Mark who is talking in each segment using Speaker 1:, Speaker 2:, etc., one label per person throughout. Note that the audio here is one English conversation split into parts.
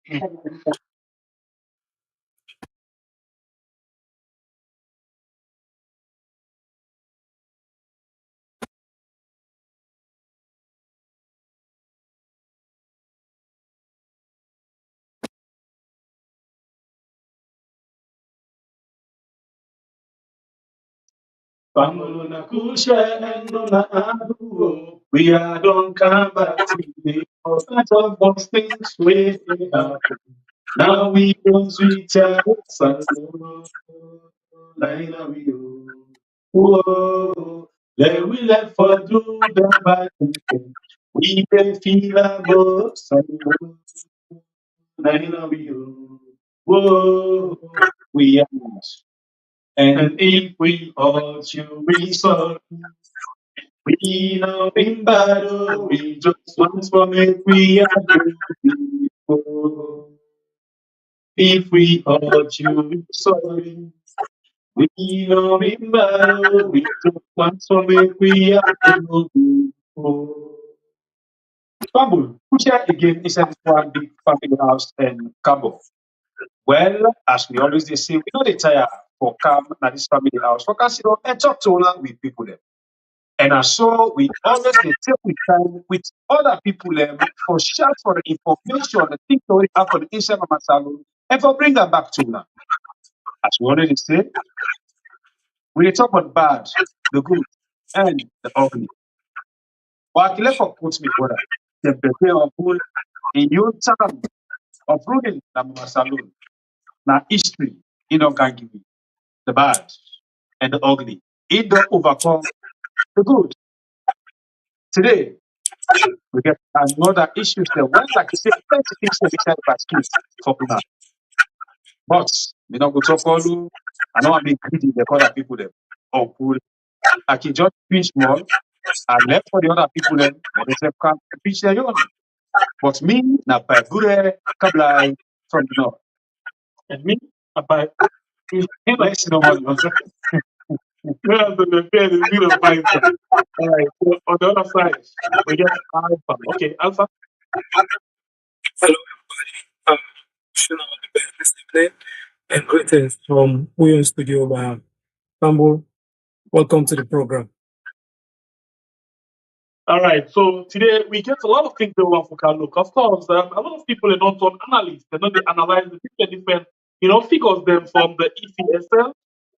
Speaker 1: We are don't come back to the start of those things we have. Now we don't switch out. Whoa, then we left for do the bad thing. We can feel about some. Whoa, we are. And if we all should be sorry, we know in battle, we just once for make we are good people. If we all should be sorry, we know in battle, we just once for make we are good people. Kabul, Pusha again is at one big family house in Kabul. Well, as we always dey say, we no dey tire for come na this family house. For casino and talk to una with people them. And I saw we always dey take with time with other people them for share for the information, the things that we have for the inside of my salon, and for bring them back to una. As we already say, we dey talk about bad, the good, and the ugly. But I for put me brother, the prepare of full in your time of ruling the salon. Now history, can give you the bad and the ugly. It don't overcome the good. Today, we get another issue there. One like you say, plenty things to be said about skills for now. But we not go talk all you. I know I'm being greedy, they call other people them. Oh, cool. I can just preach more and left for the other people them, and they say, come preach their own. But me, now by good Kablai from the north. And me, by nice no one. Well, the fair is zero five. All right. So on the other side, we get alpha. Okay, alpha.
Speaker 2: Hello, everybody. Wishing all the best this evening and greetings from Uyon Studio by Istanbul. Welcome to the program.
Speaker 1: All right. So today we get a lot of things that we want to look. Of course, a lot of people are not on analysts. They know they analyze the different, figures them from the ECSL.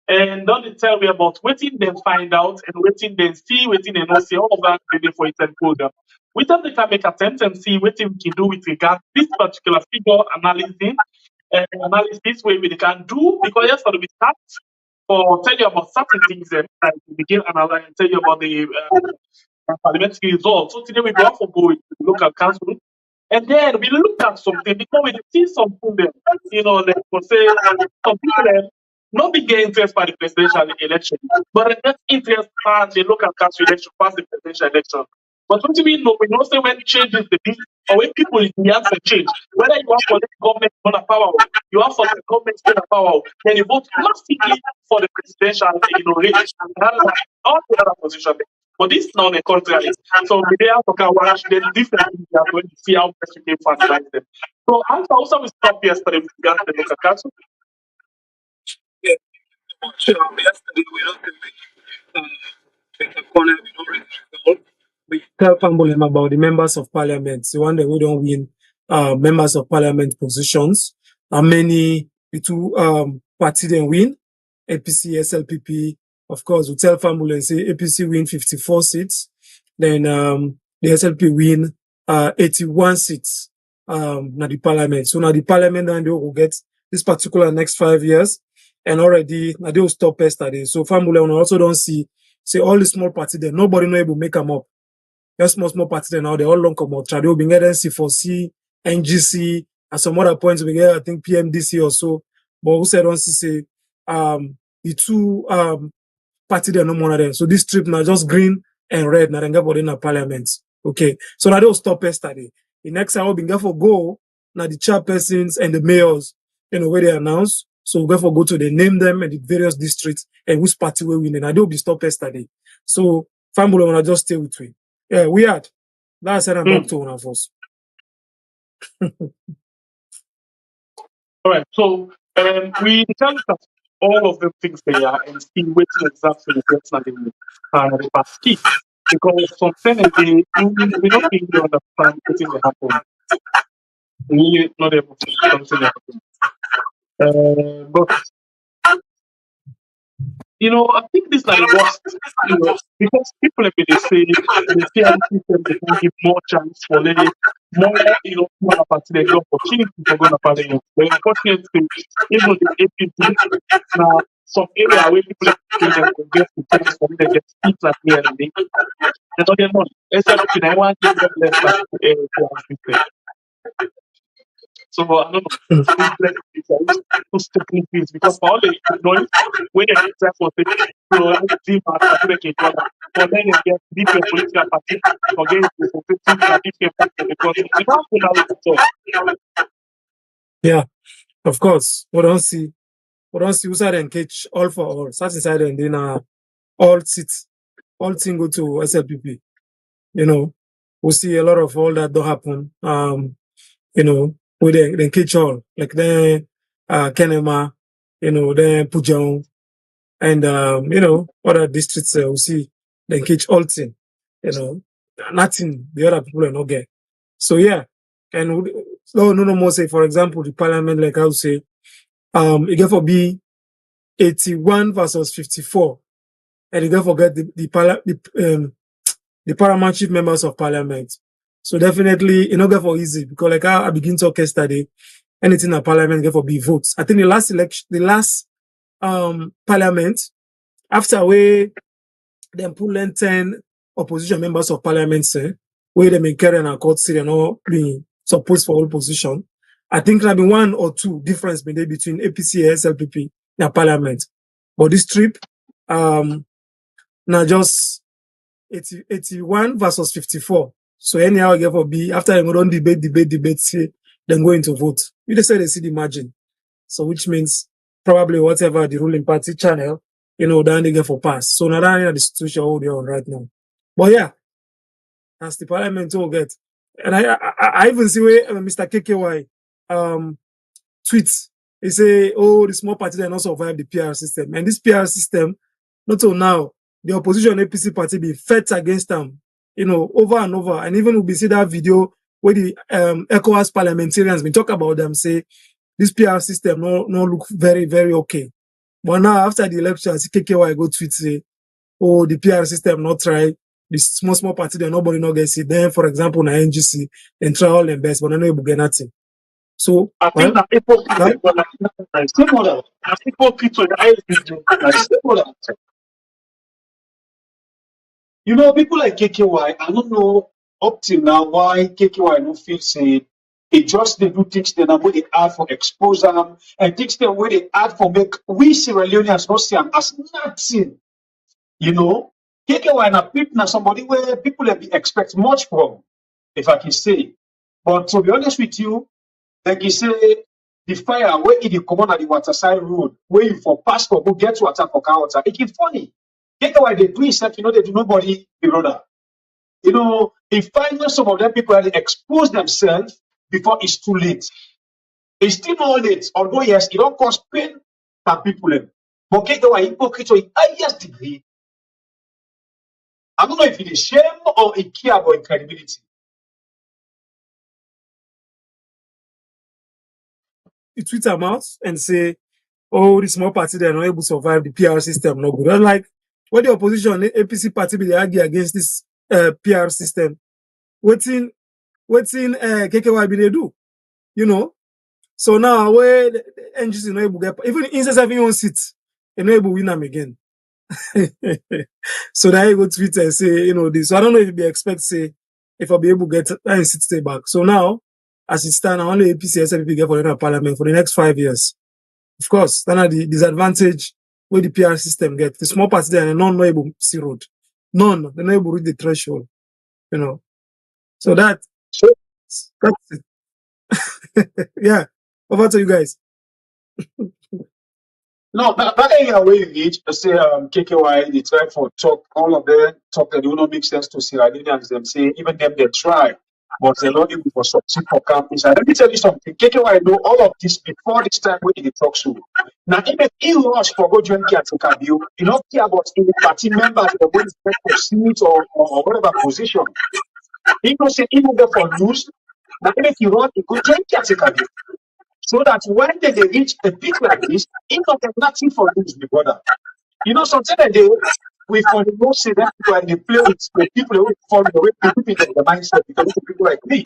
Speaker 1: And don't they tell me about waiting them find out and waiting them see, waiting and not see all of that ready for it and program. We thought they can make attempt and see what we can do with regard to this particular figure analyzing and analysis where we can do because yesterday we start for tell you about certain things and we begin analyzing tell you about the parliamentary results. So today we go for go into the local council and then we look at something because we see something there, like for say some people not be get interest by the presidential election, but they get interest by the local council election, past the presidential election. But what do we know say when changes the beat or when people react to change, whether you want for the government on a power, you want for the government on a power, then you vote massively for the presidential, race rather than all the other positions. But this now the contrary. So we have to watch the different things we are going to see how best we can finalize them. So also we stopped yesterday with regard to the local council.
Speaker 2: Yeah, yesterday we don't take a corner, we don't really resolve. We tell Pambolem about the members of parliament, the one that we don't win members of parliament positions. How many the two parties then win? APC, SLPP. Of course, we tell Pambolem say APC win 54 seats. Then the SLP win 81 seats now the parliament. So now the parliament and they will get this particular next 5 years. And already now they will stop yesterday. So Pambolem also don't see all the small parties there. Nobody know able to make them up. Just small parties there now, they all long come out. They will be getting C4C, NGC, and some other points we get, I think PMDC or so. But who said don't see the two parties there no more there. So this trip now just green and red now then get in the parliament. Okay. So now they will stop yesterday. The next time we'll be for go now the chairpersons and the mayors, where they announce. So we'll go to they name them and the various districts and which party will win. And I will be stopped yesterday. So family wanna just stay with me. Yeah, we had. That's said I'm back to one of us.
Speaker 1: All right. So we can look at all of the things they are and see which exactly the person the past key. Because sometimes they we not really understand what they happen. We not able to understand what happen. But I think this is not the worst. Because people like they say every system they can give more chance for more, more opportunity, opportunity for going to but unfortunately, even the APC now some area where people like to them will get the chance for them to get seats at the end. They don't get money. Except if I want to give them less than to our system. So I don't know. It's like it's taking place because for all the noise, when they try for the team as like a brother, for then they get different political party against the competitive and different party because we don't put out the
Speaker 2: Yeah, of course. We don't see who side engage all for all. Start inside and then all seats, all thing go to SLPP. We see a lot of all that don't happen. We then catch all like then Kenema, then Pujong, and other districts we see then catch all thing. Nothing the other people are not get. So yeah, and no more say for example the parliament like I would say it get for be 81 versus 54, and you don't forget the paramount chief members of parliament. So definitely, not get for easy because like I begin talk yesterday, anything in parliament get for be votes. I think the last election, the last parliament, after we then pull in 10 opposition members of parliament say, where they may carry an accord say and all being supposed for all position. I think there be one or two difference between APC and SLPP in parliament. But this trip, now just 81 versus 54. So anyhow, I get for B, after I don't debate, say, then go into vote. You just say they see the margin. So which means probably whatever the ruling party channel, then they get for pass. So now that the situation they're on right now. But yeah, that's the parliament will get. And I even see where Mr. KKY tweets. He say, oh, the small party they not survive the PR system. And this PR system, not till now, the opposition APC party be fought against them, over and over. And even we see that video where the ECOWAS parliamentarians been talk about them, say this PR system no look very, very okay. But now after the elections, KKY go tweet say, oh, the PR system not try. The small party that nobody not gets it. Then, for example, na NGC, then try all their best, but they no get nothing. So
Speaker 1: I think that people people like KKY, I don't know up till now why KKY don't feel say it just they do things them where they add for exposure and things them where they add for make we Sierra Leoneans not see them as nothing. KKY na somebody where people expect much from, if I can say. But to be honest with you, like you say, the fire where it come on at the waterside road, where you for passport go get water for car water. It is funny. KKY they do itself, they do nobody the brother. If finally some of them people have expose themselves before it's too late. It's still not late, although yes, it don't cause pain to people. But KKY hypocrite to the highest degree. I don't know if it is shame or it care about credibility.
Speaker 2: You tweet them out and say, oh, the small party they're not able to survive the PR system, no good. Unlike when the opposition, the APC party, they argue against this PR system. What's in KKY they do? So now where the NGC not able to get even instead of your own seat, they not able to win them again. So that you go tweet and say, this. So I don't know if you expect say if I'll be able to get that seat stay back. So now, as it stands, only APC SLP get for the parliament for the next 5 years. Of course, then are the disadvantage where the PR system get. The small party there are not able to see road. None, they're not able to reach the threshold. So that's it. Yeah. Over to you guys.
Speaker 1: No, that area where you reach, say KKY, they try for talk, all of them talk that do not make sense to Sierra Leoneans. Them say even them they try. but a lot of people for succeed for campus. And let me tell you something, KKY know all of this before this time when he talks to. Now, even he rush for go join caretaker bill, you don't care about any party members or going for seat or whatever position. He don't say he will go for news. Now, even if you run, he go join caretaker bill. So that when they reach a peak like this, he not get nothing for news, my brother. You know, something that we for the most say that people and they play with the people who follow the way people in the mindset because it's people like me.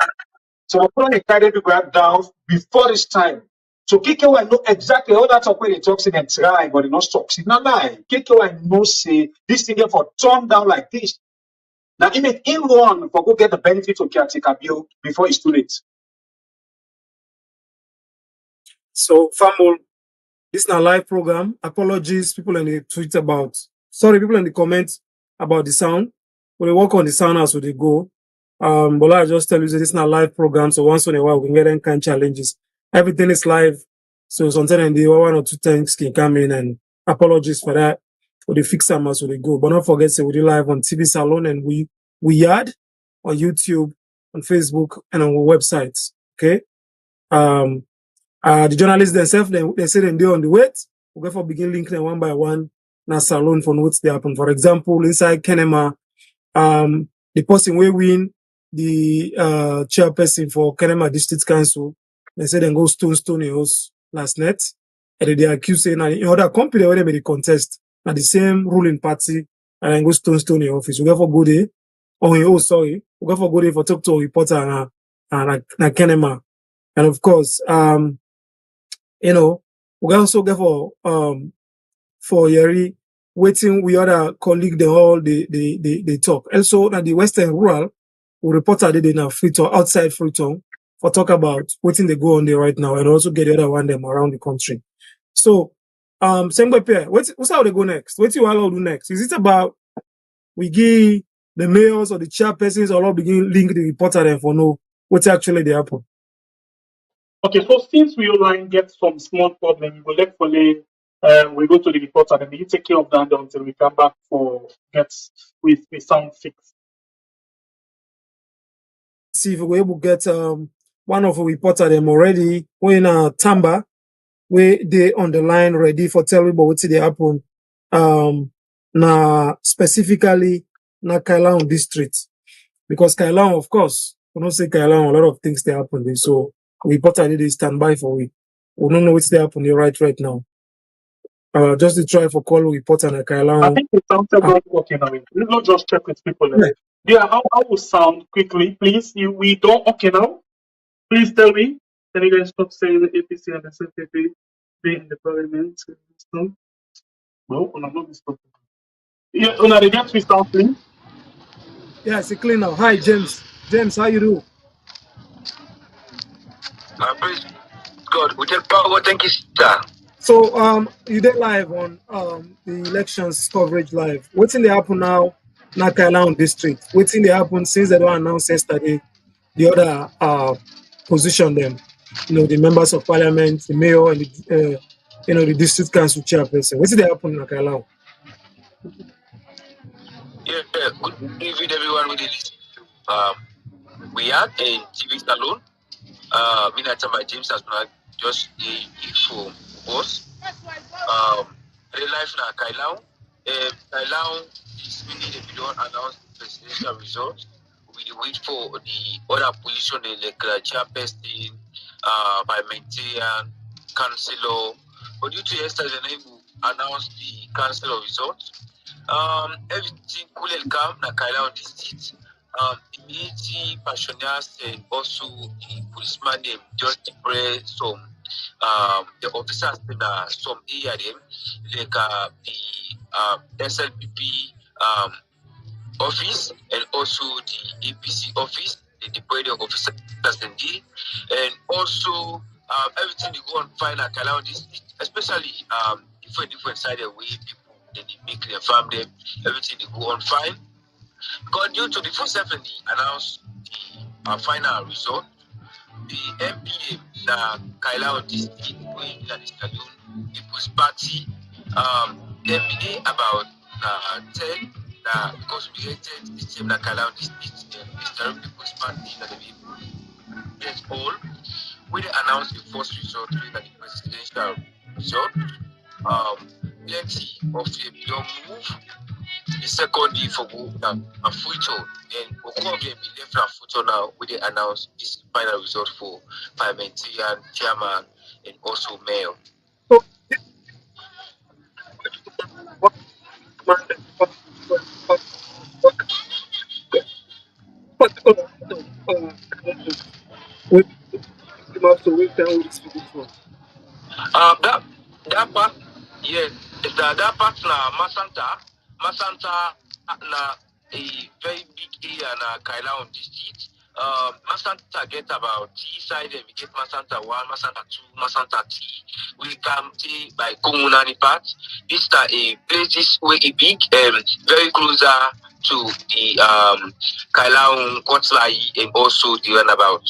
Speaker 1: So we're putting carry people down before this time. So KKY know exactly all that talk when they talk and try, but they not succeed. No lie. KKY know say this thing here for turn down like this. Now even in one for go get the benefit of caretaker bill before it's too late.
Speaker 2: So, Fumble, this is a live program. Apologies, people in the tweet about, sorry, people in the comments about the sound. We work on the sound as we go. But I just tell you that this is not a live program, so once in a while we can get any kind of challenges. Everything is live, so sometimes the one or two things can come in, and apologies for that. We fix them as we go. But don't forget, say we do live on TV Salon and we Yard on YouTube, on Facebook, and on our websites. Okay. The journalists themselves, they say they're on the wait. We go for begin linking them one by one. Now Salon for notes they happen. For example, inside Kenema, the person will win the chairperson for Kenema District Council. They say they go stone house last night. And they accuse saying in other company where they made the contest. Now the same ruling party and then go stone in office. We go for go there. Oh, sorry. We go for go there for talk to a reporter and Kenema. And of course, you know, we also go for Yeri waiting we other colleague they all they talk. Also at the Western Rural, we reported it in a Freetown, outside Freetown, for talk about waiting they go on there right now and also get the other one them around the country. So same way pair, what's how they go next? What you all do next? Is it about we give the mayors or the chairpersons or all begin link the reporter them for know what's actually they happen?
Speaker 1: Okay, so since we online get some small problem, we go let for we go to the reporter and you take care of that until we come back for get with sound fixed.
Speaker 2: See if we're able to get one of the reporter them already when Tamba where they on the line ready for telling about what's they happen na specifically na Kailan district. Because Kailan, of course, we don't say Kailan, a lot of things they happen there. So reporter they stand by for we. We don't know what's they happen there right now. Just to try for call reporter na Kailan.
Speaker 1: I think the sound not working away. We not just check with people.
Speaker 2: Yeah.
Speaker 1: Yeah, how will sound quickly, please? We don't okay now. Please tell me. Can you guys stop saying the APC and the CPP be in the parliament? No, I'm not this problem. Yeah, when they get me sound, please.
Speaker 2: Yeah, it's clean now. Hi, James. James, how you do?
Speaker 3: Praise God. We take power. Thank you, sir.
Speaker 2: So you did live on the elections coverage live. What's in the happen now? Nakailan district. What's in the happen since they don't announce yesterday the other position them? You know, the members of parliament, the mayor, and the the district council chairperson. What's in the happen in Nakailan?
Speaker 3: Yeah, good evening, everyone. We did we are in TV Salon. Minatama James has not just for us. The life na Kailan. Kailan is meaning if we don't announce the presidential results, we wait for the other position like chairperson, parliamentarian, councillor. But due to yesterday, we announced the councillor results. Everything cool and calm na Kailan district. Immediately pensioners and also the policeman them just pray some the officers in some area like the SLPP office and also the APC office, the deployed officers and also everything you go on fine at Kailan district, especially different side of way people they make their family, everything they go on fine. Because due to the first definitely announced the final result, the MPA, the Kailan district, going to the Saloon People's Party, they made about 10 because we elected the same like around this Mr. People's Party that we get all. We announced the first result with the presidential result. Plenty of them don't move. The second day for go a future, and all of them be left a future now. We announced this final result for parliamentarian, chairman, and also mayor.
Speaker 2: So what particular with came up to wait down with speaking for?
Speaker 3: That part, yeah, that part na Masanta na a very big area na Kailaon district. Masanta get about T side, and we get Masanta 1, Masanta 2, Masanta 3. We come to by Komunani part. This is a place where it big, very closer to the Kailaon, Kotlai, and also the runabout.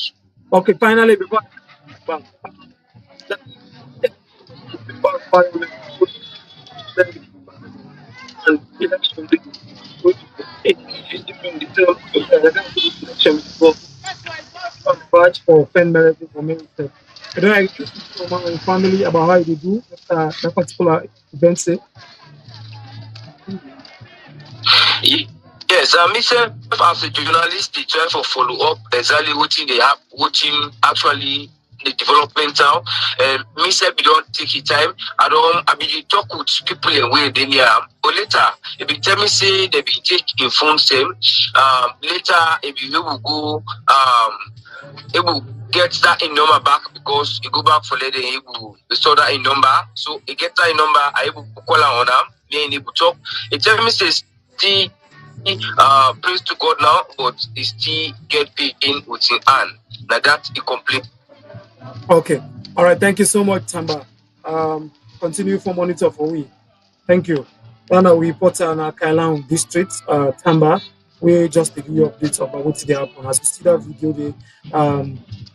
Speaker 2: Okay, finally, before parliament and election day, during the election before badge for fan merit information. I don't know from my family about how they do that particular event. Say.
Speaker 3: Yes, myself as a journalist, they try to follow up exactly what they have, what actually the development now. Myself, we don't take the time. I be talk with people and where they near. But later, if you tell me say they be take inform them, later if you will go, it will get that in number back because you go back for later, it will restore that in number. So you get that in number, I will call on them, me and able talk. It tell me says praise to God now, but he still get paid in with his hand. Now that is complete.
Speaker 2: Okay. All right. Thank you so much, Tamba. Continue for monitor for we. Thank you. Now we report on Kailan district, Tamba. We just give you updates about what they happen. As you see that video, the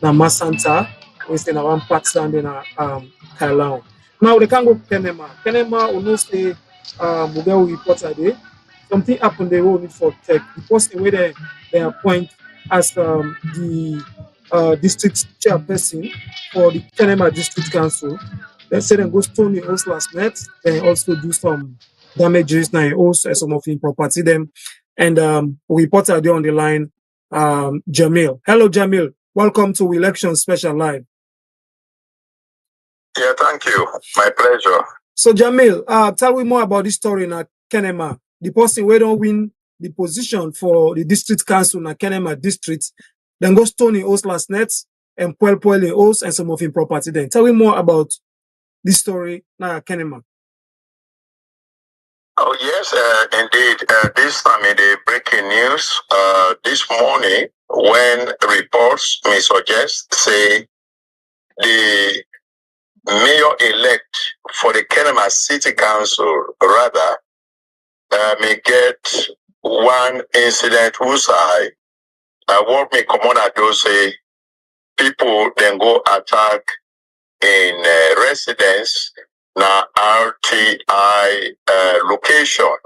Speaker 2: na Masanta, we say na one part stand in Kailan. Now they can go Kenema. Kenema will not say we get report today. Something happened. They will need for tech. The person where they appoint as the district chairperson for the Kenema District Council. They say they go stone the house last night. They also do some damages now also some of the property them. And reporter there on the line, Jamil. Hello, Jamil. Welcome to Election Special Live.
Speaker 4: Yeah, thank you. My pleasure.
Speaker 2: So, Jamil, tell me more about this story in Kenema. The person where don't win the position for the district council in Kenema district, then go stone the house last night and Puel the house and some of his property then. Tell me more about this story now Kenema.
Speaker 4: Oh, yes, indeed. This time in the breaking news, this morning, when reports may suggest, say, the mayor-elect for the Kenema City Council, rather, may get one incident whose what may come on at those people then go attack in residence na RTI location.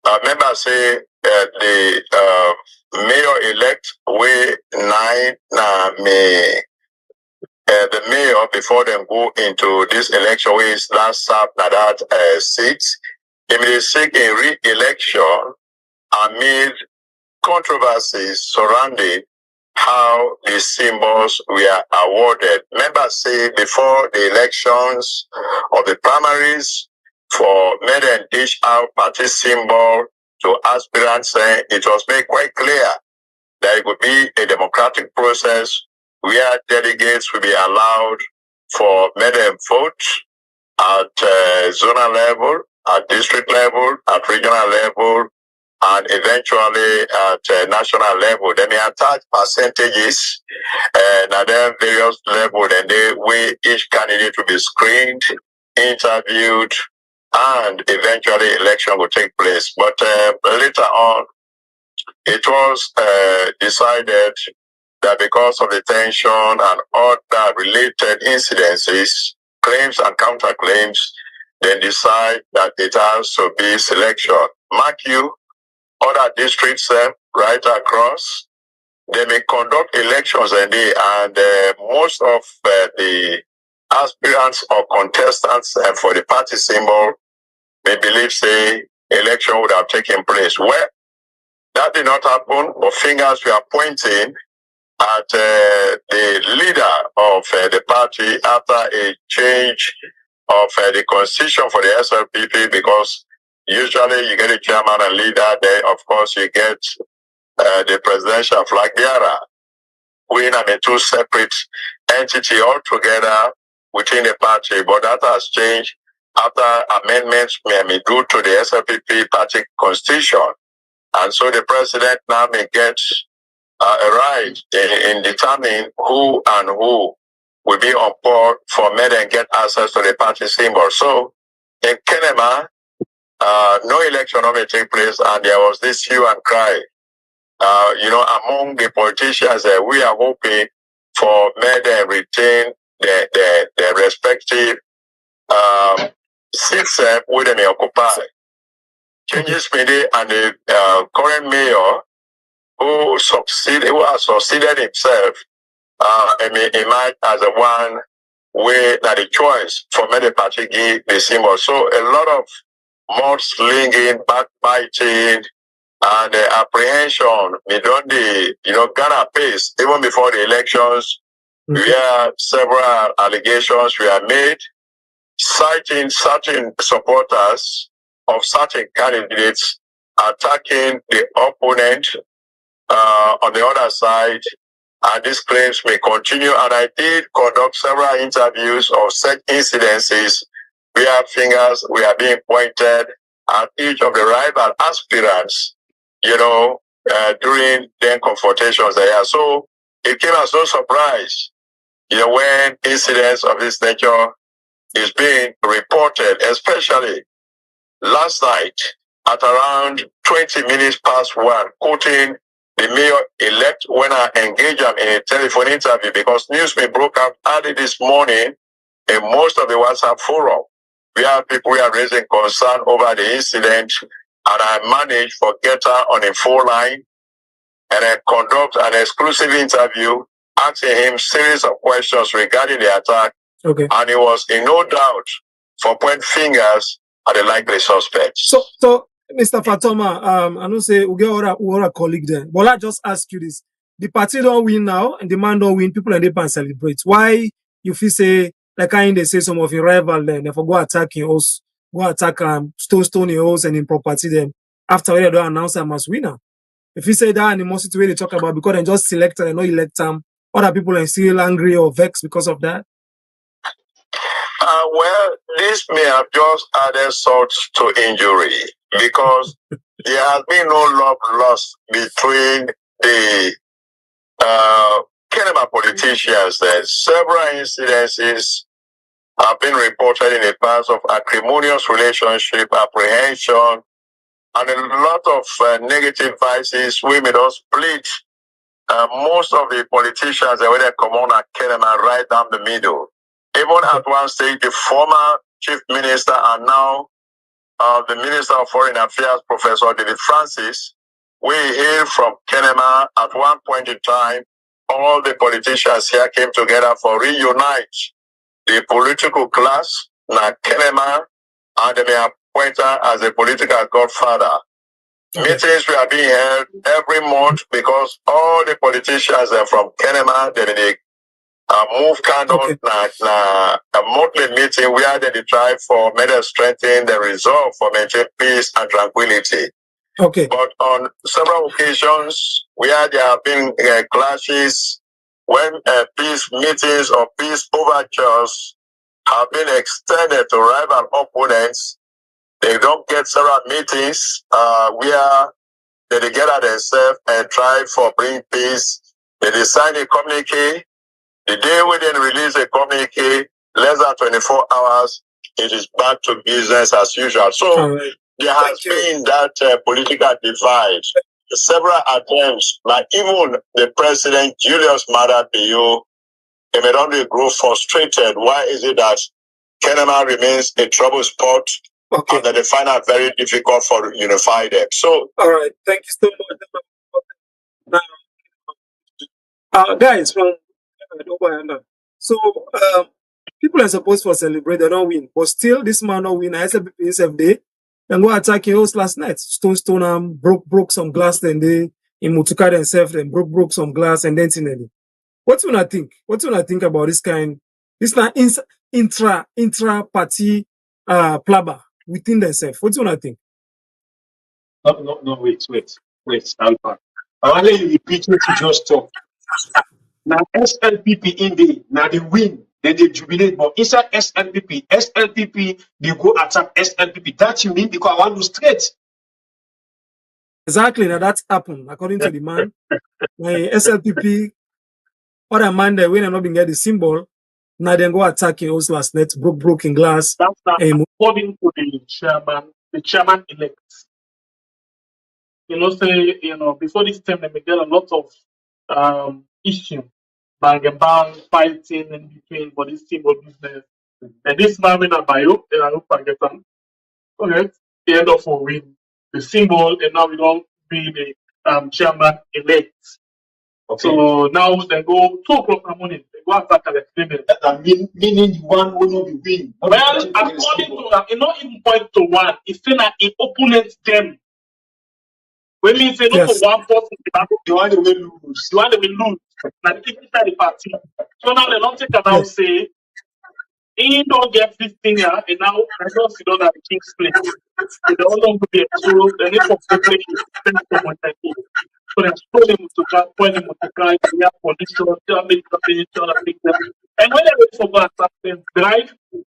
Speaker 4: Remember say the mayor-elect way 9 na me the mayor before them go into this election way is last up na that seat. If they seek a re-election amid controversies surrounding how the symbols were awarded. Members say before the elections of the primaries for made and dish out party symbol to aspirants, it was made quite clear that it would be a democratic process where delegates will be allowed for made and vote at zonal level, at district level, at regional level, and eventually at national level. They may attach percentages and at then various levels, and they way each candidate will be screened, interviewed, and eventually election will take place. But later on, it was decided that because of the tension and other related incidences, claims and counterclaims, then decide that it has to be selection. Mark you, other districts right across. They may conduct elections and most of the aspirants or contestants for the party symbol may believe, say, election would have taken place. Well, that did not happen, but fingers were pointing at the leader of the party after a change of the constitution for the SLPP, because usually you get a chairman and leader, then of course you get the presidential flag bearer. We are two separate entities altogether within the party, but that has changed after amendments may be due to the SLPP party constitution. And so the president now may get a right in determining who and who will be on board for men and get access to the party symbol. So in Kenema, no election may take place, and there was this hue and cry. Among the politicians, we are hoping for men and retain their respective seats where they may occupy. Changes made, and the current mayor who has succeeded himself may emerge as the one way that the choice for many party give the symbol. So a lot of mudslinging, backbiting, and apprehension may done the Ghana pace even before the elections. Where several allegations were made citing certain supporters of certain candidates attacking the opponent on the other side, and these claims may continue. And I did conduct several interviews of such incidences where fingers were being pointed at each of the rival aspirants, during their confrontations there. So it came as no surprise, when incidents of this nature is being reported, especially last night at around 20 minutes past 1, quoting the mayor-elect when I engaged him in a telephone interview, because news may broke out early this morning in most of the WhatsApp forum, where people were raising concern over the incident, and I managed for Getter on a phone line, and I conduct an exclusive interview, asking him series of questions regarding the attack. Okay. And he was in no doubt for point fingers at the likely suspects.
Speaker 2: So Mr. Fatoma, I don't say we get a colleague there, but I just ask you this: the party don't win now, and the man don't win. People and they can celebrate. Why you feel say like they say some of your rival then they go attack your house, go attack stone your house and in property them after they don't announce them as winner? If you say that animosity way they talk about because they just selected and not elect them, other people are still angry or vexed because of that.
Speaker 4: Well, this may have just added salt to injury, because there has been no love lost between the Kenema politicians. Several incidences have been reported in the past of acrimonious relationship, apprehension, and a lot of negative vices. We may not split most of the politicians that were come on at Kenema right down the middle. Even at one stage, the former chief minister and now the Minister of Foreign Affairs, Professor David Francis, we hail from Kenema. At one point in time, all the politicians here came together for reunite the political class, na Kenema, and they may appoint her as a political godfather. Meetings were being held every month because all the politicians are from Kenema. They move kind of a monthly meeting where they try for better strengthen the resolve for maintain peace and tranquility. Okay. But on several occasions where there have been clashes, when peace meetings or peace overtures have been extended to rival opponents, they don't get several meetings where they gather themselves and try for bring peace. They sign a communique. The day we then release a communique, less than 24 hours, it is back to business as usual. So there has been that political divide. Several attempts, like even the president, Julius Maada Bio, they may not grow frustrated. Why is it that Kenema remains a trouble spot
Speaker 2: Okay.
Speaker 4: And that they find it very difficult for unify them. So,
Speaker 2: all right, thank you so much. Now, guys from so people are supposed to celebrate, they don't win, but still this man not win. I said day and go attack your host last night. Stone broke some glass, then they in Mutuka themselves and broke some glass and then what do I think? What do I think about this kind? This now intra party plabber within themselves. What do I think?
Speaker 1: No, wait, Alpha. I want to repeat what you just talked. Now, SLPP in the, now they win, then they jubilate, but inside SLPP, they go attack SLPP. That you mean because I want to straight.
Speaker 2: Exactly, now that's happened, according to the man. My SLPP, other man that when I'm not being get the symbol, now then go attacking us last night, broken glass.
Speaker 1: That's according to the chairman elect. Say, before this time, they may get a lot of issue, bang and bang, fighting in between for this symbol business. And this man in a bio, and I hope I get them. Okay, he end up for win the symbol, and now we don't be the chairman elect. Okay. So now they go 2:00 in the morning. They go attack the claimant. That meaning the one will not be win. Well, according to that, it not even point to one. It's saying that it opponent them. When we say not for one person, the one they will lose. The one they will lose. Now they inside the party. So now they don't take about say he don't get this thing here, and now I don't sit down at the king's place. They don't know to be exposed, and if of the place, so they stole him to car, point him to car, they have condition, damage, and when they wait for God, they drive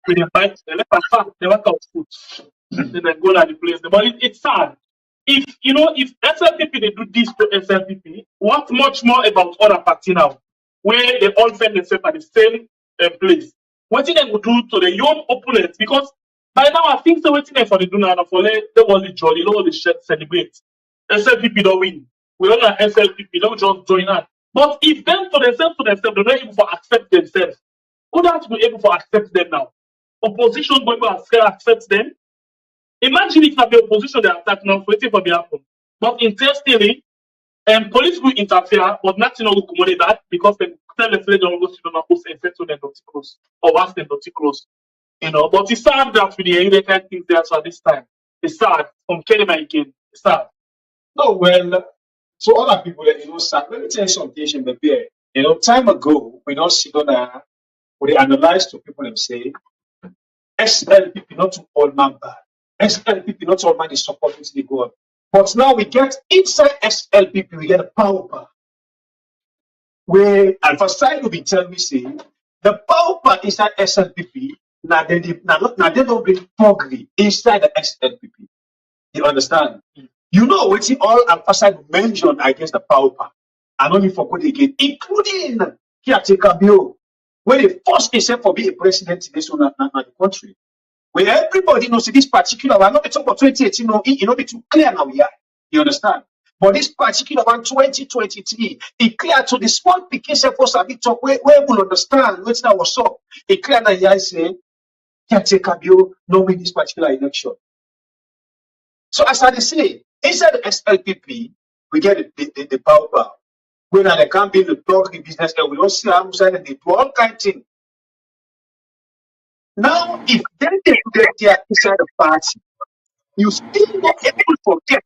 Speaker 1: with a bike, they let us fast, they work out food. Then they go to the place. But it's sad. If SLPP they do this to SLPP, what much more about other party now, where they all find themselves at the same place? What did they go do to the young opponents? Because by now I think so waiting for the do now for they was the jolly, they was the celebrate. SLPP don't win. We all are SLPP, don't just join us. But if them to themselves, they're not able to accept themselves. Who has to be able to accept them now? Opposition going to accept them. Imagine if the opposition they attack now, waiting for the happen. But interestingly, police will interfere, but nothing will accommodate that because they tell the flag don't go to the post and settle them not close or ask them not close. But it's sad that with the kind things there at this time. It's sad from Kenema again. It's sad. No, well, so other people that sad. Let me tell you something, baby. Time ago, we don't sit on we analyze to people and say SLPP not to all man bad. SLPP not all man is supporting to the God. But now we get inside SLPP, we get a power. Where Alpha Side will be telling me, say, the power inside SLPP, now they don't bring puggery inside the SLPP. You understand? You know what all Alpha Side mentioned against the power. I don't even forget again, including caretaker bill, where they forced themselves for being a president in this one the country. Where everybody knows this particular one, not talking about 2018, be too clear now, yeah. You understand? But this particular one, 2023, it clear to the small picture for a bit talk where we'll understand what's now what's up. It clear now, yeah, I say, can't take a bill, no win this particular election. So as I say, inside the SLPP, we get the power. When they can't be in the talk, the business, and we don't see how much they do all kind of things. Now, if they get there inside the party, you still not able to forget.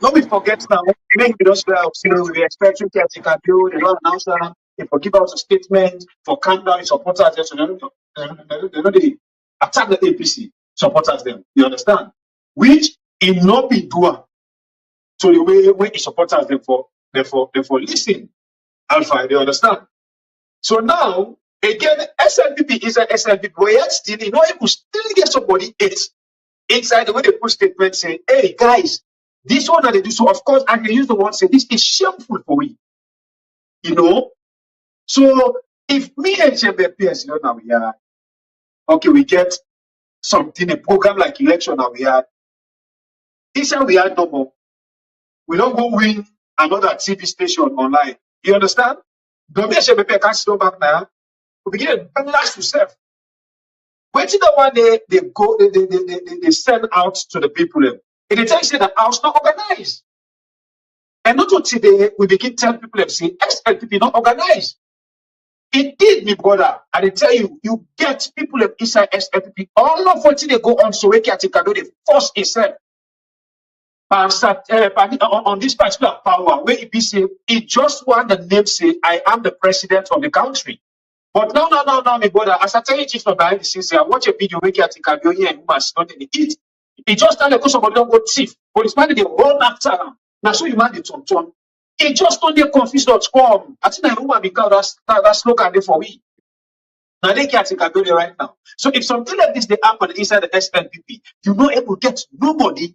Speaker 1: Nobody forget now. Maybe those we expecting to take a bill, they don't announce that, they forgive us a statement, for countdown supporters, they know they attack the APC supporters them. You understand? Which it not be doer to the way it supporters them for listen. Alpha, you understand? So now, again, SLPP is an SLPP, but yet still, you will still get somebody inside the way they put statements saying, hey, guys, this one that they do, so of course, I can use the word say, this is shameful for we. So if me and JBPS, now we are, okay, we get something, a program like election now we are, inside we are no more. We don't go win another TV station online. You understand? Don't be a JBPS can't sit back now. We begin to backlash to self. Waiting the one they go, they send out to the people. And they tell you the house not organized. And not until today we begin telling people, say, SLPP not organized. It did, me brother. And they tell you, you get people inside SLPP. All of what they go on, so we can take they force itself. On this particular power, where it be say, it just want the name say, I am the president of the country. But no, my brother, as I tell you, just from behind the scenes, I watch a video where you can be here and woman not in the eat. It just tell because somebody don't go thief. But it's man they run after them. Now so you man the ton. It just don't get confused.com. I think that woman become that slogan there for we. Now they can't take a there right now. So if something like this they happen inside the SNPP, you know it will get nobody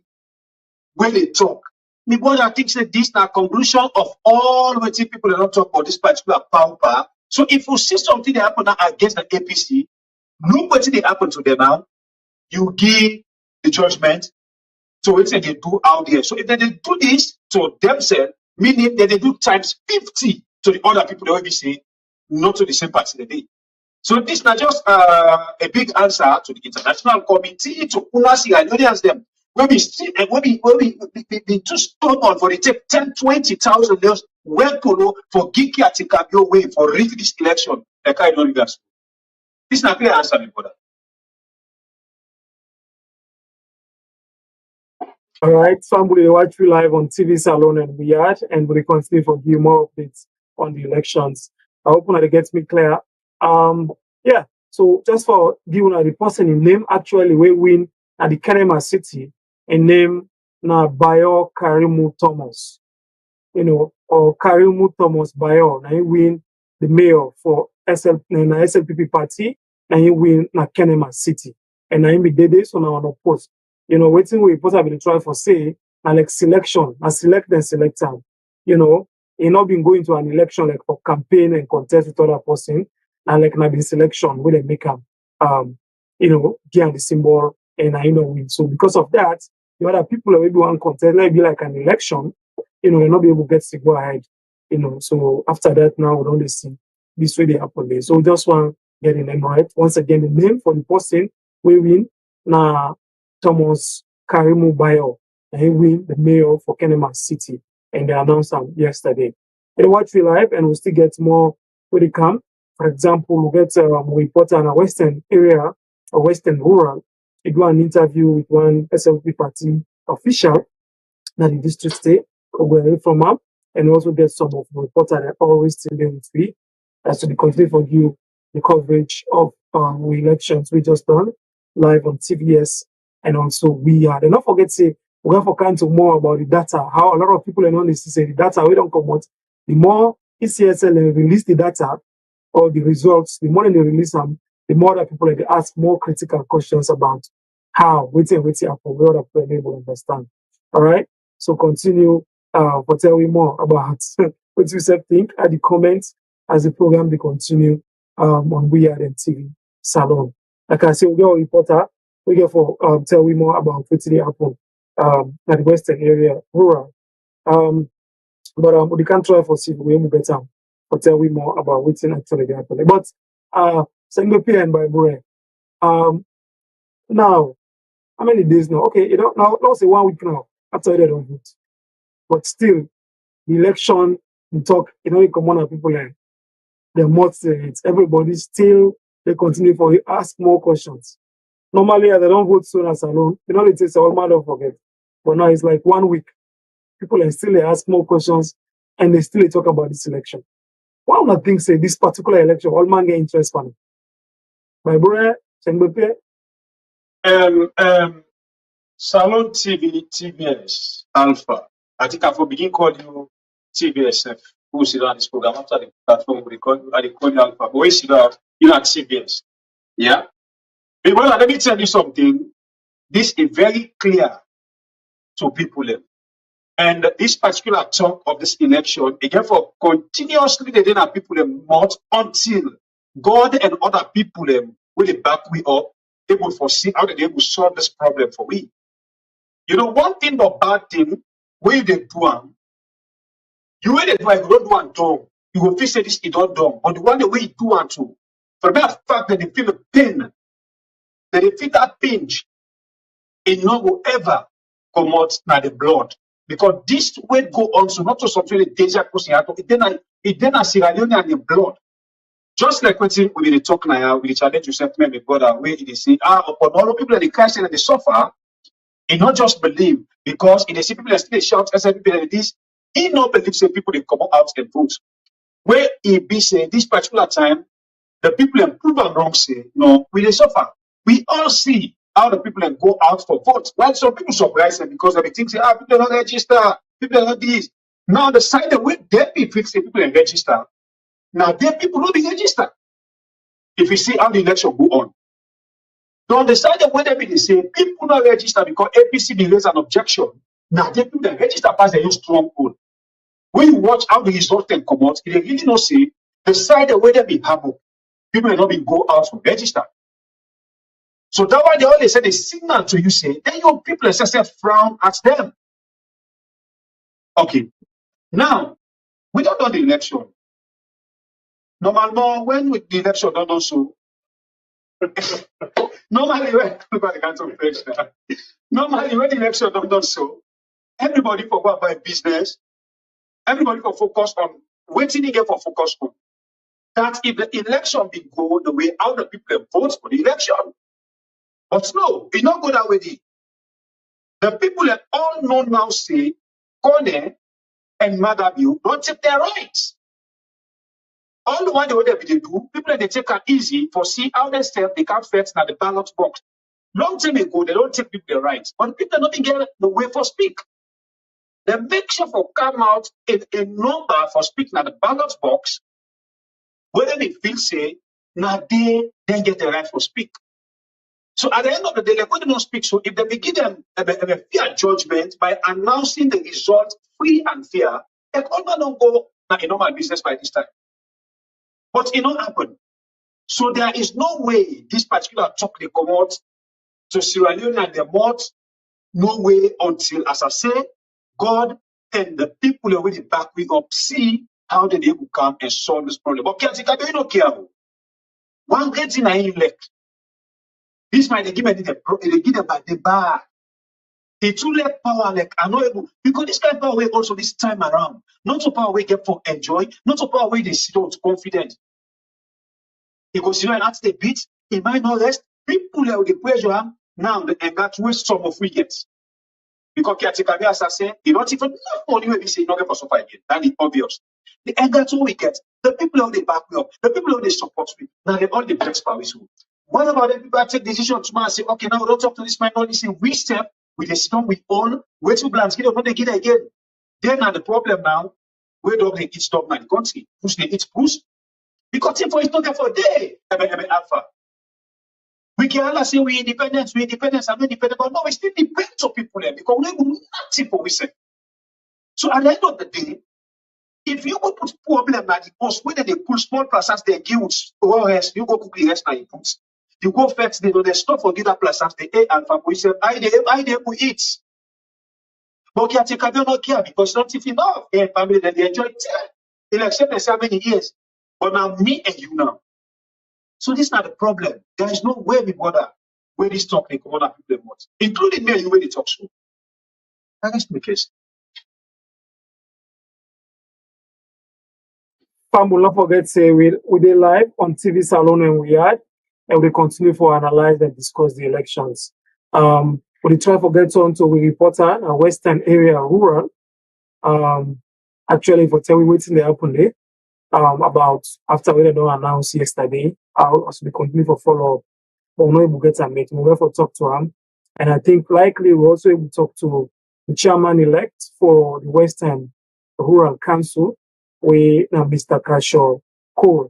Speaker 1: when they talk. Me brother, I think that this is a conclusion of all the people that don't talk about this particular power. So if you see something that happen now against the APC, look what they happen to them now. You give the judgment to what they do out there. So if they do this to themselves, meaning that they do times 50 to the other people that will be saying, not to the same party they did. So this is not just a big answer to the international committee to see Iranians them. When we be too stubborn for the take 10, 20,000 years, well polo for Giki Atikabio way for rig this election. Like I don't This is not clear answer, my brother.
Speaker 2: All right, so I'm going to watch you live on TV Salon and Riyadh, and we'll continue for you more updates on the elections. I hope that gets me clear. Yeah, so just for giving the person in name actually we win at the Kenema city, a name na Bayo Karimu Thomas, or Karimu Thomas Bayo, na he win the mayor for SLPP party, na he win na Kenema city, and na he be this on our post. Waiting we possibly try for say, like selection, and select then select time. He not been going to an election like for campaign and contest with other person, and like maybe selection where they make them, get the symbol and win. So because of that, the other people that maybe want contest, like be like an election, they're not be able to get to go ahead. So after that now we don't see this way they happen there. So we just want to get the name right. Once again, the name for the person we win na Thomas Karimu Bayo, and he win the mayor for Kenema City, and they announced them yesterday. They watch we live, and we still get more when they come. For example, we get a reporter in a western area, a western rural. He do an interview with one SLP party official that in district state, where from him, and also get some of the reporter that always still in free. As to the continue for you the coverage of elections we just done live on TVS. And also we are. Don't forget to say we have to to more about the data. How a lot of people are not to say the data we don't come out. The more ECSL release the data or the results, the more they release them, the more that people they ask more critical questions about how waiting happen, what are people able to understand. All right. So continue for tell me more about what you said think at the comments as the program they continue on We Are and TV Salon. Like I say, we got a reporter. We get for tell we more about what today happen at the western area rural. But we can try for see if we get better or tell we more about what's actually happening. But send and by Bure. Now how many days now? Okay, now let's say 1 week now after they don't vote. But still the election we talk, come on people like the more everybody still they continue for ask more questions. Normally, they don't vote soon as alone. It takes all man don't forget. But now it's like 1 week. People are still ask more questions and they still talk about this election. One of the things say this particular election, all man get interest in it. My brother,
Speaker 1: Salon TV, TBS, Alpha. I think I will begin calling you TBSF. Who sit on this program after the platform we call you Alpha. But we sit down, you're at TBS. Yeah? Because let me tell you something. This is very clear to people. And this particular talk of this election, again, for continuously they didn't have people not until God and other people will back we up, they will foresee how they will solve this problem for we. One thing or bad thing, where they do you will do you don't do and do. You will feel say this you don't do. But the one the way you do and to. For the matter of fact that they feel the pain they fit that pinch, it no go ever come out na the blood. Because this way go on, so not to something the danger person, it then a Sierra Leone and the blood. Just like what we dey talk now, we challenge yourself, my brother, where it is upon all the people that the Christ and they suffer, he not just believe, because in the see people that still shout, as people like this, he not believe say people they come out and vote. Where he be say this particular time, the people and prove and wrong say, no, we dey suffer. We all see how the people and go out for votes. While some people surprise them because they think say, people don't register, people are not this. Now the side the way they people say people and register, now they people don't be registered. If you see how the election go on. Don't decide the way they say people not register because APC be raise an objection. Now they people that register pass the stronghold. When you watch how the result can come out, they really not say the side the way they be happen. People will not be go out to register. So that's why they always say the signal to you say, then your people themselves frown at them. Okay. Now, we don't know the election. Normalement, when with the election don't know so. Normally, when normally when the election don't know so, everybody for go about business, everybody for focus on waiting again for focus on. That if the election be go the way how the people vote for the election. But no, it not go that way. The people that all know now say, Kone and Madabu don't take their rights. All the one they do, people that they take are easy for see how they step, they can't fit now the ballot box. Long time ago, they don't take people their rights. But people are not get the way for speak. They make sure for come out in a number for speak now the ballot box, whether they feel say, now they then get the right for speak. So at the end of the day, they don't speak. So if they begin them a fair judgment by announcing the result free and fair, they don't go like a normal business by this time. But it don't happen. So there is no way this particular talk they come out to Sierra Leone and the mouth, no way until, as I say, God and the people already back we up, see how they will come and solve this problem. But Kiatika, they don't care. One great thing I elect. This might they give them the bar. They too let power like are not able because this kind of power also this time around. Not so power we get for enjoy, not so power we they sit out confident. Because you know, and that's the beat, it might not rest. People with the pressure now and that's where some of we get. Because Kiatika, as I say, you don't even enough money when we say not get for suffer again. That is obvious. The and that's what we get. The people who they back me up, the people who they support me, now they all the best power is. What about the people that take decision tomorrow and say, okay, now we don't talk to this minority, we step with a storm we own, wait to plans, get up, they get again. Then now the problem now, where don't they eat stop now the country? Push they eat push. Because if it's not there for a day, alpha. We can all say we independent, I'm not independent, but no, we still depend on people there because we don't do nothing for we say. So at the end of the day, if you go put problem at the post, whether they pull small places, they give rest, you go quickly rest now you put. You go first, they do the stuff for that places, the A alpha, we say, I they eat. But you take a don't care because not if enough, family that they enjoy it. They'll accept us how many years. But now me and you now. So this is not the problem. There is no way we bother where this talk they come on people want, including me and you when they talk so. That's the case.
Speaker 2: Fam, will not forget say we dey live on TV Salon and we had, and we continue for analyze and discuss the elections. We try to get on to we reporter a Western area rural. Actually for tell we waiting the happen there. About after we don't announce yesterday, as we continue for follow up. But we're not able to get a meeting. We'll for talk to him. And I think likely we're also able to talk to the chairman elect for the Western Rural Council, Mr. Kashaw Cole.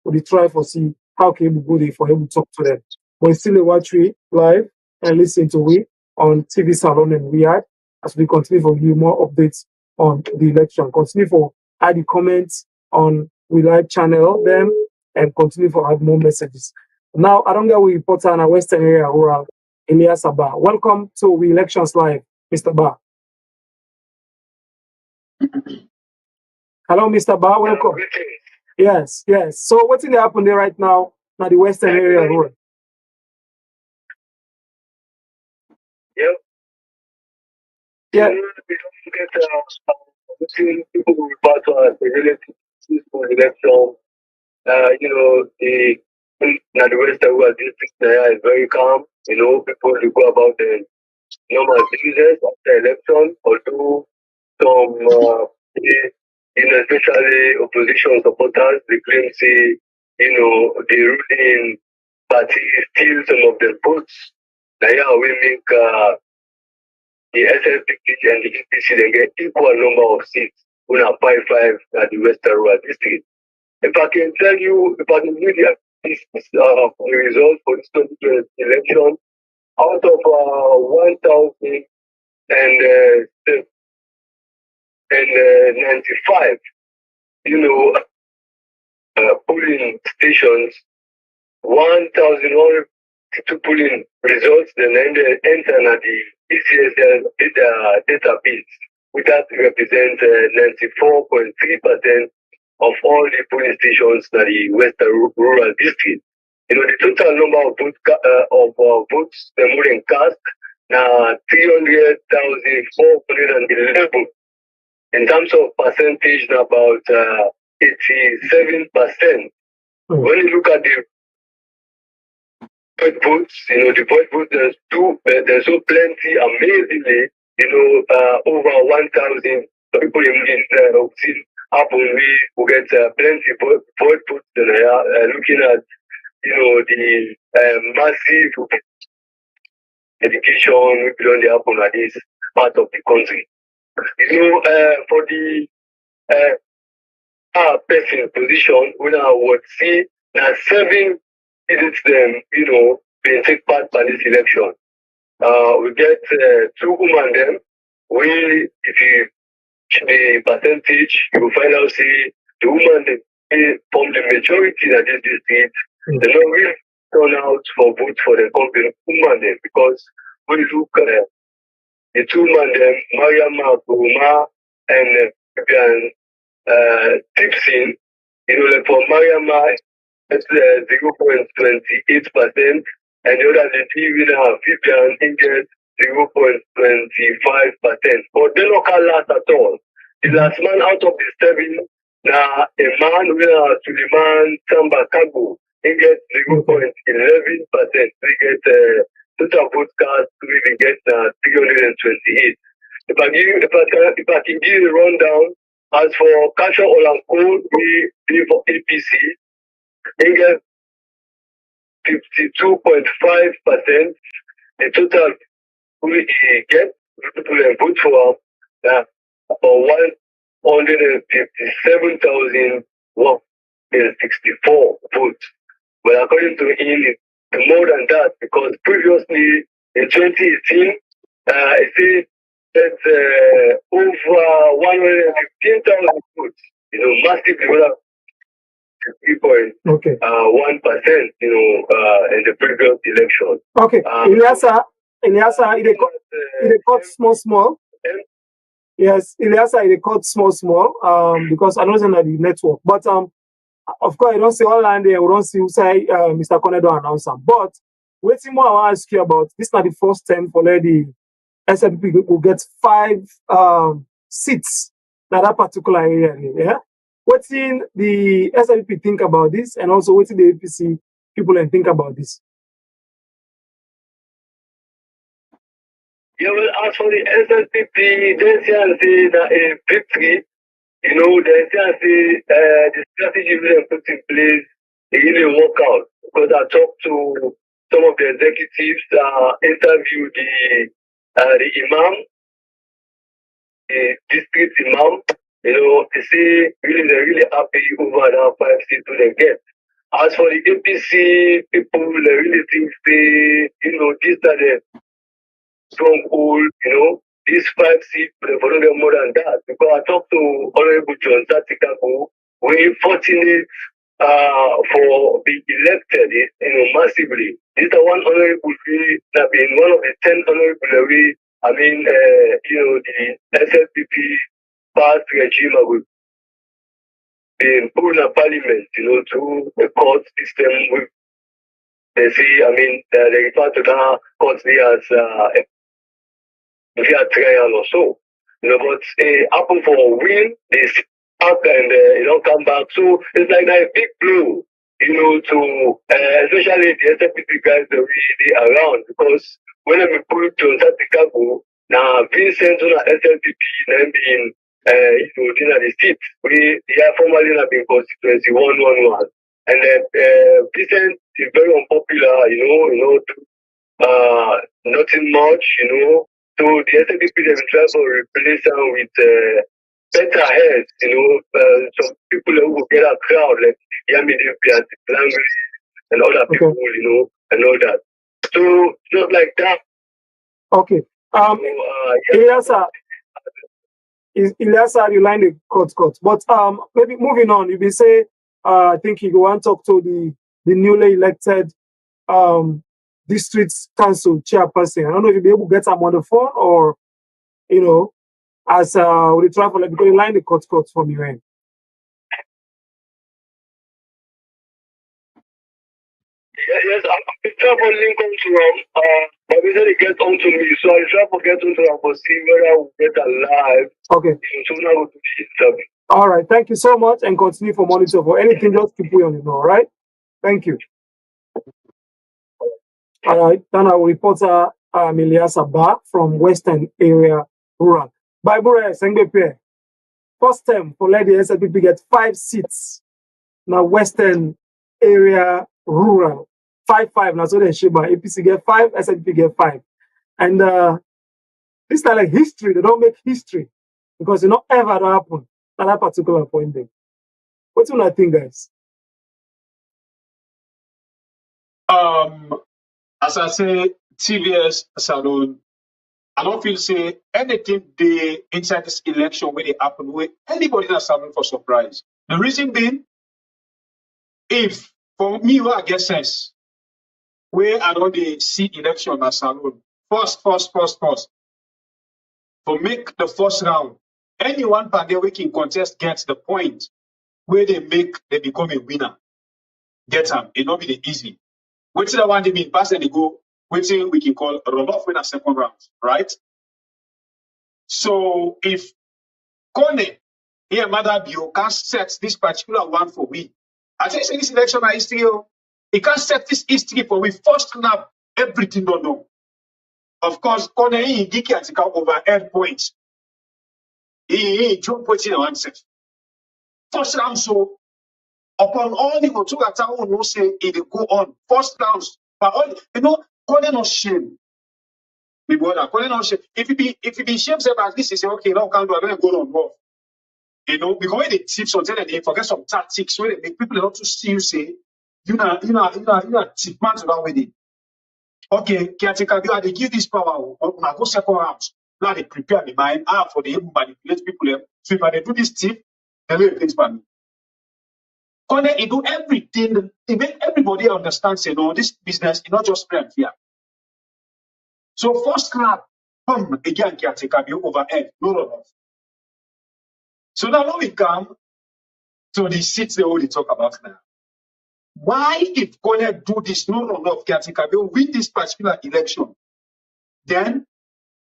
Speaker 2: We'll try to see how can we go there for him to talk to them. But still watch we live and listen to we on TV Salon and Riyadh as we continue for you more updates on the election. Continue for add the comments on we live channel them and continue for add more messages. Now, I don't get we reporter in a Western area rural, Elias Abba. Welcome to We Elections Live, Mr. Ba. Hello, Mr. Ba, welcome. Yes. So what's in the happen there right now? Now the Western area rural. Yeah.
Speaker 5: We don't get people who refer to as the relative peaceful election. The Western world district there is very calm. People will go about the normal business after election, although some, especially opposition supporters, they claim say, the ruling party steal some of the votes. Now, yeah, we make the SLPP and the EPC they get equal number of seats. We have 5-5 at the Western Rural District. If I can tell you, if I can give you the result for this 2020 election, out of 1,095, polling stations, 1,152 polling results, then enter at the ECSL database, which that represents 94.3% of all the polling stations in the Western Rural District. The total number of votes the voting cast now 300,411. In terms of percentage, about 87%. When you look at the vote votes, the vote votes, there's so plenty, amazingly, over 1,000 people in seen happen. We get plenty vote votes, looking at, the massive education we don't happen at this part of the country. For the person position, we now would see that 7 visits them, being take part by this election. We get 2 women them. If you the percentage, you will find out say the women they form the majority that this district. They don't really turn out for vote for the company women them, because when you look at the 2 men them, Mariama Buruma and Tipsin, like for Mariama, it's 0.28%, and the other lady winner, Vivian, get 0.25%. But they don't call last at all. The last man out of the 7, now a man winner, Suleiman Samba Kago, he gets 0.11%. We get total vote cast, we get 328. If I can give you a rundown, as for Kasha Olanko, we pay for APC, he gets 52.5%. The total we get people vote for about 157,164 votes. But according to him, it's more than that, because previously in 2018, it said that over 115,000 votes, massive development. 3.1%, in the previous election.
Speaker 2: Okay, Ilyasa, it cut small. Yes, Ilyasa, it cut small. Because I know it's not the network, but of course, I don't see online there. We don't see who say Mr. Konedo announce them. But waiting more, I want to ask you about this. Not the first time for the SLP will get 5 seats in that particular area. Yeah. What's in the SLP think about this, and also what's in the APC people and think about this?
Speaker 5: Yeah, well, as for the SLPP, they say that a victory, they say the strategy we have put in place, it really work out. Because I talked to some of the executives, interviewed the imam, the district imam. They say they're really happy over that 5 seats they get. As for the APC people, they really think these are the stronghold, these 5 seats, they follow them more than that. Because I talked to Honorable John Statistical, we're fortunate for being elected, massively. This is the one honorable that been one of the 10 honorable the SLPP past regime will be put in a parliament, through the court system. They see, they refer to that court as via trial or so. But happen for a win, they sit back and you don't come back. So it's like a big blow, to especially the SFPP guys that really around, because when I put to Statistical, now Vincent on SFPP and being dinner the seat. We formerly have been constituency 111. And then Vincent is very unpopular, nothing much, So the SFPP they will try to replace them with better heads, some people who will get a crowd like Yamidi language and other people, and all that. So just like that.
Speaker 2: Okay. Ilyasa, you line the cut. But maybe moving on, you will say I think you want to talk to the newly elected district council chairperson. I don't know if you'll be able to get them on the phone or as we try for because you line the cut from your end.
Speaker 5: Yes, I'm trying to link on to him. But we said it gets on to me, so I'll try to get onto him to see whether we'll get alive.
Speaker 2: Okay.
Speaker 5: So now we'll do the interview.
Speaker 2: All right. Thank you so much, and continue for monitor for anything. Just keep on all right. Thank you. All right. Then our reporter Ilyasa back from Western Area Rural. Bible Sengbepe. First term for Lady SLPP get 5 seats. Now Western Area Rural 5-5. Now so then Shiba APC get 5, SLPP get 5. And this is like history. They don't make history because it not ever happen at that particular point there. What do you think, guys?
Speaker 1: As I say, TVS Salon, I don't feel say anything they inside this election where they happen with anybody that's salon for surprise. The reason being, if for me I get sense, where I don't see election at salon, first, for make the first round, anyone party we can contest gets the point where they become a winner. Get them, it not be the easy. What's the one they mean pass and they go, which we can call a runoff in a second round, right? So if Kone here Mother Bio can set this particular one for me, I think this election is history. He can set this history for me. First snap, everything don't know. Of course, Kone he can over end points. He jump points in one set. First round, so upon all the two that I will not say it go on. First rounds, but all Kone no shame. My brother, Kone no shame. If you be shame, say at least he say okay, now can do. I don't go on more. Because when they teach something and they forget some tactics, when they make people not to see you say, you know, tip man to that with it. Okay, caretaker, they give this power, now go second rounds. Now they prepare the mind, for the able manipulate people. So if they do this tip, they will things by me. Kone, he do everything, he make everybody understand, say, no, this business is not just friend here. So first clap, come again, caretaker, be overhead, no runoff. So now we come to the seats they already talk about now. Why, if Kone do this, no runoff, caretaker, will win this particular election, then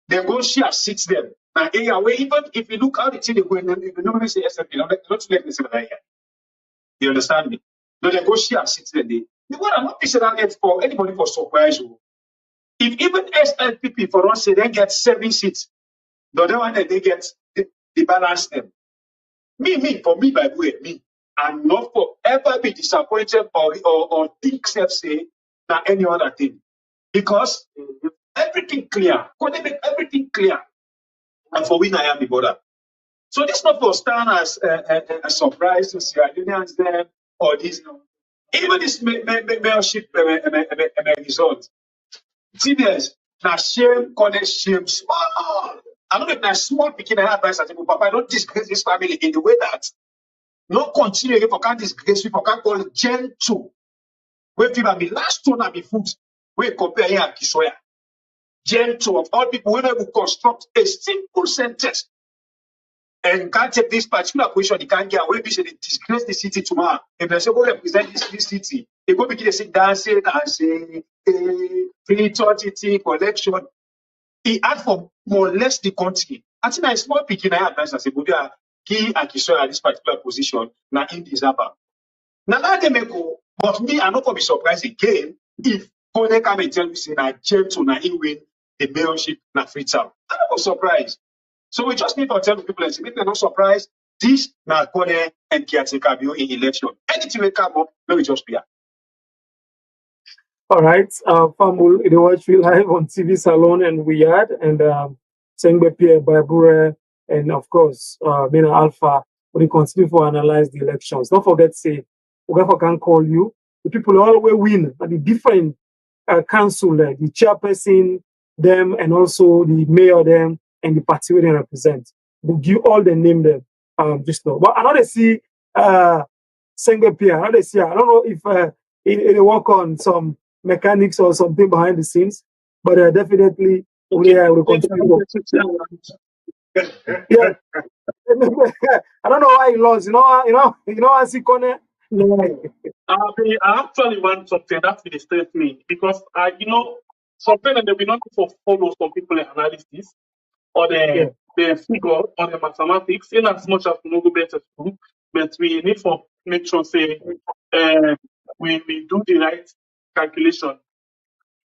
Speaker 1: they go share seats them. Now, even if you look how the thing they go, you normally say SFP, not let me say that here. You understand me? No, they go share seats them. I'm not pissing that for anybody for surprise. If even SLPP for us say they get 7 seats, the other one that they get the balance them. For me, by the way, me, I'm not forever be disappointed or think self say than any other thing. Because everything clear. Could they make everything clear? And for when I am the border. So this not for stand as a surprise to Sierra Leoneans them or this. Even this mayorship result. TBS, now shame, connect shame, small. I don't know if that's small picking I advice as Papa, I don't disgrace this family in the way that no continue again for can't disgrace people, can't call it gentle. When people be last one and be food, we compare here and Kishoya. Gentle of all people, when we construct a simple sentence and can't take this particular position, they can't get away, they disgrace the city tomorrow. If they say, go represent this city, they go begin to say, dancing, free authority, collection. he had for more or less the country. I think I small picking I advice as a Buddha, he and Kiswahili at this particular position, now in deserve. Now that they may go, but me, I'm not going to be surprised again if Kone come and tell me, say, na gentle, na he win the mayorship, na free town. I'm not surprised. So we just need to tell people, and say, if they're not surprised, this na Kone and caretaker bill in election. Anything will come up, let me just be.
Speaker 2: All right, Famul, they watch we live on TV Salon and We Yard and Sengbe Pierre Babure and of course Bena Alpha. We continue for analyze the elections. Don't forget, say, whoever can call you. The people always win at the different council, the chairperson, them, and also the mayor, them, and the party where they represent. We give all the name them just now. But I know they see Sengbe Pierre. I know they see. I don't know if they work on some mechanics or something behind the scenes, but definitely we continue. Yeah, I don't know why he lost. I see Kone.
Speaker 6: I actually want something that will stress me because something that we not for follow some people analysis or the figure or the mathematics in as much as we know go better school, but we need for make sure say we do the right calculation.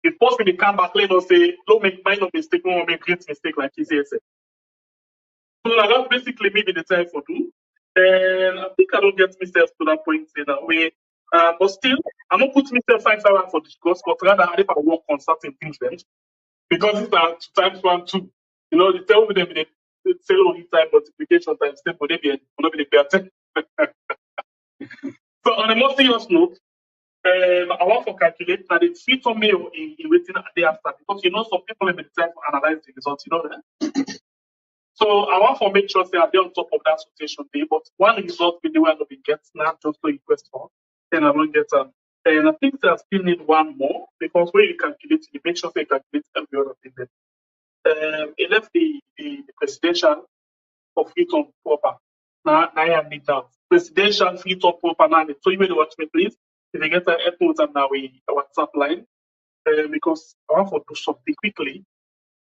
Speaker 6: If possible, they come back later say, don't make minor mistake, we won't make great mistake like ECSS. So now that's basically maybe the time for do. And I think I don't get myself to that point in that way. But still, I'm not putting myself 5 hours for discourse, but rather if I work on certain things then. Because it's a 2 times 1, 2. They tell me they say only time multiplication times 10, but they will not be the better. So on a more serious note, I want to calculate that it fits on me in waiting a day after because some people have been time for analyze the results, that. So I want to make sure they are on top of that rotation day, but one result will the one that we get now just to request for, then I won't get them. And I think they still need one more because when you calculate, you make sure they calculate every other thing. It left the presidential of fit on proper. Now I need that. Presidential fit on proper now. So you will watch me, please. If you get an note and now we WhatsApp line, because I want to do something quickly.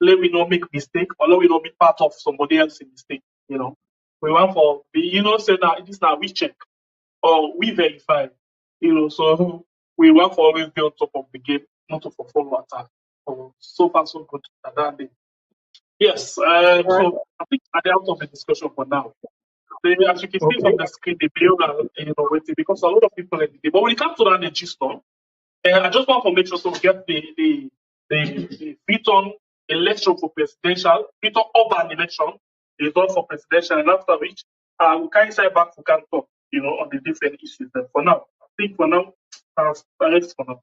Speaker 6: Let we not make mistake, or let we not be part of somebody else's mistake. We want for say that this now we check or we verify. So we want for always be on top of the game, not to follow attack. So far so good at that day. Yes, so I think at the end of the discussion for now. As you can see from the screen, the bill waiting because a lot of people in the but when it comes to that the gist I just want to make sure so we get the Freeton election for presidential, Freeton urban election, the result for presidential, and after which we can side back to can talk, on the different issues. But for now, I think for now, rest for now.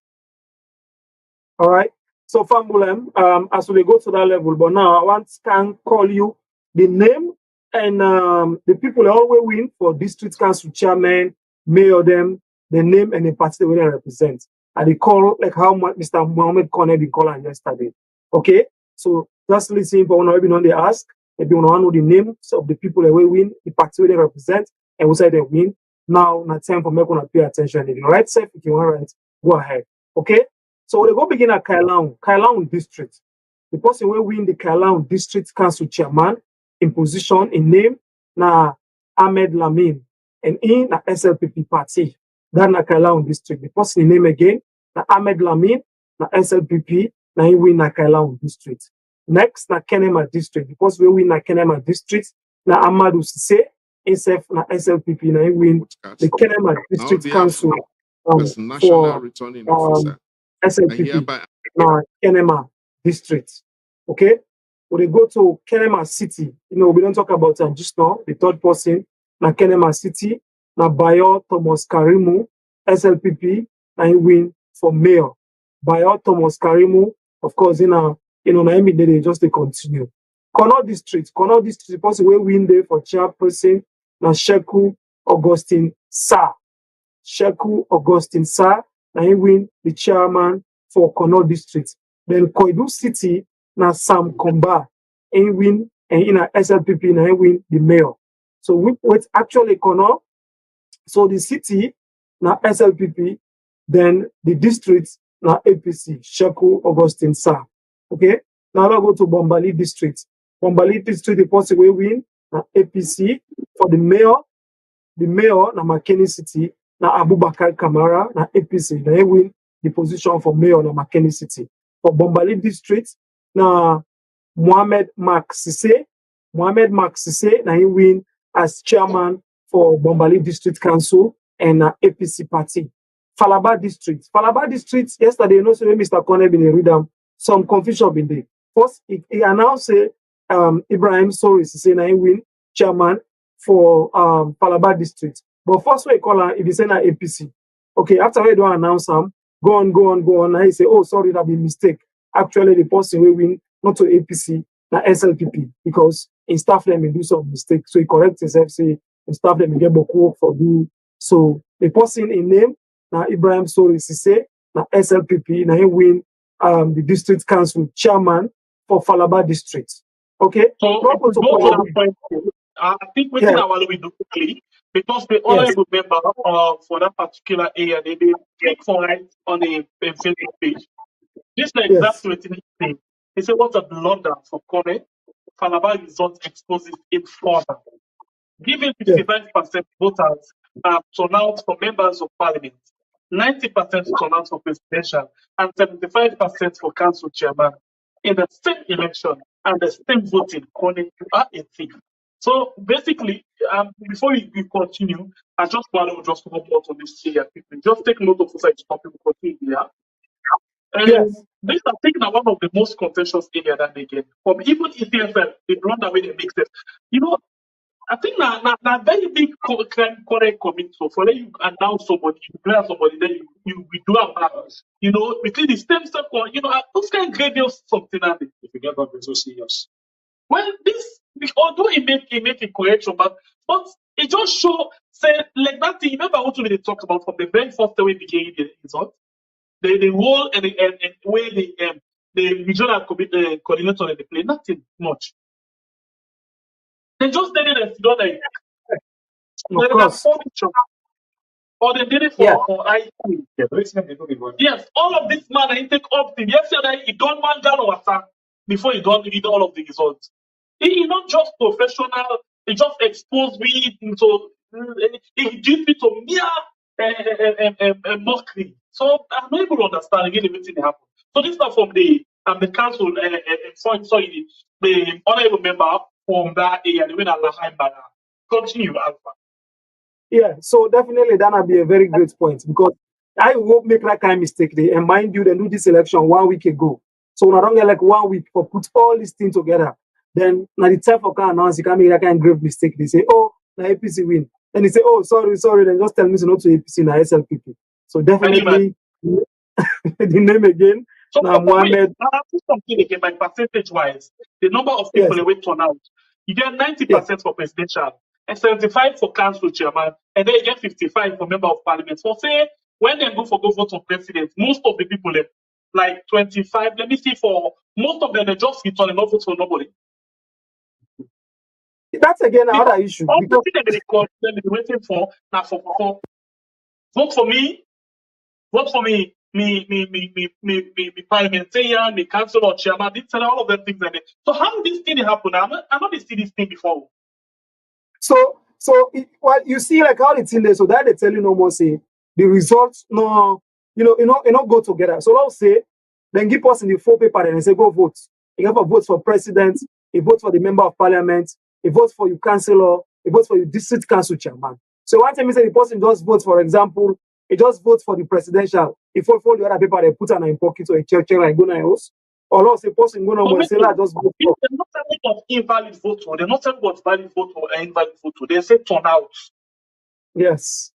Speaker 2: All right. So Fambulem, as we go to that level, but now I want to call you the name and the people that always win for district council chairman, mayor them, the name and the party they will represent. And they call like how Mr. Mohammed Kone been calling yesterday. Okay, so just listen for one even on they ask, maybe want to know the names of the people that will win, the party they represent, and we say they win. Now, not time for me to pay attention. If you write safe, if you want to write, go ahead. Okay. So we go begin at Kailaun district. The person will win the Kailaun district council chairman in position in name na Ahmed Lamin and in na SLPP party. That na Kailaun district. The person in name again na Ahmed Lamin na SLPP na he win na Kailaun district. Next na Kenema district. The person will win na Kenema district na Amadou Sise SF na SLPP na he win the Kenema district council for
Speaker 7: returning officer.
Speaker 2: SLPP, Kenema district. Okay, when they go to Kenema city, we don't talk about just now. The third person, na Kenema city, na Bayo Thomas Karimu, SLPP, na he win for mayor. Bayo Thomas Karimu, of course, na they just they continue. Kono district, the person will win there for chairperson, na Sheku Augustine Sa. Sheku Augustine Sa. Na he win the chairman for Kono district. Then Koidu City, na Sam Komba, he win, and in a SLPP, na he win the mayor. So with actually Kono, so the city, na SLPP, then the district, na APC, Sheku Augustine Sa. Okay, Now I go to Bombali district. Bombali district, the person will win APC for the mayor na Makeni City, na Abubakar Kamara, na APC, na he win the position for mayor na Makeni City. For Bombali district, na Mohamed Mark Sise, na he win as chairman for Bombali District Council and APC party. Falaba district, yesterday, you know, so Mr. Kone been read some confusion been there. First, he announced Ibrahim Sori Sise na he win chairman for Falaba district. But first way call him, if he say na APC. Okay, after we don't announce him, go on. And he say, oh, sorry, that be mistake. Actually, the person will win not to APC, na SLPP, because in staff them may do some mistake. So he correct himself, say in staff them may get boku for do. So the person in name na Ibrahim Sori Sise, na SLPP, na he win the district council chairman for Falaba district. Okay.
Speaker 6: So go to that point. I think we will do quickly because the honorable member for that particular area they click for it on a Facebook page. This is exactly what it is. They say what a blunder for Kone. Falaba result exposes it further. Giving 55% voters turn out for members of parliament, 90% turn out for presidential, and 75% for council chairman in the same election and the same voting, Kone, you are a thief. So basically, before we continue, I just want to just hold on to this area quickly. Just take note of such topic we continue here. This I think now one of the most contentious area that they get. From even ECFL, the blunder way they make sense. You know, I think now very big correct commit. So for you announce somebody, you declare somebody, then you do a match. You know, between the stem step one, you know, those kind of gradient something and if you get that so serious. Well, this although it make a correction, but it just show say like that thing. Remember what we talked about from the very first day we began the result. The role and way the regional coordinator they play nothing much. They just did it as you know like or they did it for IT. Yes, all of this man I take up to yesterday he done one gun water before he done read all of the results. He not just professional, he just exposed me into he did me to mere mockery. So I'm not able to understand again everything that happened. So this is from the council sorry, the honorable member from that area, the winner Lahai Bana. Continue, Alpha.
Speaker 2: Yeah, so definitely that would be a very great point because I won't make that kind of mistake. And mind you, they do this election 1 week ago. So when I don't get like 1 week for put all these things together, then now the time for can announce you can make that kind of grave mistake. They say, oh, now APC win. Then they say, oh, sorry, then just tell me to not to APC now SLPP. So definitely the name again.
Speaker 6: So now Mohammed, something again by percentage wise, the number of people they will turn out. You get 90% for presidential and 75 for council chairman, and then you get 55 for member of parliament. So say when they go vote for president, most of the people like 25, let me see, for most of them they just return and not vote for nobody.
Speaker 2: That's again another issue.
Speaker 6: All the thing they've been waiting for now for vote for me, me parliamentarian, me councillor, chairman, this and all of them things like that. So how did this thing happen? I not see this thing before.
Speaker 2: So well, you see like how it's in there. So that they tell you no more say the results no, you know go together. So let's say then give us in the 4 paper and say go vote. You have a vote for president, a vote for the member of parliament, a vote for your councillor, a vote for your district council chairman. So one time you say the person just votes, for example, he just votes for the presidential. If all the other paper they put on in pocket or a chair and go na house. Or else a person go no say just vote for.
Speaker 6: They're not talking of invalid vote, they're not talking about valid vote or invalid vote. They say turnout.
Speaker 2: Yes.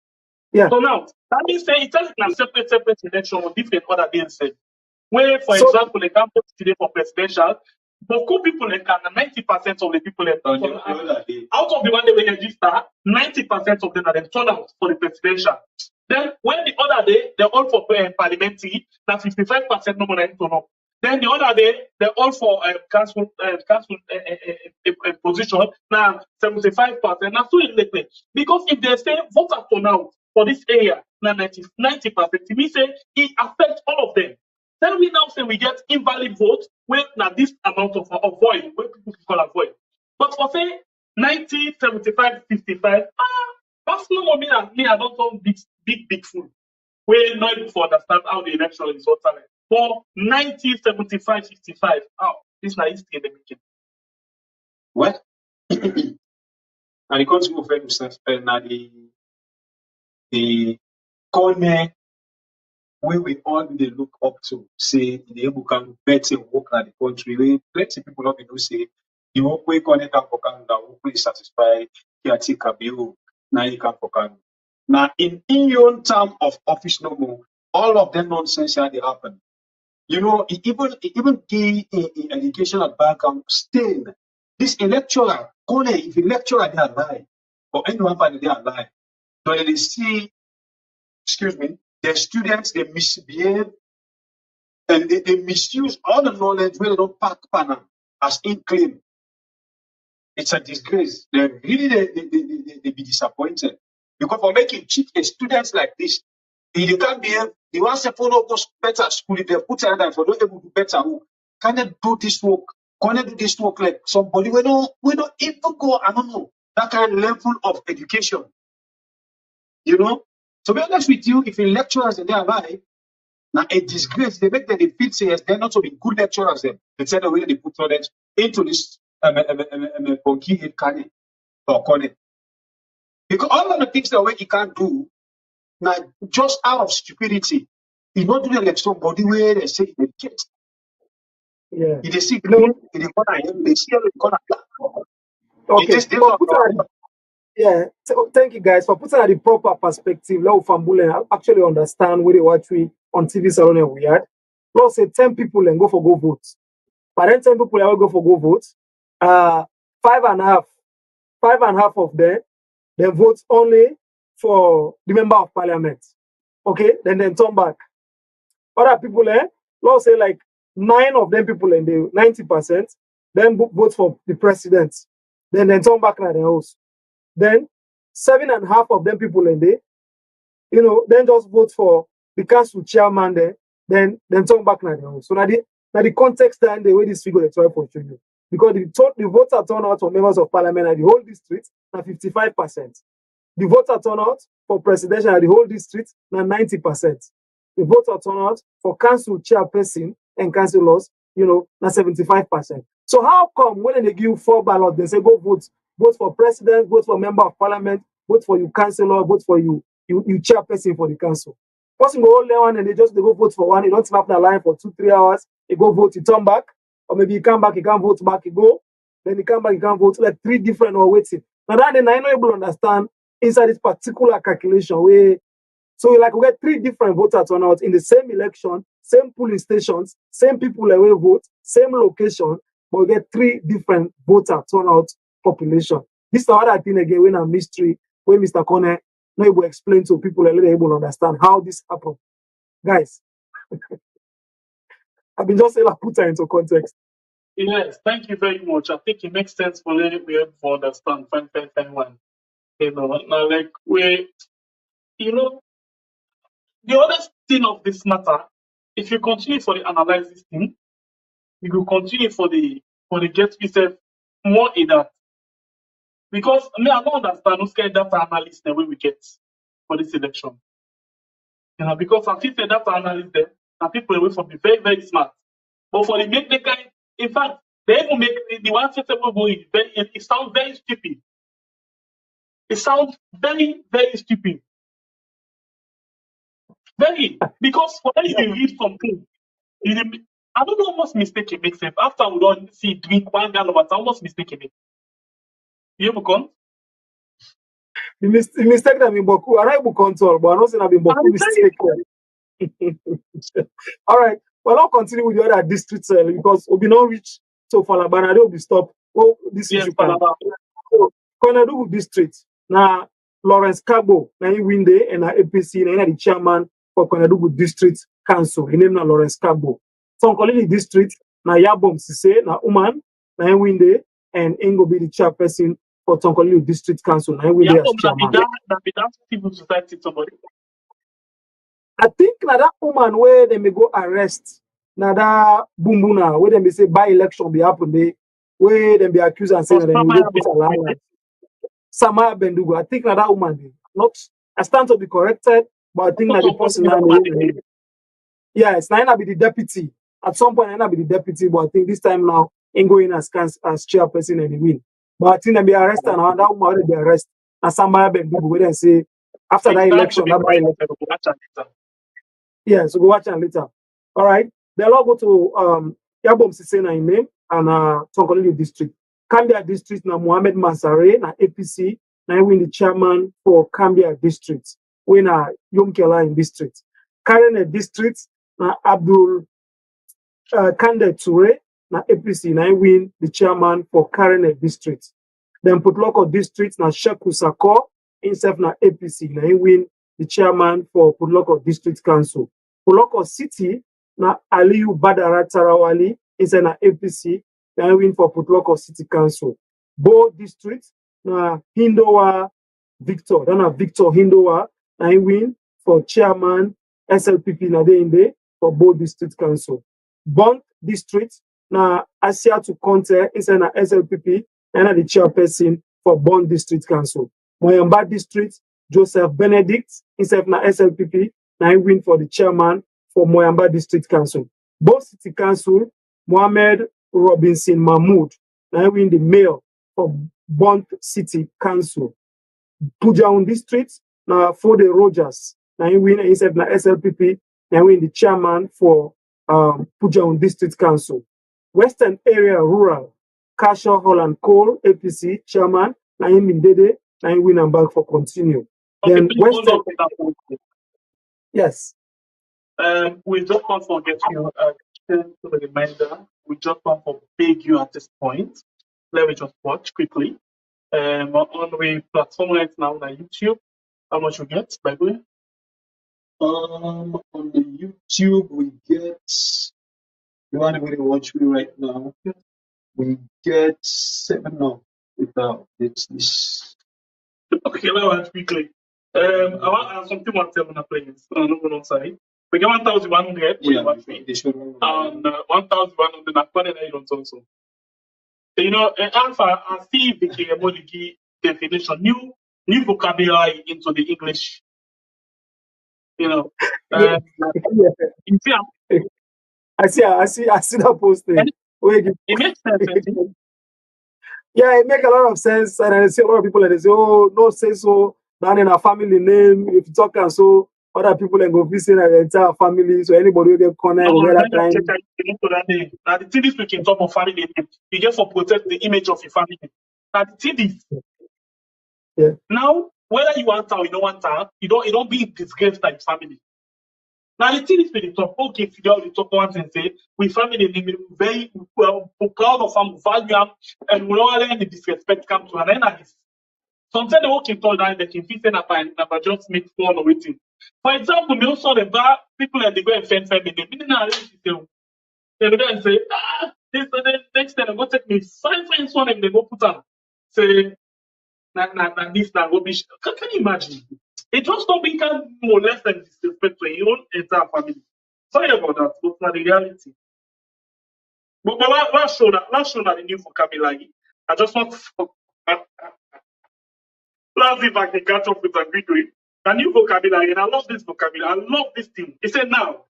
Speaker 2: Yeah.
Speaker 6: Turnout. That means say it's a separate election or different other things said. Where, for example, they can vote today for presidential, but cool people like 90% of the people out of the one they register, 90% of them are then turn out for the presidential. Then when the other day they're all for parliamentary, that 55% no more turn up. Then the other day they're all for council position, now 75%. Now so elected because if they say voter turn out for this area, now 90%, it means say it affects all of them. Then we now say we get invalid votes with now this amount of void, where people call a void. But for say 90, 75, 55, that's no me and me, I don't know big fool. We're not able to understand how the election is what time. For 90, 75, 55, this now is in the making.
Speaker 1: What? And the country of themselves, and the corner where we all they look up to, say the able can better work at the country. Where plenty people not do say the work we connect up for Canada, work we satisfy here take a bill, now you can for Canada. Now in your own term of office no more, all of them nonsense here they happen. You know, even the educational background stain. This lecturer, if a lecturer they are lying, or anyone find they are lying, so they see, excuse me, their students they misbehave and they misuse all the knowledge where they don't pack panel as in claim. It's a disgrace. They really they be disappointed because for making cheat a students like this, they can't behave. They want to follow those better school. If they put it and for not able to do better work, can they do this work? Can they do this work like somebody? We don't even go. I don't know that kind of level of education. You know. To be honest with you, if a lecturers and they are right, now a disgrace. They make them they feel say yes, they're not so be good lecturers. Them they tell the way they put knowledge into this funky head canny or corner. Because all of the things that way he can't do. Now, just out of stupidity, he not doing like somebody where they say they get.
Speaker 2: Yeah.
Speaker 1: He see
Speaker 2: No.
Speaker 1: in the corner, they see the corner.
Speaker 2: Okay. Yeah. So, thank you guys for putting at the proper perspective. Now, Fambule actually understand where they watch we on TV salon and we had. Let's say 10 people and go vote. But then 10 people will go vote. 5.5 of them they vote only for the member of parliament. Okay, then turn back. Other people, let's say like 9 of them people in the 90%, then vote for the president. Then turn back to the house. Then 7.5 of them people in there, then just vote for the council chairman there, then turn back to the house. So now the context and the way this figure they try for you. Because the voter turnout for members of parliament at the whole district are 55%. The voter turnout for presidential at the whole district now 90%. The voter turnout for council chairperson and councillors, now 75%. So how come when they give 4 ballots, they say go vote for president, vote for member of parliament, vote for you councillor, vote for you chairperson for the council. Person go hold one and they go vote for one. You don't snap the line for 2-3 hours. You go vote, you turn back, or maybe you come back, you can't vote back, you go. Then you come back, you can't vote. Like 3 different or waiting. Now that then I know able to understand inside this particular calculation where so like we get 3 different voter turnout in the same election, same polling stations, same people away vote, same location, but we get 3 different voter turnout population. This is another thing again when a mystery when Mr. Kone not able to explain to people and able to understand how this happened. Guys, I've been just saying I put that into context.
Speaker 6: Yes, thank you very much. I think it makes sense for me to understand. Fine. Now like the other thing of this matter, if you continue for the analysis thing, you will continue for the get yourself more in that. Because I don't understand who's kind of data analyst the way we get for this election. Because I think the data analyst there are people away from the very, very smart. But for the make the guy, in fact, they even make the one sensible boy, it sounds very stupid. It sounds very, very stupid. Very, because when you read something, I don't know almost mistake it makes sense. After we don't see drink 1 gallon of water, almost mistake it. You ever come?
Speaker 2: The mistake that been Boku, I don't control, but I don't say I've been Boku mistake. All right, well, I'll continue with the other districts because we'll be not reach so Falabana, they will be stopped. Oh, this
Speaker 6: Yes,
Speaker 2: issue can. So, Konadugu district, now Lawrence Kagbo, now he win there, and APC, now the chairman for Konadugu district council. His name is Lawrence Kagbo. So, Kolili district, now Yabom Sise, now Uman, now he win there, and Ingo be the chairperson for Tonkolili district council. Now he win there as chairman.
Speaker 6: That civil society somebody.
Speaker 2: I think that woman where they may go arrest Nada bumbuna, where them be say by election be happen they where them be accused and saying that they will put alliance. Samaya Bendugo, I think that woman, not I stand to be corrected, but I think that the person now, yeah, it's not be the deputy. At some point, I be the deputy, but I think this time now, ain't going as chairperson and win. But I think they be arrested and that woman will be arrested. And Samaya Bendugo, where they say after that election, yeah, so go watch it later. All right, they'll all go to Yabom Sisena in name and Tonkolili district. Kambia district na Mohammed Mansare na APC na win the chairman for Kambia district. We na Yom Kelain district. Karen district na Abdul Kande Toure na APC na win the chairman for Karen district. Then Putloko district na Sheku Sako himself na APC na win the chairman for Putloko district council. Putloko city na Aliyu Badara Tarawali inside na APC na win for Putloko city council. Bo district na Hindowa Victor, then na Victor Hindowa na win for chairman SLPP na dey in there for Bo district council. Bond district na Asia to Conte inside na SLPP and the chairperson for Bond district council. Moyamba district Joseph Benedict inside na SLPP na win for the chairman for Moyamba district council. Both city council Mohammed Robinson Mahmoud na win the mayor for Bond city council. Pujaun district na Fode Rogers na win inside na SLPP na win the chairman for Pujaun district council. Western area rural Kasha Holland Cole APC chairman na him in Dede na him win and back for continue.
Speaker 6: Okay,
Speaker 2: then Western, yes.
Speaker 6: We just want to get you to the reminder. We just want to beg you at this point. Let me just watch quickly. On the platform right now on YouTube, how much we get, by the way? On the YouTube, we get, you want to watch me right now? We get 7 now without this. Okay, let me watch quickly. I want something to tell on the players. I don't know side. We get 1,100. Yeah, watch me. And 1,100 also. You know, Alpha, I see the definition, new vocabulary into the English. You know,
Speaker 2: Yeah. I see that posting.
Speaker 6: It makes sense.
Speaker 2: Yeah, it makes a lot of sense. And I see a lot of people that they say, oh, no say so, down in our family name, if you talk and so other people and go visit the entire family. So anybody will get corner will get that time.
Speaker 6: Now the thing is we can talk of family name. You just for protect the image of your family. Now the thing is,
Speaker 2: yeah.
Speaker 6: Now whether you want to or you don't want to, you don't be disgraced by family. Now the thing is we talk, okay, if you talk once and say we family name very well proud of them, value them, and we don't let the disrespect come to an end of this. Sometimes they walk in tall down, they can fit in a just make fun of it. For example, me also the bar people and they go and find family name. They go and say, this next time they go take me 5 friends one and they go put on. Say, this rubbish. Can you imagine? It just don't become molest and disrespect to your own entire family. Sorry about that, but not the reality. But let's show that the new vocabulary. I just want to let's see if I can catch up with a good way. The new vocabulary, and I love this vocabulary. I love this thing. It said now.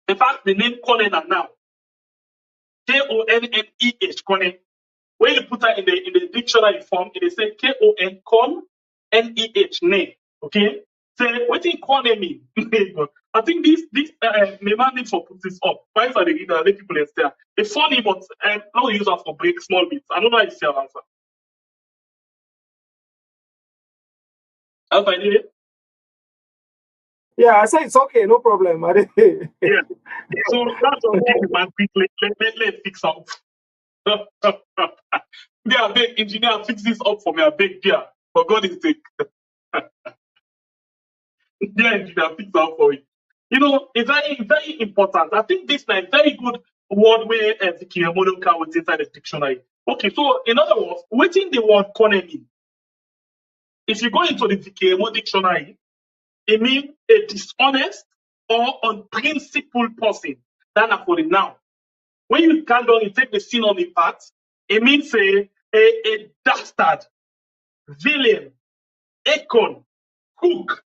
Speaker 6: In fact, the name Kenema now. K-O-N-N-E-H, Kenema. When you put that in the dictionary form, it is say K-O-N, Kon, N-E-H, name. Okay? Say, what is Kenema mean? I think this may man need for put this up. Why are they let people there? It's funny, but now we use that for break small bits. I don't know how you see our answer. Alpha, did it?
Speaker 2: Yeah, I say it's okay, no problem.
Speaker 6: Yeah. So that's what we man quickly. Let's fix up. Yeah, big engineer, fix this up for me. A big dear. For God is sake. Yeah, engineer, fix up for it. You know, it's very, very important. I think this is a very good word where the model can was inside the dictionary. Okay, so in other words, waiting the word economy. If you go into the VKMO dictionary, it means a dishonest or unprincipled person. That's for the noun. When you count down, you take the synonym part, it means a dastard, villain, acorn, cook.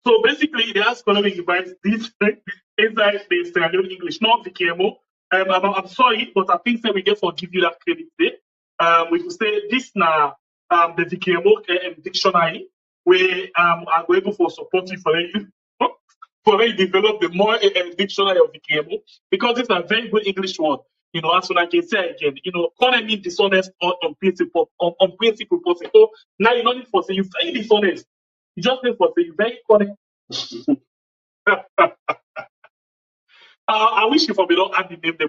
Speaker 6: So basically, the ask economic device this inside the Sierra Leone English, not VKMO. I'm sorry, but I think that we get forgive you that credit there. We could say this now the VKMO dictionary, where are able for supporting for you for when you develop the more dictionary of VKMO, because it's a very good English word. You know, as I can say again, you know, calling me dishonest on principle, on principle. So now you don't need for say you very dishonest. You just need for say you very correct. I wish you for me don't add the name the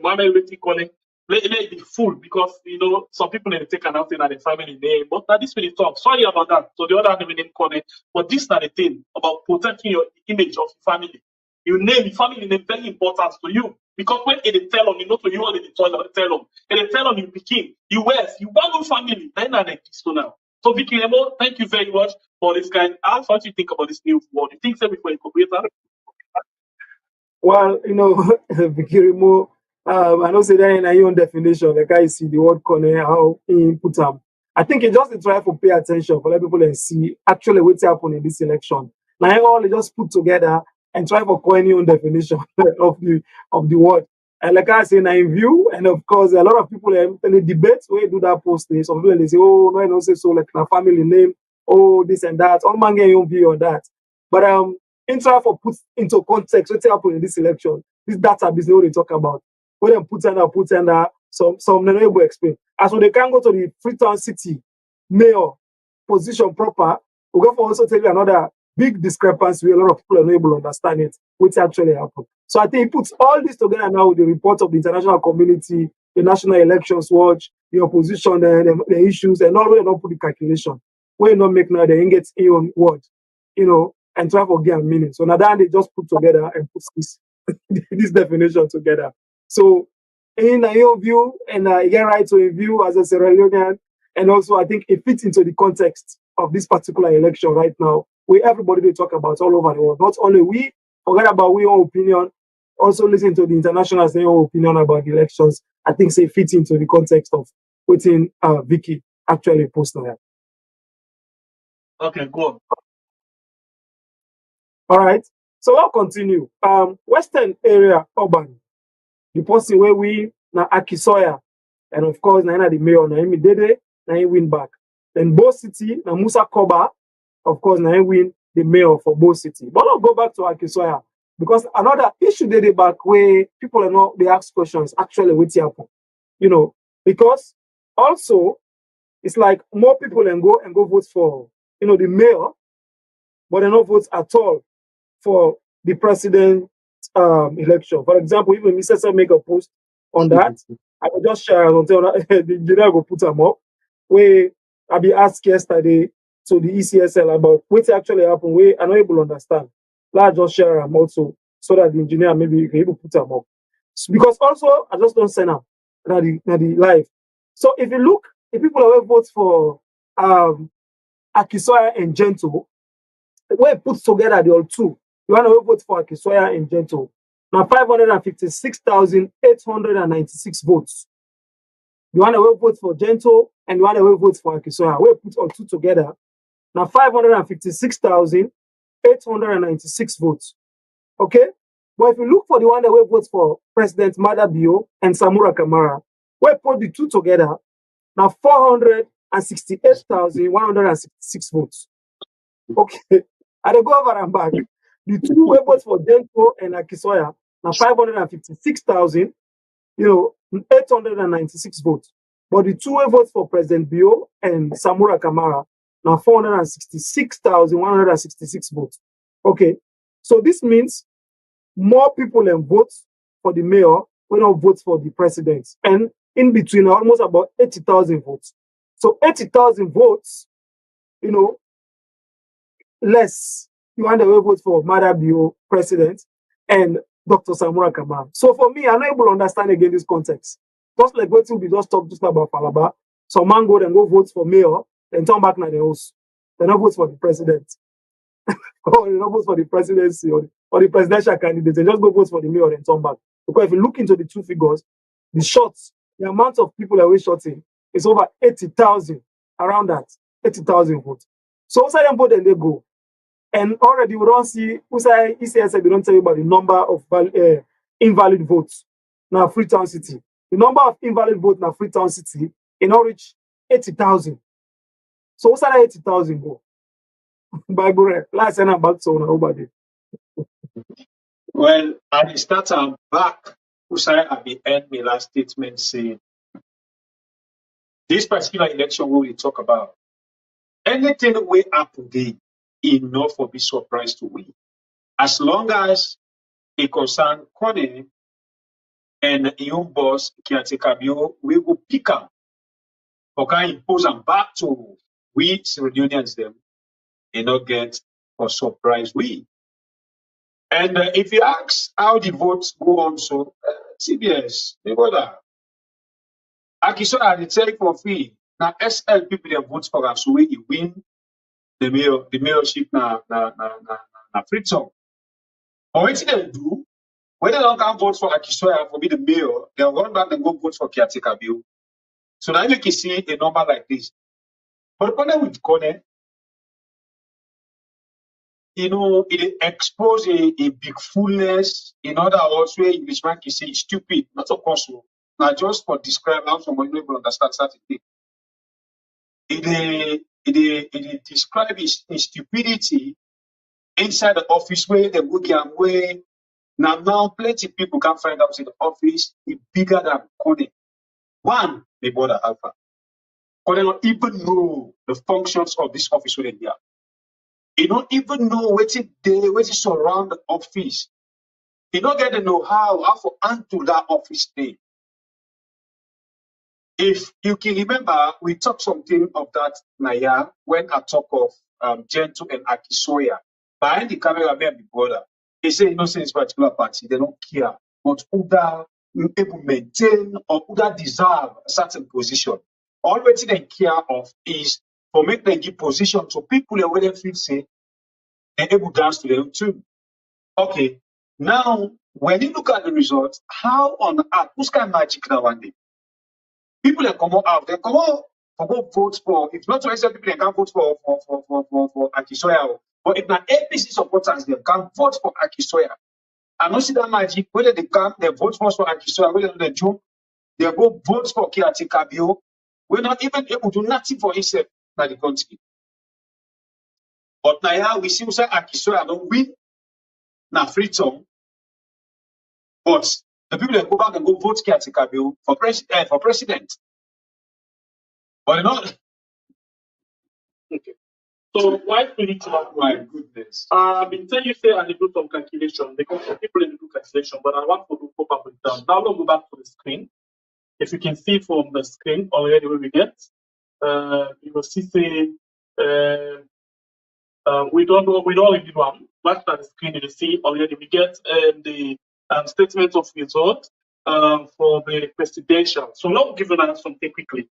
Speaker 6: Mohammed waiting calling. Let it be full, because you know some people need to take an outing at the family name, but that this really talk. Sorry about that. So the other name calling, but this is not the thing about protecting your image of family. You name family name very important to you, because when it tell on you, not to you only the tell on, and they tell on you picking, you West, you one family, then I like this now. So Vicky Emo, thank you very much for this kind. How do you think about this new word? You think so before incorporate that?
Speaker 2: Well, you know, Vikirimo, I don't say that in your own definition. Like I see the word corner, how he put them. I think it just try to pay attention for let people and see actually what's happening in this election. Now all they just put together and try for coin your own definition of the word. And like I say, now in view, and of course a lot of people in the debates where do that post, some people they say, oh no, I don't say so, like my family name, oh this and that. All man get your own view on that. But in try for put into context what's happening in this election, this data business what they talk about. When them put under some not able to explain. As when they can go to the Freetown City mayor position proper, we go for also tell you another big discrepancy where a lot of people are not able to understand it, what actually happened. So I think it puts all this together now with the report of the international community, the National Elections Watch, the opposition, the issues, and all, we don't put the calculation. When you not make now, they get in on word, you know, and try for get meaning. So now that they just put together and put this this definition together. So in your view, and you get right to a view as a Sierra Leonean, and also I think it fits into the context of this particular election right now, where everybody they talk about all over the world. Not only we forget about we own opinion, also listen to the international their own opinion about the elections. I think say fit into the context of within Vicky actually posted that.
Speaker 6: Okay, go on.
Speaker 2: All right. So I'll continue. Western area urban. The person where we na Akisoya, and of course na the mayor na him Dede, na him win back. Then Bo City na Musa Koba, of course na him win the mayor for Bo City. But I'll go back to Akisoya because another issue Dede back where people are not they ask questions actually what happen, you know, because also it's like more people can go vote for the mayor, but they don't vote at all for the president election. For example, even Mr. make a post on that, I will just share until the engineer will put them up. Where I be asked yesterday to the ECSL about what actually happened, where I'm not able to understand. Let's just share them also so that the engineer maybe can able to put them up. Because also I just don't send them the live. So if you look, if people are vote for Akisoya and Gentle, where put together the all two. You want to vote for Akisoya and Gentle. Now 556,896 votes. You want to vote for Gentle and you want to vote for Akisoya. We put all two together. Now 556,896 votes. Okay? But if you look for the one that we vote for President Madabio and Samura Kamara, we put the two together. Now 468,166 votes. Okay. I go over and back. The two weapons for Denko and Akisoya now 556,896 votes. But the two votes for President Bio and Samura Kamara now 466,166 votes. Okay. So this means more people than votes for the mayor will not vote for the president. And in between almost about 80,000 votes. So 80,000 votes, less you want to vote for Madabio president and Dr. Samura Kamara. So for me, I'm not able to understand again this context. Just like what we just talked about Falaba. Some man go and go vote for mayor, then turn back to the house. They not vote for the president. Or they not vote for the presidency. or the presidential candidate, they just go vote for the mayor and turn back. Because if you look into the two figures, the shots, the amount of people that were shooting is over 80,000, around that, 80,000 votes. So outside them vote and they go. And already we don't see, outside ECSL, they don't tell you about the number of invalid votes now Freetown City. The number of invalid votes now Freetown City in all reach 80,000. So what's that 80,000 go? Bible last time back to nobody.
Speaker 1: Well, at the start and back, Usai at the end, my last statement saying this particular election we will talk about. Anything we happen today, enough for be surprised to win. As long as it concern Kone and young boss Kiatekabio, we will pick up. Okay, impose them back to we Regionalians them and not get a surprise win. And if you ask how the votes go on, so CBS, they go that. Akisona, they tell you for free. Now, SL people they vote for us, so we win the mayorship na Freetown. But what they do, when they don't come vote for Akisona for be the mayor, they'll run back and go vote for Kiatika Bill. So now you can see a number like this. But the problem with Kone, you know, it expose a big foolness. In other words, where Englishman can say stupid, not of course. Now just for describe how someone will understand certain things. It describe his stupidity inside the office where the Bukiam way. Now plenty people can find out in the office is bigger than Kone. One, the border alpha. Kone don't even know the functions of this office within there. He don't even know what it surround the office. He don't get the know-how to handle that office thing. If you can remember, we talked something of that Naya when I talk of Gento and Akisoya. Behind the camera, me and my brother, they say, you know, say this particular party, they don't care. But Uda able maintain or Uda deserve a certain position. All what they care of is for make them give position to people where they feel say they're able to dance to them too. Okay. Now, when you look at the results, how on earth, who's kind of magic now one day? People that come out, they come out for go vote for. If not to accept people, they can't vote for Akisoya. But if not APC supporters, they can vote for Akisoya. I don't see that magic. Whether they come, they vote for Akisoya, whether they joke, they go vote for Kiatikabio. We're not even able to do nothing for himself by the country. But now we see say Akisoya don't win. Now Freetown. But the people that go back and go vote Kiatikabio for president. But not.
Speaker 6: Okay. So why predict about
Speaker 1: My goodness.
Speaker 6: I've been telling you say I do some calculation because some people do calculation, but I want to do proper breakdown. Now we'll go back to the screen. If you can see from the screen already where we get, you will see say we don't really one. Back to the screen, you see already we get the statement of result for the presidential. So now we'll give you something quickly.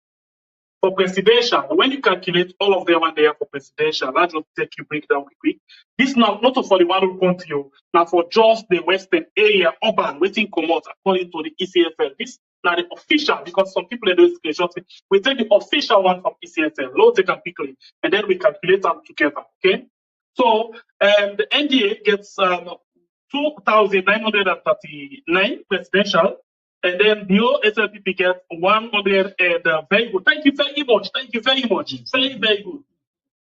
Speaker 6: For presidential, when you calculate all of them and they are for presidential, let's just take you breakdown quick. This now not for the one who country, now for just the western area, urban, waiting come out according to the ECFL. This now the official, because some people are doing screenshots. We take the official one from ECFL, load take them quickly, and then we calculate them together. Okay. So the NDA gets 2,939 presidential. And then the SLPP gets 100 and very good. Thank you very much. Thank you very much. Very, very good.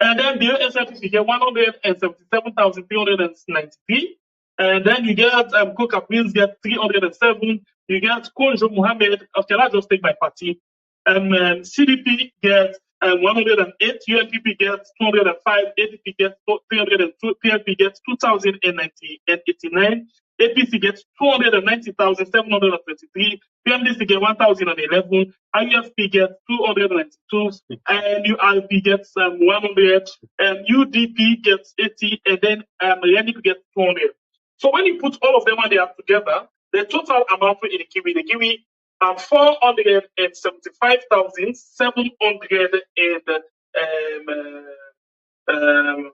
Speaker 6: And then the SLPP get 177,393. And then you get Coca Prince get 307. You get Konjo Muhammad. Okay, let's just take my party. CDP gets 108. UNPP gets 205. ADP gets 302. PLP gets 2,089. APC gets 290,723, PMDC gets 1,011, IUFP gets 292, and UIP gets 100, and UDP gets 80, and then RENIC gets 200. So when you put all of them and they are together, the total amount in the Kiwi, they give me 475,700 and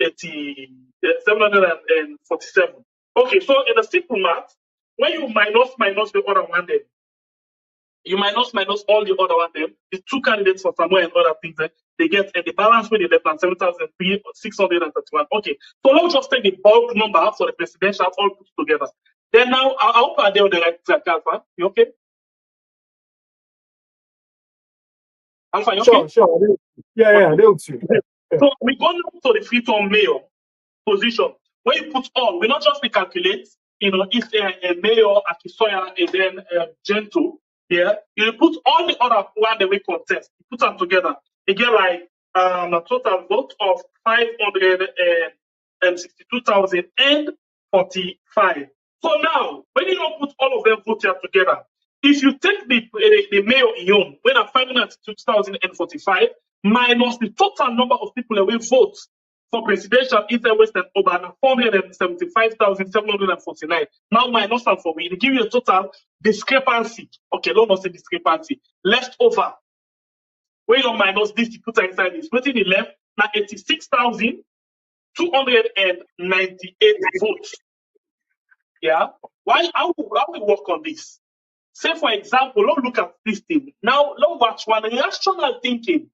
Speaker 6: 747. Okay, so in the simple math, when you minus the other one, then you minus all the other one, then the two candidates for Samuel and other things, they get and the balance with the left and 7,631. Okay, so let's just take the bulk number for the presidential all put together. Then now I hope I did the right track, Alpha. You okay? Alpha, you okay?
Speaker 2: Sure. Yeah, they'll too.
Speaker 6: So we go now to the Freeton mayor position. When you put all, we not just calculate, if a mayor, Akisoya, and then Gento, yeah, you put all the other one that we contest, you put them together, you get like a total vote of 562,045. So now, when you don't put all of them vote here together, if you take the mayor Ion, when at 562,045 minus the total number of people that will vote for presidential Eastern Western Obama, 475,749. Now minus them for me, they give you a total discrepancy. Okay, don't say discrepancy. Left over. When you minus this, you put inside this. What's in the left? Now 86,298 votes. Yeah. How we work on this? Say, for example, let's look at this thing. Now, let's watch one rational thinking.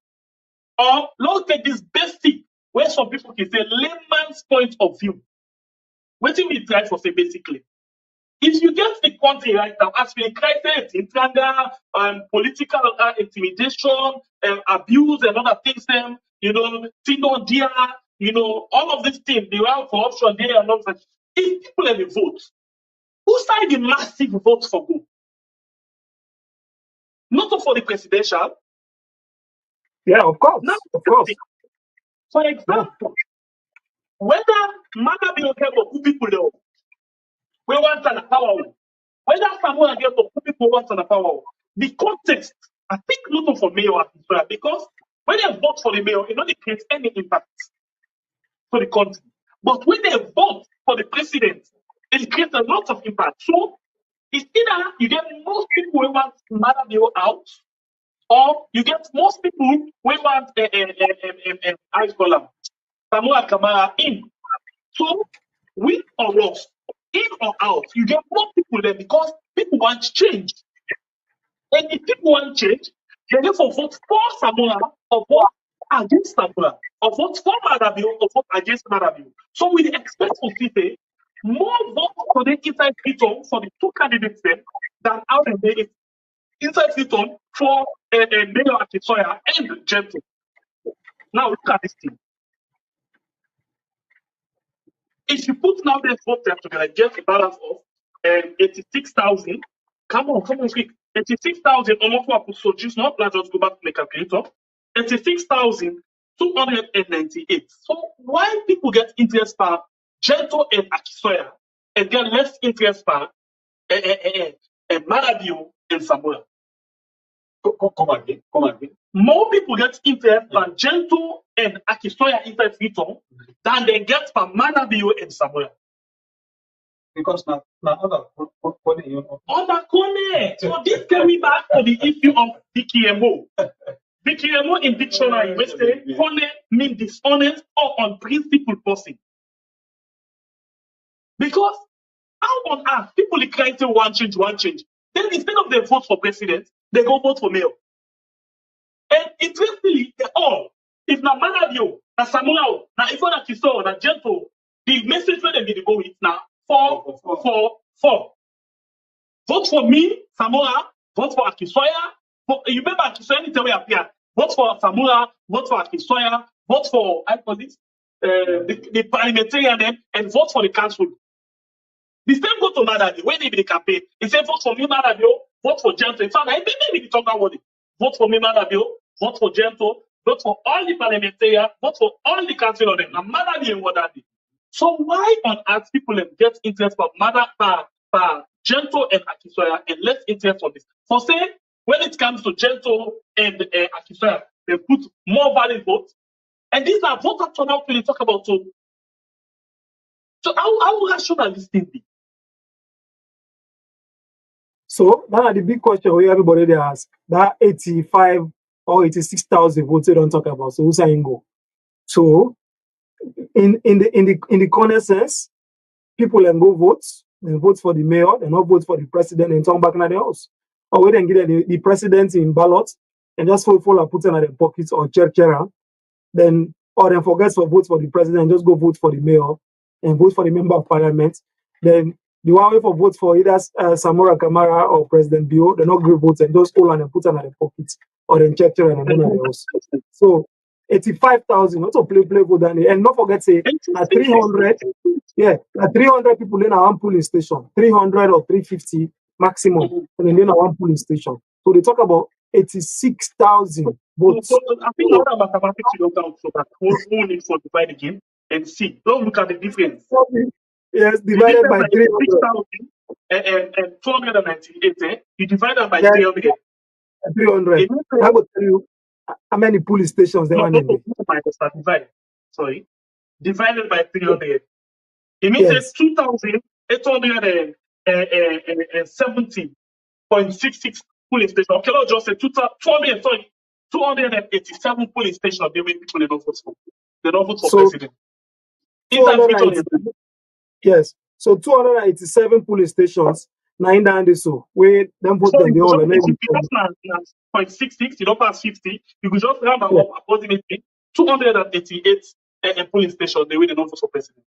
Speaker 6: Or let's take this basic, where some people can say layman's point of view. What do we try for say basically? If you get the country right now, as we crisis, political intimidation, abuse, and other things, Tino Dia, all of these things, the round corruption there and all that. If people let me vote, who signed the massive vote for who? Not for the presidential.
Speaker 2: Yeah, of course.
Speaker 6: Now,
Speaker 2: Of course.
Speaker 6: for example, whether Mother be okay for who people know, we want an power. Whether someone again for who people want an power. The context, I think, not for mayor as well, because when they vote for the mayor, it doesn't create any impact for the country. But when they vote for the president, it creates a lot of impact. So it's either you get most people who want Mother Bill out, or you get most people who want Samuel Kamara in. So, win or loss, in or out, you get more people there because people want change. And if people want change, they therefore vote for Samuel or vote against Samuel, or vote for Marabiu or vote against Marabiu. So we expect to see more votes for the inside Freeton for the two candidates then than out of the inside Freeton for Mayor Akisoya and Gento. Now look at this thing. If you put now the vote there together, get a balance of 86,000. Come on, quick. 86,000 almost what so just not let's just go back to the calculator. 86,298. So why people get interest for Gento and Akisoya and get less interest for Marabiu and Samuel? Come again. More people get interest for Gento and Akisoya inside Freeton than they get for Marabiu and Samuel.
Speaker 1: Because now other
Speaker 6: Kone. So this can we back to the issue of BKMO. BKMO in dictionary, we say Kone means dishonest or unprincipled person. Because how on earth people are trying to one change. Then instead of they vote for president, they go vote for mayor. And interestingly, they all, if na Manadio, na Samuel, na even na Kiso, na Gento, the message where they need to go with now 4. Vote for me, Samura. Vote for Akisoya. You remember Akisoya anytime we appear. Vote for Samura. Vote for Akisoya. Vote for the parliamentarian and vote for the council. The same go to Madadio. When they be the campaign, he said vote for me, Madadio. Vote for Gento. In fact, maybe the talk about it. Vote for me, Madadio. Vote for Gento. Vote for all the parliamentarians. Vote for all the council of them. And Madadio and what that is. So why on earth people get interest for Gento and Akisoya and less interest on this? For say, when it comes to Gento and Akisoya, they put more valid votes. And these are voter turnout when you talk about so how rational this thing be?
Speaker 2: So now the big question where everybody they ask, that 85 or 86,000 votes they don't talk about. So who's saying go? So in the corner sense, people can go vote. They vote for the mayor, they not vote for the president and turn back in the house. Or we then get the president in ballot and just put it in their pockets or check around. Then or then forget to vote for the president and just go vote for the mayor and vote for the member of parliament. Then the one way for vote for either Samora Kamara or President Bio, they not go vote and just hold and put it in their pockets or then check around and go in the house. So 85,000, also play vote down there. And not forget say 300. Yeah, 300 people in our polling station, 300 or 350 maximum, and then our polling station. So they talk about 86,000 votes.
Speaker 6: So I think now that mathematics you don't count so that who needs to divide again and see. Don't look at the difference.
Speaker 2: Yes, divided by 300.
Speaker 6: And 298, you divide that by 300.
Speaker 2: 300. I will tell you how many polling stations there are in
Speaker 6: there. Sorry. Divided by 300. It means it's 2,870.66 polling stations. Okay, I'll just say 287 polling stations. They make people don't vote for. They don't vote for president.
Speaker 2: Yes. So 287 polling stations. 9 down this so where them vote them they all and then
Speaker 6: 0.66, you don't pass 50, you could just round up approximately 288 polling stations the way they don't vote for president.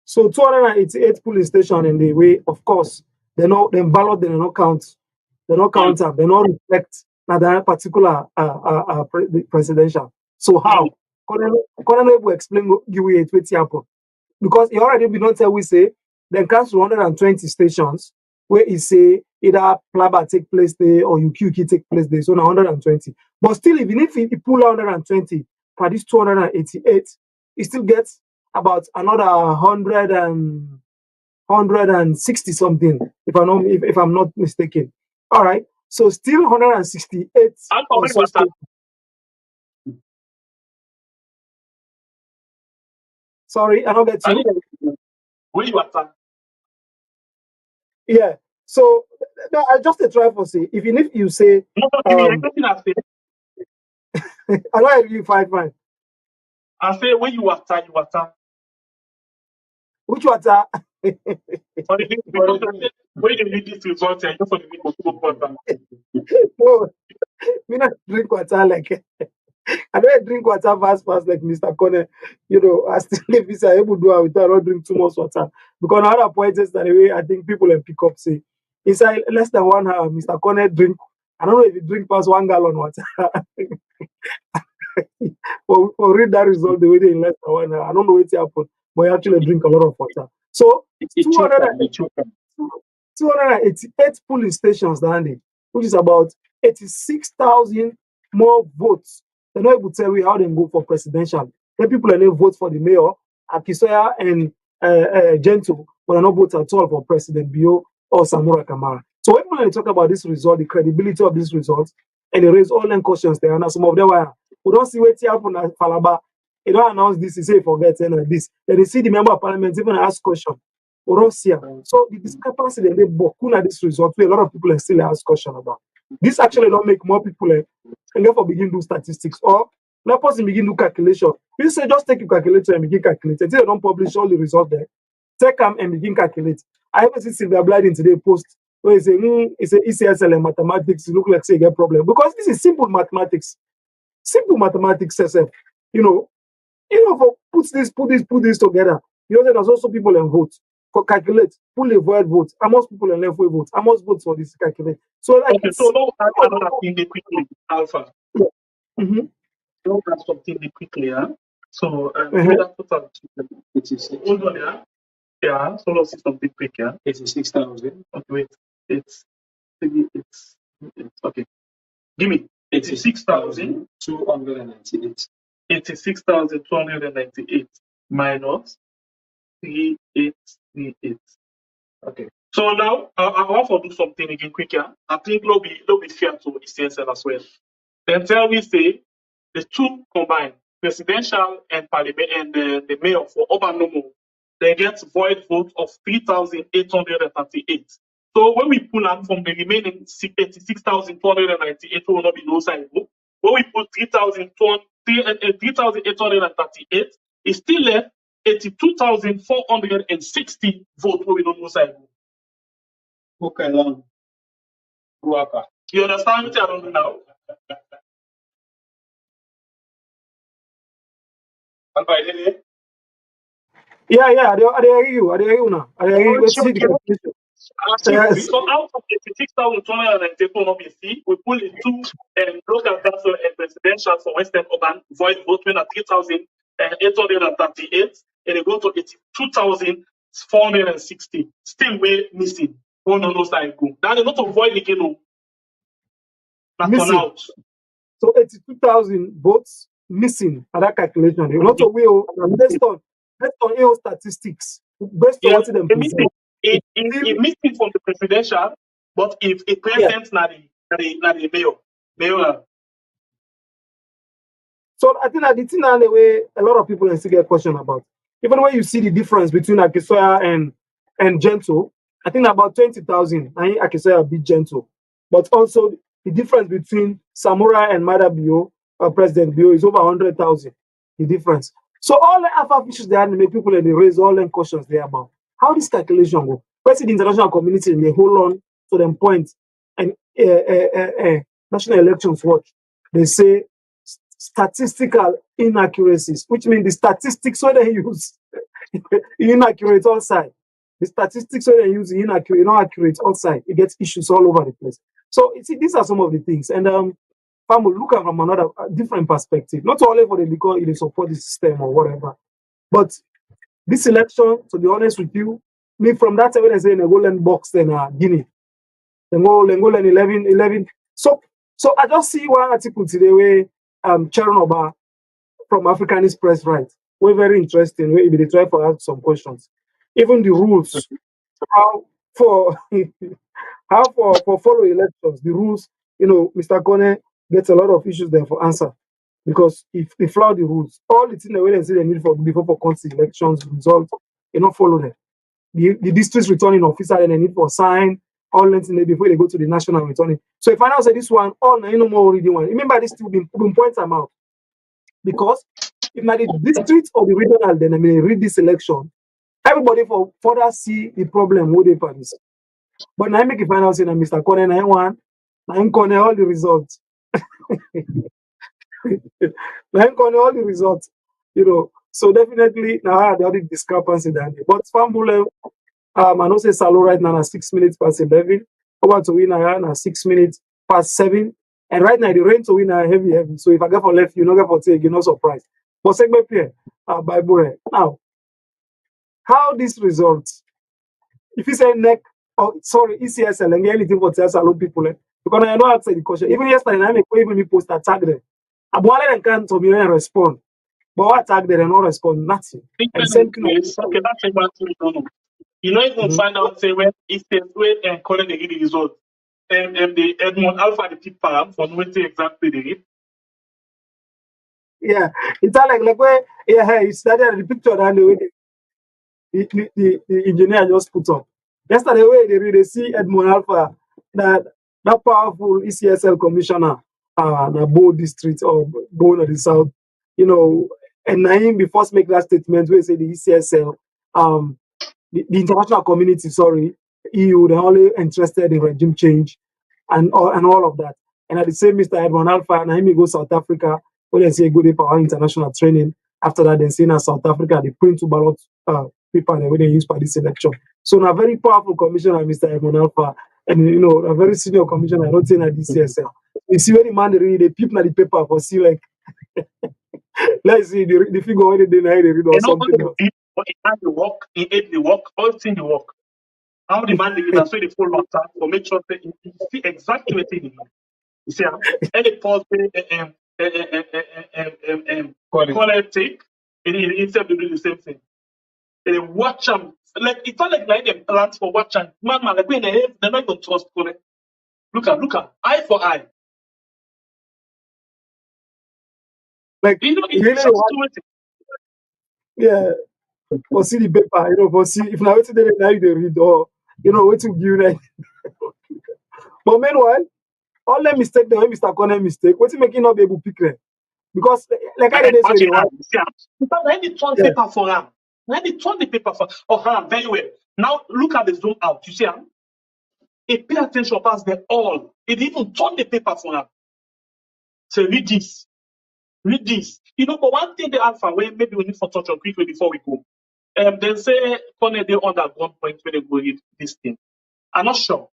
Speaker 2: So 288 polling stations in the way, of course, they know them ballot, they don't count. They don't count up, they don't reflect that particular presidential. So how? Colonel will explain give you what's happen. Because he already been not tell we say then cancel 120 stations where he say either Plaba take place there or UQQ take place there. So now 120. But still, even if he pull 120 for this 288, he still gets about another 160 something, if I'm not mistaken. All right. So still 168. Sorry, I don't get you.
Speaker 6: Where you at?
Speaker 2: Yeah. So no, I just try for say even if you say
Speaker 6: I
Speaker 2: don't agree fine.
Speaker 6: I say where you at,
Speaker 2: Which water?
Speaker 6: Where you need this result and just for the people to water.
Speaker 2: No, me not drink water like I don't drink water fast like Mr. Connor. You know, I still if it's able to do it without not drink too much water. Because another point is that the way I think people can pick up say inside less than 1 hour, Mr. Connor drink. I don't know if you drink past 1 gallon water. for read that result the way they in less than 1 hour. I don't know what happened, but you actually drink a lot of water. So 288 polling stations, Dandy, which is about 86,000 more votes. They're not able to tell you how they go for presidential. Then people are not vote for the mayor, Akisoya and Gentle, but are not vote at all for President Bio or Samora Kamara. So when people talk about this result, the credibility of this result, and they raise all them questions there, and some of them are, we don't see what happened at Falaba. They don't announce this, they say forget and this. Then they see the member of parliament even ask question. We don't see them. So the discrepancy they book at this result, where a lot of people still ask question about. This actually don't make more people and therefore begin to do statistics or let us begin to do calculation. We say just take your calculator and begin calculate. Until they don't publish all the results there, take them and begin calculate. I haven't seen Sylvia Blyden today post where he say it's a ECSL and mathematics. It look like say get problem because this is simple mathematics. Simple mathematics, SF. You know, for put this together. You know, there's also people and vote. Calculate, pull a void vote. How much people and left way vote? How much votes for this calculate? So like
Speaker 6: okay, so now another thing quickly, Alpha.
Speaker 2: Yeah. Mm-hmm.
Speaker 6: Now that's something quickly, yeah. So that total hold on, yeah. Yeah, so let's see something quick, yeah. 86,000. Okay, wait. It's okay. Give me 86,298. 86,298 minus 3838. Okay. So now I want to do something again quicker. I think it'll be fair to ECSL as well. Then tell me say the two combined, presidential and parliament and the mayor for urban normal, they get void vote of 3,838. So when we pull out from the remaining 86,298 will not be no side vote. When we put 3,838, It's still left 82,460 votes where we don't know side.
Speaker 1: Okay, long.
Speaker 6: You understand what I don't know now?
Speaker 2: Yeah, I hear you. I hear you now. I hear you. Let's see the calculation. Yes.
Speaker 6: So out of 86,294 we pull in two local council and presidential for Western Urban void voting at 3,838, and they go to 82,460. Still way missing. Oh no side go. Now they not to void again. No.
Speaker 2: Missing.
Speaker 6: Out.
Speaker 2: So 82,000 votes missing at that calculation. You not to will based on AO statistics, based on what them present.
Speaker 6: It missing from the presidential, but if a president not the mayor.
Speaker 2: So I think that the thing and the way a lot of people still get question about. Even when you see the difference between Akisoya and Gentle, I think about 20,000. I think Akisoya beat Gentle, but also the difference between Samurai and Mada Bio, President Bio, is over 100,000. The difference. So all the alpha issues they had to make people and they raise all them questions there about how this calculation go. First, the international community and they hold on to them points and National Elections Watch. They say statistical inaccuracies, which means the statistics where they use inaccurate outside. The statistics where they use inaccurate, not accurate outside. It gets issues all over the place. So you see, these are some of the things. And family look at from another different perspective. Not only for the because they support the system or whatever, but this election, to be honest with you, me from that time when I say in a golden box then Guinea, then go and 11. So I just see one article today where Chernobyl from Africanist Press right. We're very interesting. Where they try to ask some questions. Even the rules, how for follow elections, the rules, Mr. Kone gets a lot of issues there for answer. Because if they flout the rules, all the things they say they need for before for council elections result, follow them. The district returning officer and they need for sign all things before they go to the national returning. So if I now say this one, all no more reading one. Remember this still been points them out. Because if not the district or the regional, then I mean read this election, everybody for further see the problem with the parties. But now I make a final say that Mr. Kone I want, I'm Kone all the results. I'm Kone all the results, So definitely now the other discrepancy down there. But Fambule, I know say Salo right now at 6 minutes past 11. Over to win at 6 minutes past 7. And right now the rain to win are heavy. So if I get for left, you not get for take, you're not surprised. But segment here, Bible. Now, how this results? If you say neck, ECSL and get anything for Salo people, because I know how to say the question. Even yesterday, I make even me post attack them. I wanted them can to me and respond. But what attack them and not respond, nothing. And same thing.
Speaker 6: Okay, that's what we don't know. You know, you can find out say when it's the way and calling the result. And the Edmond Alpha the tip param for knowing exactly the read.
Speaker 2: Yeah, it's like where he started the picture and the way the engineer just put up. Yesterday, way they see Edmond Alpha, that powerful ECSL commissioner, the Bo district or Bo of the South, and Naim before make that statement where say the ECSL, the international community, EU, they're only interested in regime change and all of that. And at the same Mr. Edmond Alpha, Naim go South Africa, when they say go there for international training. After that, then see in South Africa, they print to ballot paper that they use for this election. So now very powerful commissioner, Mr. Edmond Alpha, and a very senior commissioner, I don't think at DCSL. You see when the man they peep at the paper for see like let's see the figure when they read or something else.
Speaker 6: But it had the work, it ate the work, all things the work. How the man that's why they follow up for make sure that you see exactly what it is. You see, any pause take, instead of doing the same thing. They watch them like it's not like them plans for watch and man like when they're not even trust Kone. Look at eye for eye.
Speaker 2: Like
Speaker 6: it's
Speaker 2: yeah, or see the paper, for see if now waiting now they read or what to give like. But meanwhile, all them mistake the way Mr. Kone mistake, what's making not be able to pick them? Because like I didn't say they want.
Speaker 6: When they turn paper for him, when they turn the paper for very well. Now look at the zoom out. You see him? It pay attention past them all. It even turn the paper for him. So read this. Read this. You know, but one thing the alpha where maybe we need for touch on quickly before we go. They say Kone they on that gunpoint when they go read this thing. I'm not sure.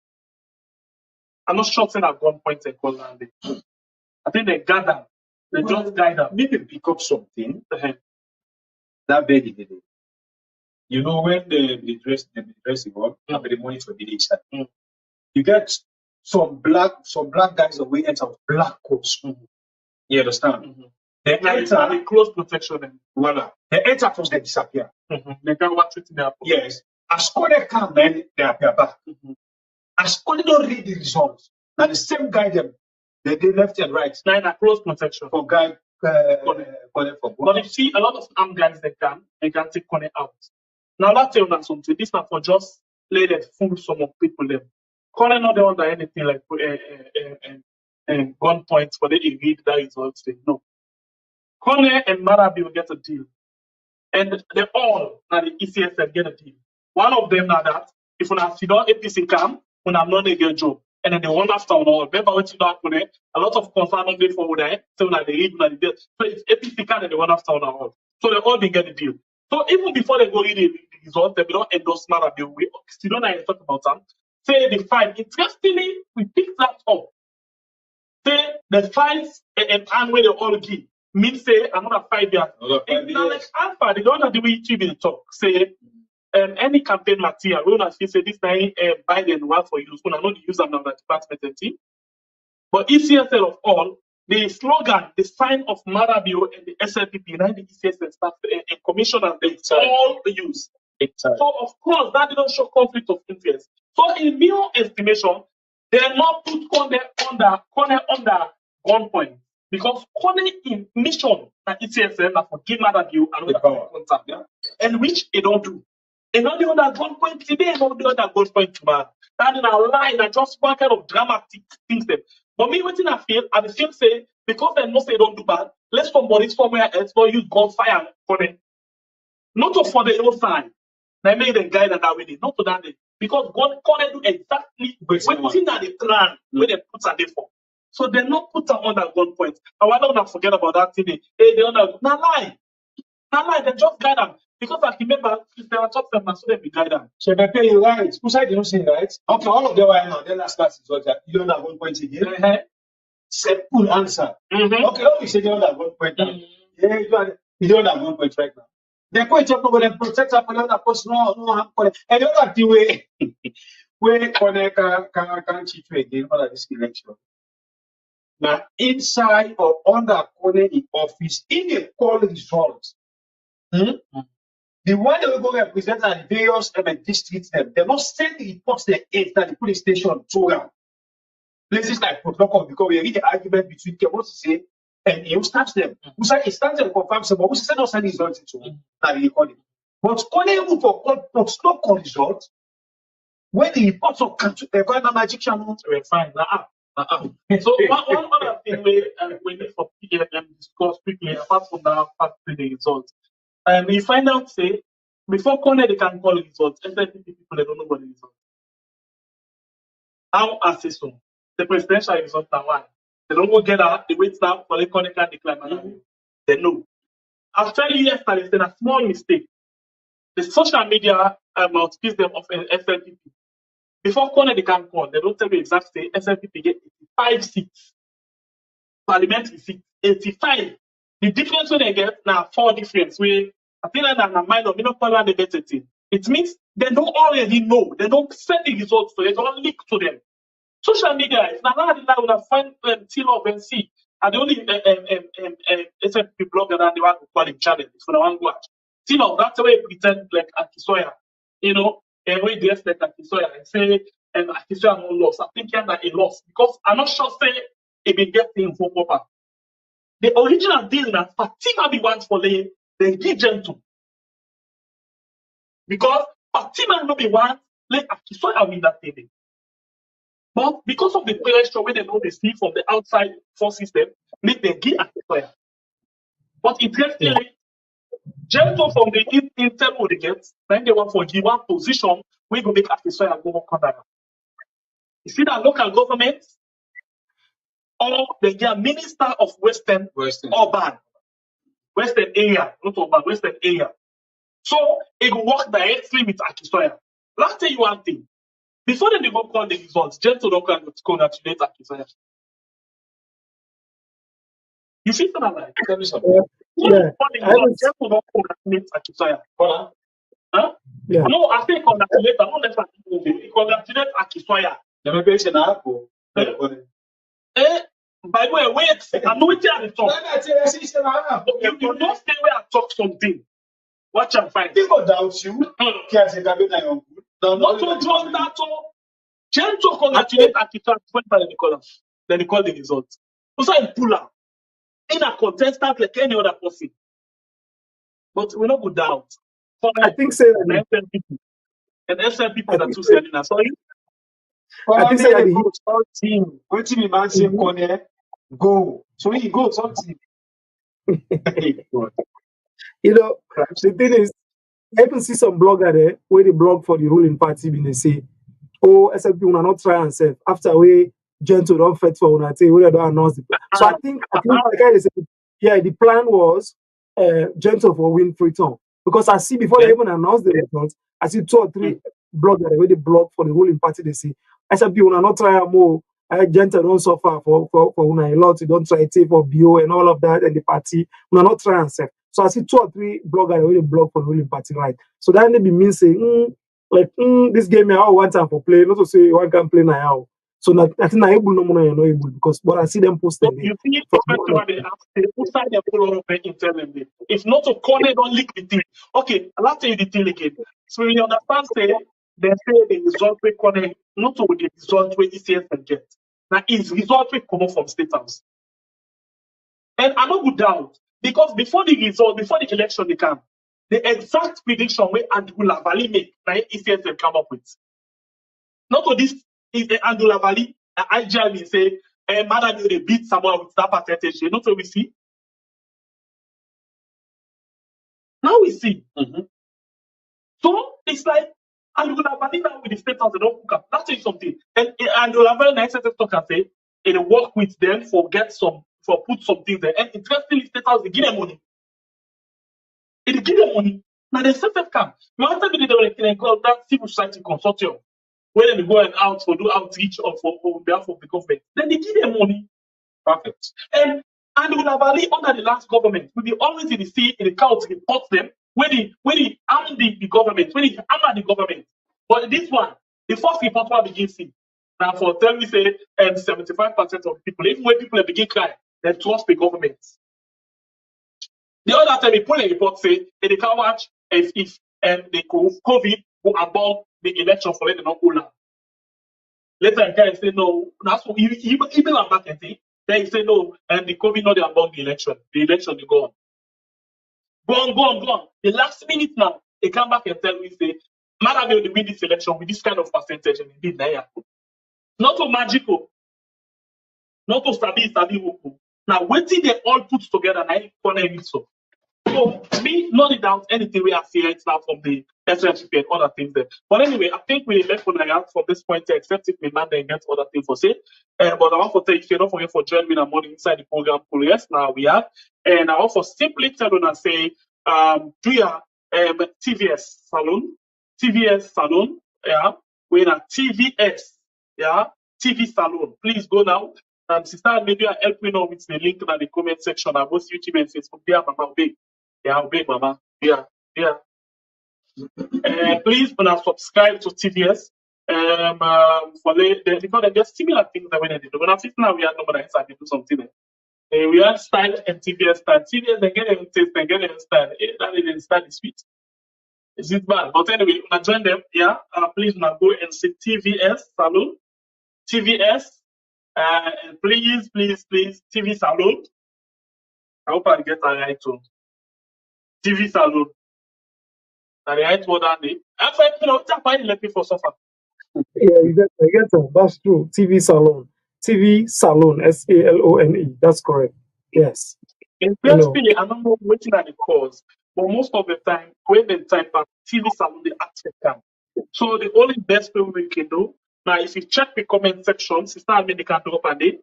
Speaker 6: I'm not sure saying at gunpoint they call land. I think they gather. They just gather.
Speaker 1: Maybe pick up something. That very day. You know when the dress the one, the money for the inside. You get some black guys that we enter black coats. You understand? They enter
Speaker 6: the close protection.
Speaker 1: Voila. They enter first, they disappear.
Speaker 6: They can't watch it in their
Speaker 1: Yes. As Kone come, then they appear back. As Kone don't read the results, now the same guy them, they left and right.
Speaker 6: Now in a close protection.
Speaker 1: For guy Kone for
Speaker 6: but you see a lot of armed guys they can take Kone out. Now that's something. This not for just lay the full sum of people them. Kone not the under anything like gun points for they read that results. No. Kone and Marabi will get a deal. And they all now the ECSL get a deal. One of them now that if you have APC come, when I'm not a good job. And then the one after on all. Remember what you know a lot of concern on the forward there. So now they read now the deal. So it's APC can and the one after on all. So they all didn't get the deal. So even before they go read the results, they don't endorse Marabi. We still don't know talk about them. Say the fight. Interestingly, we picked that up. Say the fights and where they all give. Mean say another 5 years. Like Alpha, they don't have the way to talk. Say any campaign material, we don't say this time Biden want for use. We not use them now that department team. But ECSL of all, the slogan, the sign of Marabio and the SLPP, and the ECSL staff and commissioners, they all use. So of course that didn't show conflict of interest. So in my estimation, they are not put Kone under gunpoint. Because Kone in mission at ECSL that for give Marabio and contact, and which they don't do. And not the other gunpoint today, not the other gunpoint tomorrow. That in a line that just one kind of dramatic things them. But me, waiting I the film say, because they know say don't do bad, let somebody somewhere else go use gunfire for them. Not for the old side. They make the guy that way, not to that day. Because God do exactly waiting at the plan where they put at there for. So they not put them on that gunpoint. And why don't I forget about that thing? Hey, they under now lie. Now lie, they just guide them. Because I remember, if they are top them, so they be guide them.
Speaker 1: So they pay you right. Who said you don't say right? Okay, all of them are now. Then last class is what you don't have 1 point again. Simple answer. Okay, let me say you don't have 1 point now. Yeah, you don't have 1 point right now. They're going to talk about them protect up another person. No, and the other way, where Kone can cheat you again under this election. Now, inside or under Kone in office, in a call results, the one that will go represent at the various districts, they not send the reports they ate at the police station to places like protocol because we read the argument between what to say and you stamps them. Who say it stands and confirms them, but who say not send results into that the recording. But only able for court no call results when the reports of the magic channel
Speaker 6: we're fine. So one other thing we need for PLM discuss quickly apart from that part the results. We find out say before Kone they can call results, SLPP people they don't know what the results. How assess so? The presidential result are one. They don't go get out, they wait now for the Kone can decline. They know. I'll tell you yesterday, it's a small mistake. The social media mouthpiece them of SLPP. Before Kone they can call, they don't tell you exactly SLPP get 85 seats. Parliamentary seats, 85. The difference when they get now 4 difference. I think that in mind of the better thing. It means they don't already know. They don't send the results to them. They don't leak to them. Social media is now when I find till of and see. And the only SFP blogger that they want to call him challenge for the one watch. Till of that's the way pretend like Akisoya. You know, and we dress like Akisoya and say Akisoya no loss. I think that a loss because I'm not sure say it be getting for proper. The original deal that Fatima be wants for they give gentle. Because Fatima no be one, let Akisoya win that thing. But because of the pressure when they know they see from the outside force system, make them give Akisoya. But interestingly, Gentle from the intel would get, then they want for give one position, we go make Akisoya and go work on that. You see that local government or the minister of Western urban, Western area, not urban, Western area. So it will work directly with Akisoya. Let's tell you one thing. Before they go call the results, Gentle don't congratulate Akisoya. You see that like? Tell me something.
Speaker 2: Yeah.
Speaker 6: Gentle don't congratulate Akisoya. Huh?
Speaker 2: Yeah.
Speaker 6: No, I think congratulate. I don't let that congratulate Akisoya. By the way, wait. I'm not here to talk. You don't stay where I talk something. Watch and find.
Speaker 1: People doubt you.
Speaker 6: Not to join that. Gentle congratulate Akisoya. Then they call the result. Also, in puller. In a contestant like any other person. But we're not good down.
Speaker 2: I think say
Speaker 6: and SL people that two selling us. Sorry.
Speaker 2: I think say that
Speaker 1: something. Wait till the man say corner, go. So he go something.
Speaker 2: You know, the thing is, I even see some blogger there where they blog for the ruling party when they say, oh, SLP will not try and say after we Gentle don't fight for una say we don't announce it. So I think the guy they said, yeah, the plan was Gentle for win free turn. Because I see before they even announce the results, I see 2 or 3 bloggers where they blog for the ruling party, they say SLP will not try more. Gentle don't suffer for una a lot, you don't try to for BO and all of that and the party will not try and say. So I see 2 or 3 bloggers where they blog for the ruling party, right? So that may be mean saying this game I want time for play, not to say one can play now. So I think I able no more not able because but I see them posted.
Speaker 6: You see, internally. If not to call it, don't leak the thing. Okay, I'll tell you the thing again. So you understand, say they say the result we connect, not to the result where ECS can get. Now it's result we come from State House. And I'm not good down because before the result, before the election they come, the exact prediction where Andula Valley make, right, ECS can come up with. Not to this is the Andula Valley. I generally say, madam, you beat someone with that percentage. Not what we see. Now we see. So it's like Andula Valley now with the State House, they don't cook up. That's something. And Andula Valley, nice talk and say, it work with them for put some things there. And interestingly, State House, they give them money. It give them money. Now the SFF come. You want to be that civil society consortium where they go and out for do outreach on behalf of the government. Then they give them money. Perfect. And Valley under the last government, we be always in the count report them when they arm the government, when they arm the government. But this one, the first report will begin see. Now for tell me say 75% of people, even when people begin cry, they trust the government. The other time, we put a report say they can't watch if the COVID will abort the election for the non-Ola. Later, the guy say no. That's what even on marketing. Then he say no, and the COVID not abort the election. The election is gone. Gone. The last minute now, they come back and tell me say, "Madam, will win this election with this kind of percentage." And indeed, not so magical, not so stabil. Now, waiting they all put together, now corner so. So me, not doubt anything we have here right now from the SFP and other things there. But anyway, I think we left for from this point to except if we man and get other things for say. But I want to thank you don't forget for joining me in the morning inside the program. Yes, now we have. And I want to simply tell you and say, do your TVS salon, yeah, we're in a TVS, yeah, TV salon. Please go now. Sister, maybe I'll help you now with the link in the comment section on both YouTube and Facebook. There, Mama, big. Yeah, big, Mama. Yeah. Please subscribe to TVS. For because there's similar things that we need to do. When I think now we are nobody else to do something. We have style and TVS style. TVS they get them taste and get them style. That is style is sweet. Is it bad? But anyway, when I join them, yeah, please now go and see TVS Salon. TVS. And please, TV Salon. I hope I get that right too. TV Salon. And the right word and name. I said, tap I let me for suffer.
Speaker 2: Yeah, I get that. That's true. TV Salon. TV Salon, SALONE. That's correct. Yes.
Speaker 6: In
Speaker 2: Hello.
Speaker 6: PSP, I don't know waiting at the cause, but most of the time, when they type out TV salon, they accept them. So the only best way we can do now, if you check the comment section, sister, I mean, they can drop a day.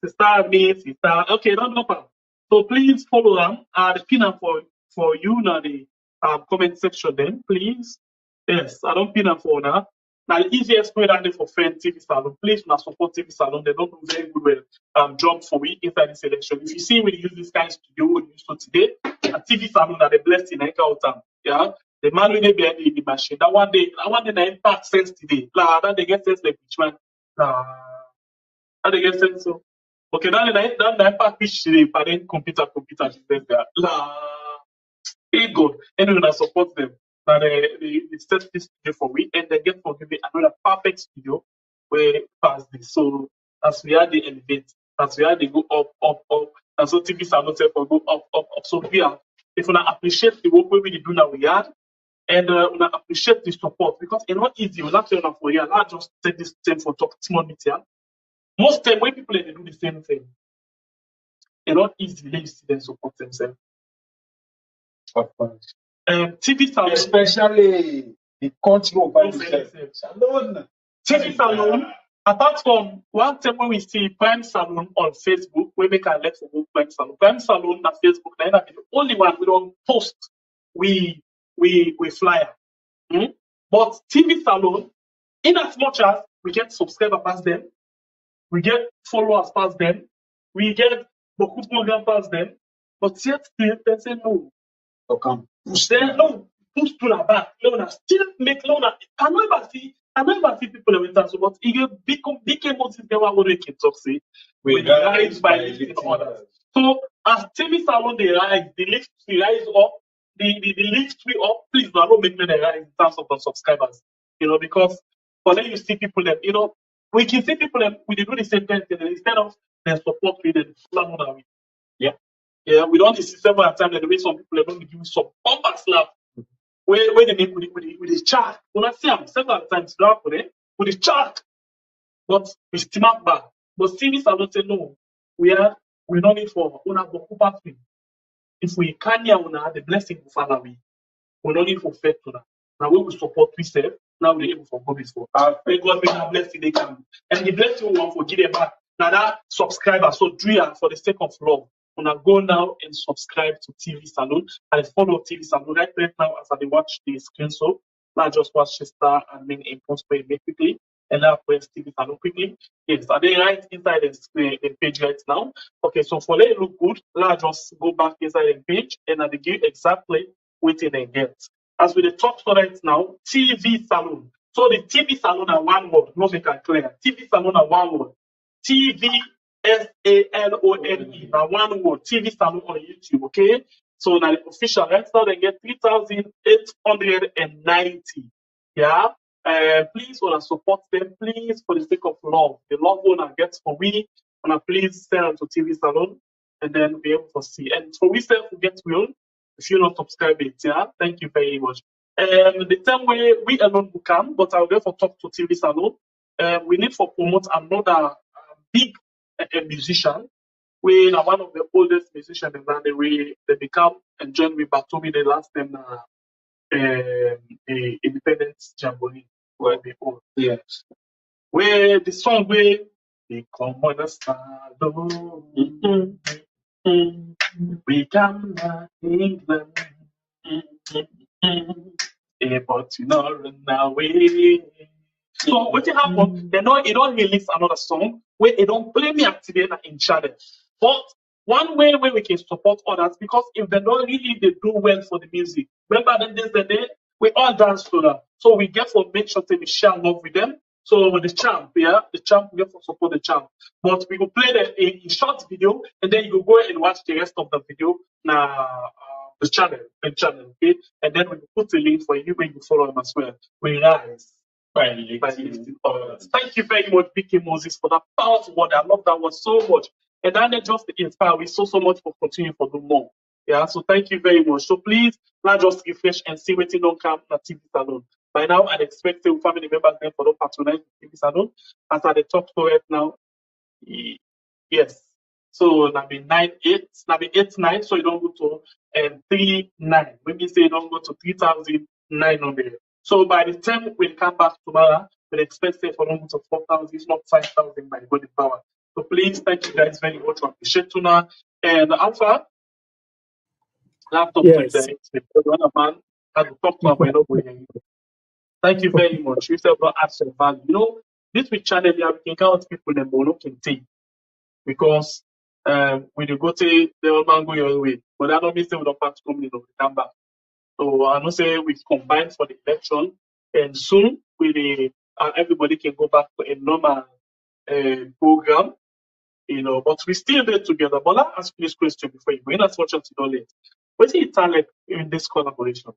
Speaker 6: Sister, me, sister. Okay, don't drop them. So please follow them. The pin them for you now the comment section. Then please, yes, I don't pin them for now. Now the easiest way that they for friend TV salon. Please, now support TV salon. They don't do very good job for we inside the selection. If you see we use this kind of studio we use so today, a TV salon that they blessed in out time. Yeah, the man will be behind the machine. That one day, the impact sense today. That they get sense like which one. How they get sense so. Okay, that impact which today, but then computer is there. Hey God, anyone that support them, that they set this studio for we, and they get for maybe another perfect studio where pass this. So as we are the elevate, as we are they go up, and so TV salon for go up. So we are, if we appreciate the work we do now we are, and we appreciate the support because it's not easy. We're not saying for you. Not just take this thing for talk small meeting. Most time when people they do the same thing, it's not easy. They see them support themselves.
Speaker 1: Of course.
Speaker 6: TV salon,
Speaker 1: Especially the country of
Speaker 6: Salon. TV salon, apart from one time when we see Prime Salon on Facebook, we make a let for Prime Salon. Prime Salon on Facebook, then the only one we don't post. We flyer. But TV salon, in as much as we get subscribers past them, we get followers past them, we get beaucoup program past them, but yet they say no.
Speaker 1: come.
Speaker 6: Then no, push to the back. Leona still make Leona. I never see people with that. So, but it big emotions they were working talk say we rise by lifting others. So as TV salon they rise, the lift we rise up, the lift we up. Please don't make me rise in terms of the subscribers. Because for then you see people that we can see people that we do the same thing instead of their support with the salon. Yeah, we don't see several times that the way some people are going to give some bumper slap. Where they make with the chart. When I see them several times with the chart. But we steam up back. But CVs are not say no. We don't need for una boku pathway. If we can hear una the blessing will follow we. We don't need for faith to that. Now we will support we self. Now we're able for God before. May God make a blessing they can. And the blessing we want for give them back. Now that subscriber, so do it for the sake of love. When I go now and subscribe to TV Salon and follow TV Salon right now as I watch the screen. So now just watch Chester and then impose play quickly and now press TV Salon quickly. Yes, are they right inside the page right now? Okay, so for let it look good, now just go back inside the page and I give exactly what they get. As with the top right now, TV Salon. So the TV Salon are one word, no make it clear. TV Salon are one word. TV SALONE. Now one word. TV Salon on YouTube. Okay. So now the official right now they get 3,890. Yeah. Please wanna support them. Please for the sake of love. The love one gets for we. Wanna please send them to TV Salon and then be able to see. And for we self who get will. If you're not subscribed, yeah, thank you very much. The same way we alone will come, but I'll therefore talk to TV Salon. We need to promote another big musician. We are one of the oldest musicians in the way they become and join with Batomi the last time the Independence Jamboree were before. Yes. Where the song where they come on the star, we come back England, but you know run away. So what happened? They don't release another song where they don't play me activate in channel. But one way where we can support others because if they don't really they do well for the music. Remember that there's the day we all dance to them. So we get for make sure that we share love with them. So with the champ, yeah, the champ we get for support the champ. But we will play a short video and then you will go and watch the rest of the video now. The channel, okay, and then we will put a link for you when you follow them as well. We rise by lifting others. Thank you very much, Vicky Moses, for that powerful word. I love that word so much. And that just inspire we so much for continuing for do more. Yeah, so thank you very much. So please, now just refresh and see what you don't come at TV Salon. By now, I'd expect the family members then for the patronize TV Salon. As I talk to right now, yes. So now be 9-8, now be 8-9, so you don't go to 3-9. When we say you don't go to 3,900. So by the time we come back tomorrow, we expect say for don't go to 4,000, if not 5,000 by God power. So please, thank you guys very much. I appreciate you now. And Alpha, laptop to
Speaker 2: Yes.
Speaker 6: the other man has to talk to my way. Thank you very much. You still not add some value. You know, this week channel here, we can count people and we can take because when you go to the old man go your way, but that don't mean say we don't pass to come come back. So I know say we combined for the election, and soon we everybody can go back to a normal program, you know. But we still there together. But let's ask you this question before you go. In as much as you don't let, what's the talent in this collaboration?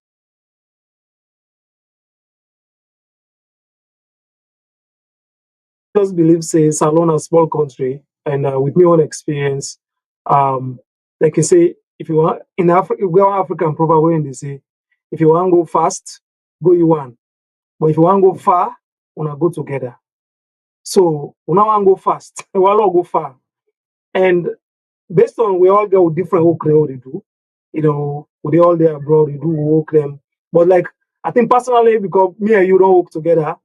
Speaker 2: Just believe say Salon a small country, and with my own experience, like you say, if you want in Africa, we are African proper way, and they say, if you want to go fast, go you want, but if you want to go far, wanna go together. So we now want to go fast, we all go far, and based on we all get different work they do, you know, we all there abroad, we do work them. But like I think personally, because me and you don't work together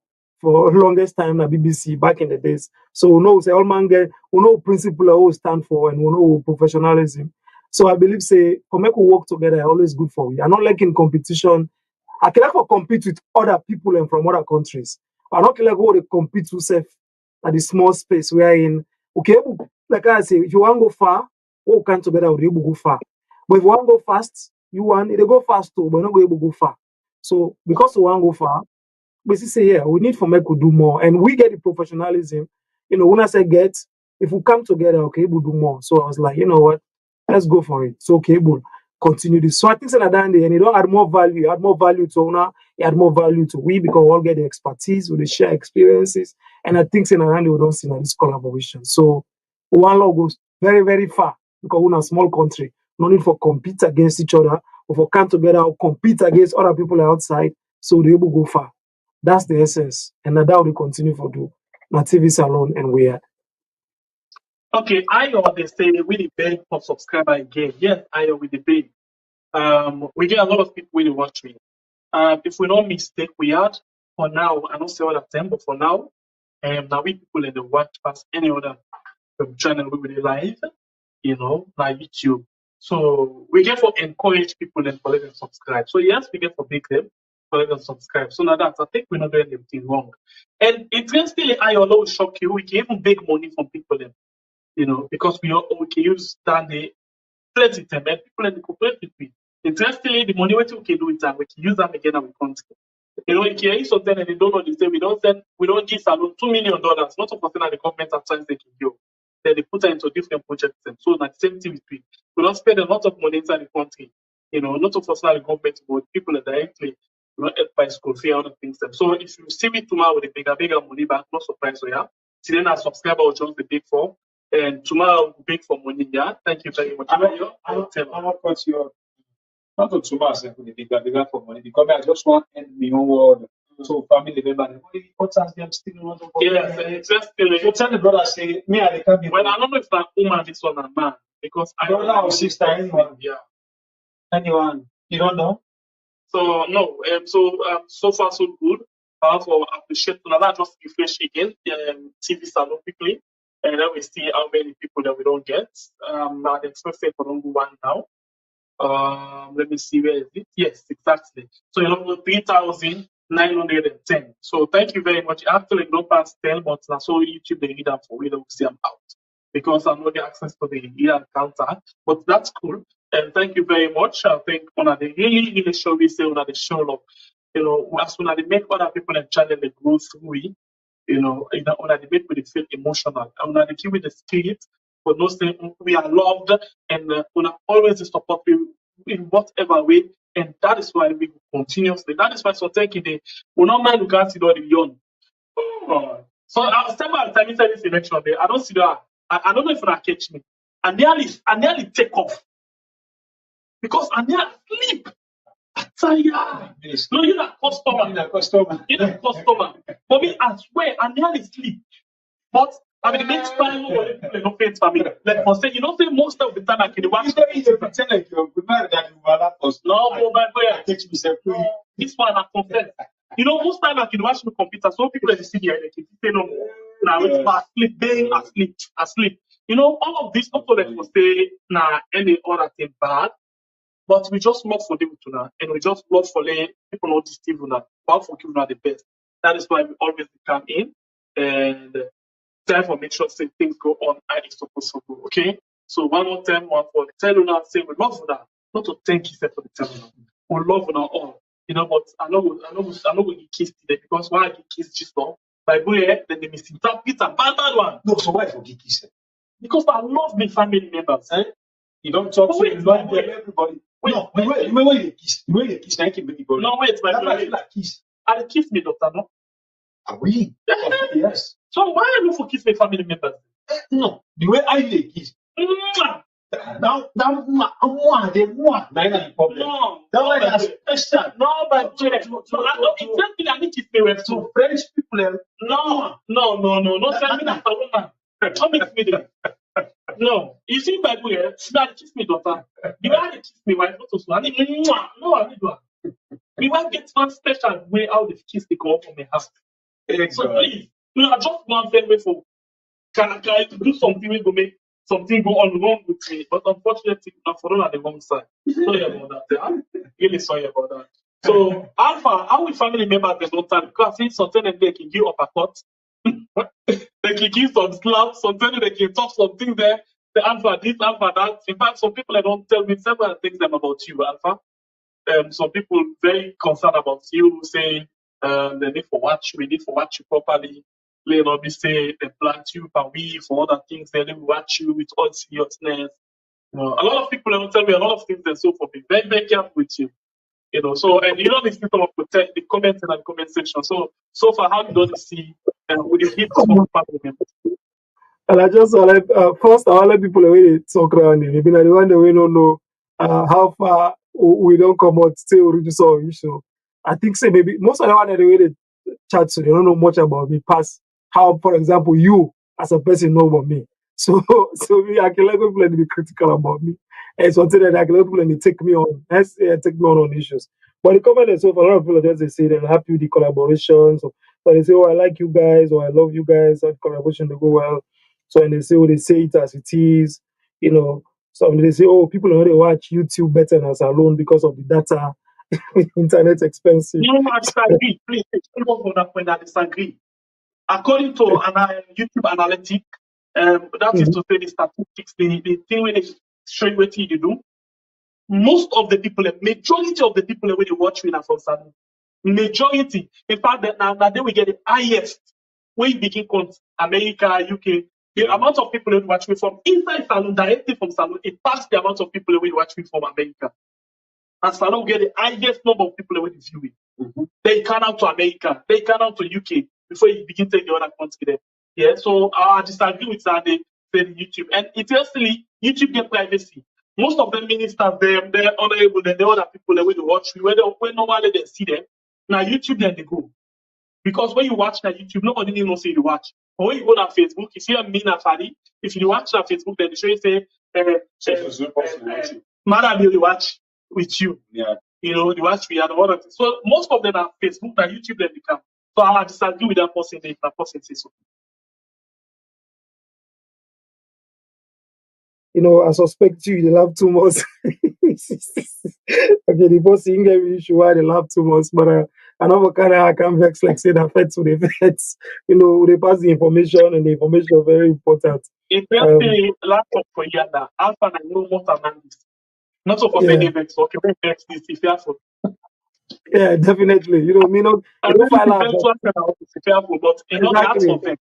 Speaker 2: for longest time at BBC back in the days. So we know say all man get we know principle I always stand for and we know professionalism. So I believe say for make we work together always good for we. I'm not like in competition. I can like for compete with other people and from other countries. I don't like go to compete with self at the small space we are in. Okay, like I say, if you want to go far, all come together we'll be able to go far. But if you want to go fast, you want it go fast too, but not go able to go far. So because we want to go far, basically say yeah, we need for make we do more, and we get the professionalism. You know, when I say get, if we come together, okay, we'll do more. So I was like, you know what, let's go for it. So okay, we'll continue this. So I think that and you don't add more value, add more value to owner, you add more value to we because we all get the expertise, we share experiences, and I think in around we don't see this collaboration. So one law goes very, very far because we're a small country. No need for compete against each other or for come together or compete against other people outside. So they able go far. That's the essence. And that will continue for do. Now TV Salon and we are.
Speaker 6: Okay, I always say we the beg for subscriber again. Yes, I with the beg. We get a lot of people really watch me. If we don't mistake, we had for now, I don't say all the time, but for now, now we people in the watch past any other channel we will live, you know, like YouTube. So we get for encourage people and for let them subscribe. So yes, we get for big them for let them subscribe. So now that I think we're not doing anything wrong. And interestingly, I always shock you, we can even big money from people then, you know, because we can use that the plenty time and people in the cooperate with me. Interestingly, the money we can do with that, we can use them again and we can't. You know, in case of them and they don't know the same, we don't give Salon $2 million, not of course the government at times they can do. Then they put it into different projects. And so that's the same thing with we. We don't spend a lot of money inside the country. You know, not of course the government, but people are directly help by school fee, other things. So if you see me tomorrow with a bigger money back, no surprise, so yeah. Today our subscriber will just be big for. And tomorrow we'll big for money, yeah. Thank you very much.
Speaker 1: I'm not cut you off. Not to too much with the bigger for money because I just want to end my own world. So family member, what has them still want to
Speaker 6: yes, just you
Speaker 1: tell the brother say me I can't be.
Speaker 6: Well, I don't know if that woman this one a man because I
Speaker 1: brother or sister anyone.
Speaker 6: Yeah.
Speaker 1: Anyone. You don't know?
Speaker 6: So no, so far so good. However, I appreciate that just refresh again TV Salon quickly, and then we see how many people that we don't get. Now the first for number one now. Let me see where is it. Yes, exactly. So you know 3,910. So thank you very much. Actually, no past 10, but now so YouTube they read up for we don't see them out because I know the access to the Iran counter. But that's cool. And thank you very much. I think on the really show we say on the show of you know as soon as they make other people in channel they go through it, you know, on the debate with the feel emotional. On the keep with the spirit, but no saying we are loved and always support you in whatever way. And that is why we continuously. That is why so taking the we not mind we can't see the young. So several times inside this election day, I don't see that. I don't know if I catch me. I nearly take off because I nearly sleep. Tired. No, you're not customer. You're not customer. For me, I swear, I nearly sleep. But I mean, the next time people don't face family. Like for say, you know, say most of the time I can watch. You pretend like you're married that you are that person. No, but I teach myself. This one I confess. You know, most time I can watch the computer. Some people that see the they say no. Now it's asleep, being asleep. You know, all of this also like for say nah any other thing bad. But we just love for them to now, and we just love for letting people know this TV now. But for people are the best. That is why we always come in and try for make sure say things go on as it's supposed to go. Okay. So one more time, one for the tell you now, say we love for that. Not to thank you for the tell you now. We love for now all. You know, but I know we get kissed today because why I get kissed just now? By boy, then they misinterpret a bad one. No, so why for get kissed? Because I love my family members. Eh? You don't talk to everybody. Wait, no, the way you kiss, I can make people. No, wait, my brother. Like kiss. I kiss me, doctor, no? Are we? Yes. So why are you for kiss my family members? No, the way I kiss. Now, the problem. No, that's special. No, but I don't exactly I need to kiss me with two French people. No, tell me that a woman. Don't make me do. No, you see, by the way, that kiss me, daughter. You want to kiss me, wife, not so. I need no, I need one. We want to get one special way out of kiss the girl from my husband. So please, I just want them way for can I do something we go make something go on wrong with me, but unfortunately, I'm falling on the wrong side. Sorry about that. Yeah? Really sorry about that. So, Alpha, how we family members they don't time because I think sometimes they can give uppercut. They can give some slaps, sometimes they can talk something there. The Alpha this, Alpha that. In fact, some people don't tell me several things about you, Alpha. Some people very concerned about you, saying they need for watch, we need for watch you properly. You know, they say they plant you per week for other things, they will watch you with all seriousness. You know, a lot of people will tell me a lot of things and so forth. Be very, very careful with you. You know, so and you know this people will protect the comments in the comment section. So far, how do you see with the hits from family members?
Speaker 2: And I just first I want let people away talk around it. Maybe the one that we don't know how far we don't come out still reduce our issue. I think say maybe most of the one that the way they chat so they don't know much about me past how, for example, you as a person know about me. So me, I can let people be critical about me. And something that I can let people take me on, take me on issues. But the comment itself, a lot of people just they say they're happy with the collaborations. So they say, oh, I like you guys, or I love you guys, that collaboration they go well. So and they say, oh, they say it as it is, you know. So they say, oh, people already watch YouTube better than us alone because of the data, internet expensive.
Speaker 6: No, I disagree. Please, when I disagree. According to YouTube analytics, that is to say the statistics, the thing when they show you what you do, most of the people, majority of the people when they watch me from Salon, majority, in fact, now they will get the highest when you begin count America, UK. The amount of people who watch me from inside Salon, directly from Salon, it passed the amount of people who watch me from America. And Salon will get the highest number of people who view it. Mm-hmm. They come out to America, they come out to UK before you begin to take the other country there. Yeah, so I disagree with that. They say YouTube, and it's actually YouTube get privacy. Most of the ministers, they're honorable, and the other people that will watch me, when normally they see them. Now YouTube, then they go. Because when you watch na YouTube, nobody need to say you watch. But when you go on Facebook, if you're me na Fadi, if you watch on Facebook, then they show you say, Madam, you watch with you. Yeah. You know, the watch we are the other thing. So most of them are Facebook and YouTube then become. So I disagree with that person if that person says so.
Speaker 2: You know, I suspect you laugh too much. Okay, the person get me issue why they laugh too much, but another kind of I can vex like say that feds to the feds. You know, they pass the information and the information is very important.
Speaker 6: If you say laptop for you now, Alpha I know more than this. Not so for many vex, okay, vex this if you have for.
Speaker 2: Yeah, definitely. You know, me not.
Speaker 6: I don't find out. But you know, that's something.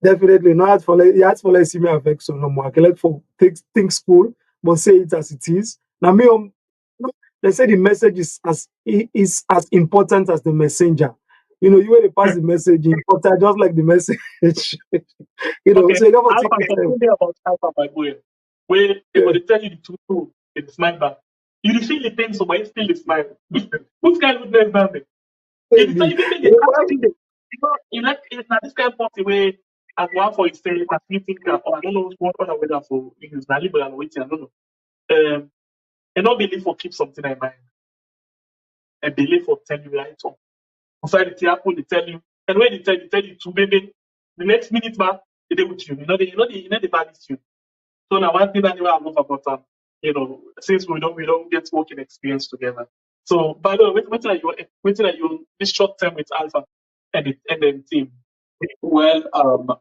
Speaker 2: Definitely not for let's see me affect so no more. I can let for think school, but say it as it is. Now me they say the message is as important as the messenger. You know, you when they pass the message important just like the message. You know,
Speaker 6: okay.
Speaker 2: so you got to
Speaker 6: think about Alpha by the way. Where they will tell you the truth, it's smile back. You feel the pain, so but still smile. Who's kind of goodness, man? It's not this kind of party where I go out for his facility or I don't know what other weather for his liberal and waiting. I don't know. And not believe for keep something in mind. And believe for tell you right on. Inside the theater, they tell you, and when they tell you to baby, the next minute back, they with you. They balance you. So now one thing that I love about them, since we don't get working experience together. So by the way, waiting are you this short term with Alpha and the team?
Speaker 1: Well,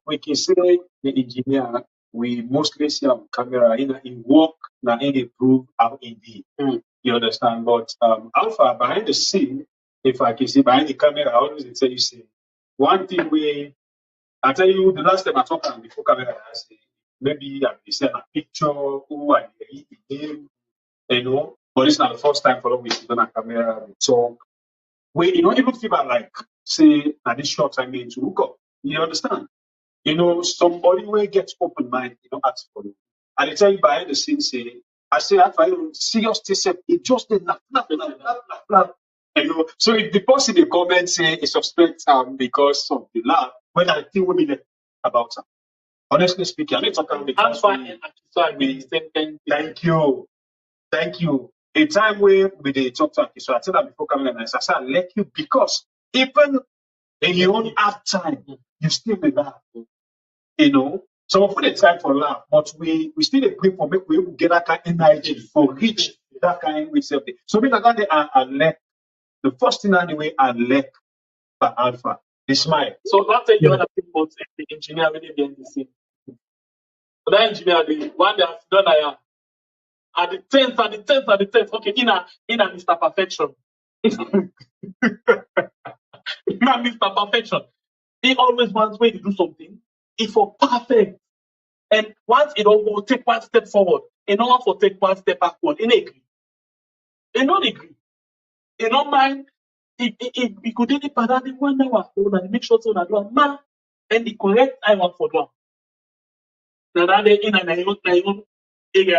Speaker 1: we can say the engineer, we mostly see on camera, in work, now in improve how he did. You understand? But Alpha behind the scene, if I can see behind the camera, I always tell you, say, one thing I tell you, the last time I talked on before camera, I say, maybe I will send a picture, who I eat the name, but it's not the first time for we sit on a camera, we talk. Even feel like, say, at this short time, to look up. You understand? Somebody will get open mind, ask for you. And they tell you behind the scenes, say, I say, I find serious things, it just did not. So if the person in the comment say he suspects because of the laugh, when I think women about her. Honestly speaking, I'm not talking about Thank you. A time where we did talk to Aki, so I tell that before coming and I said, I let you because even in your own hard time, you still be laugh. So we put a time for laugh, but we still agree for make we get that kind of energy for reach that kind of self. So me that I let the first thing anyway I let by Alpha, the smile.
Speaker 6: So that's you other people the engineer really behind the scene. But that engineer, the one that has done at the 10th, okay, in a Mr. Perfection. Not Mr. Perfection. He always wants way to do something. It's for perfect. And once it all will take one step forward, in order for take one step backward, in agree. In not agree. In not mind, if we could do the pattern 1 hour, and make sure so that one man and the correct time for one. Now that they in an area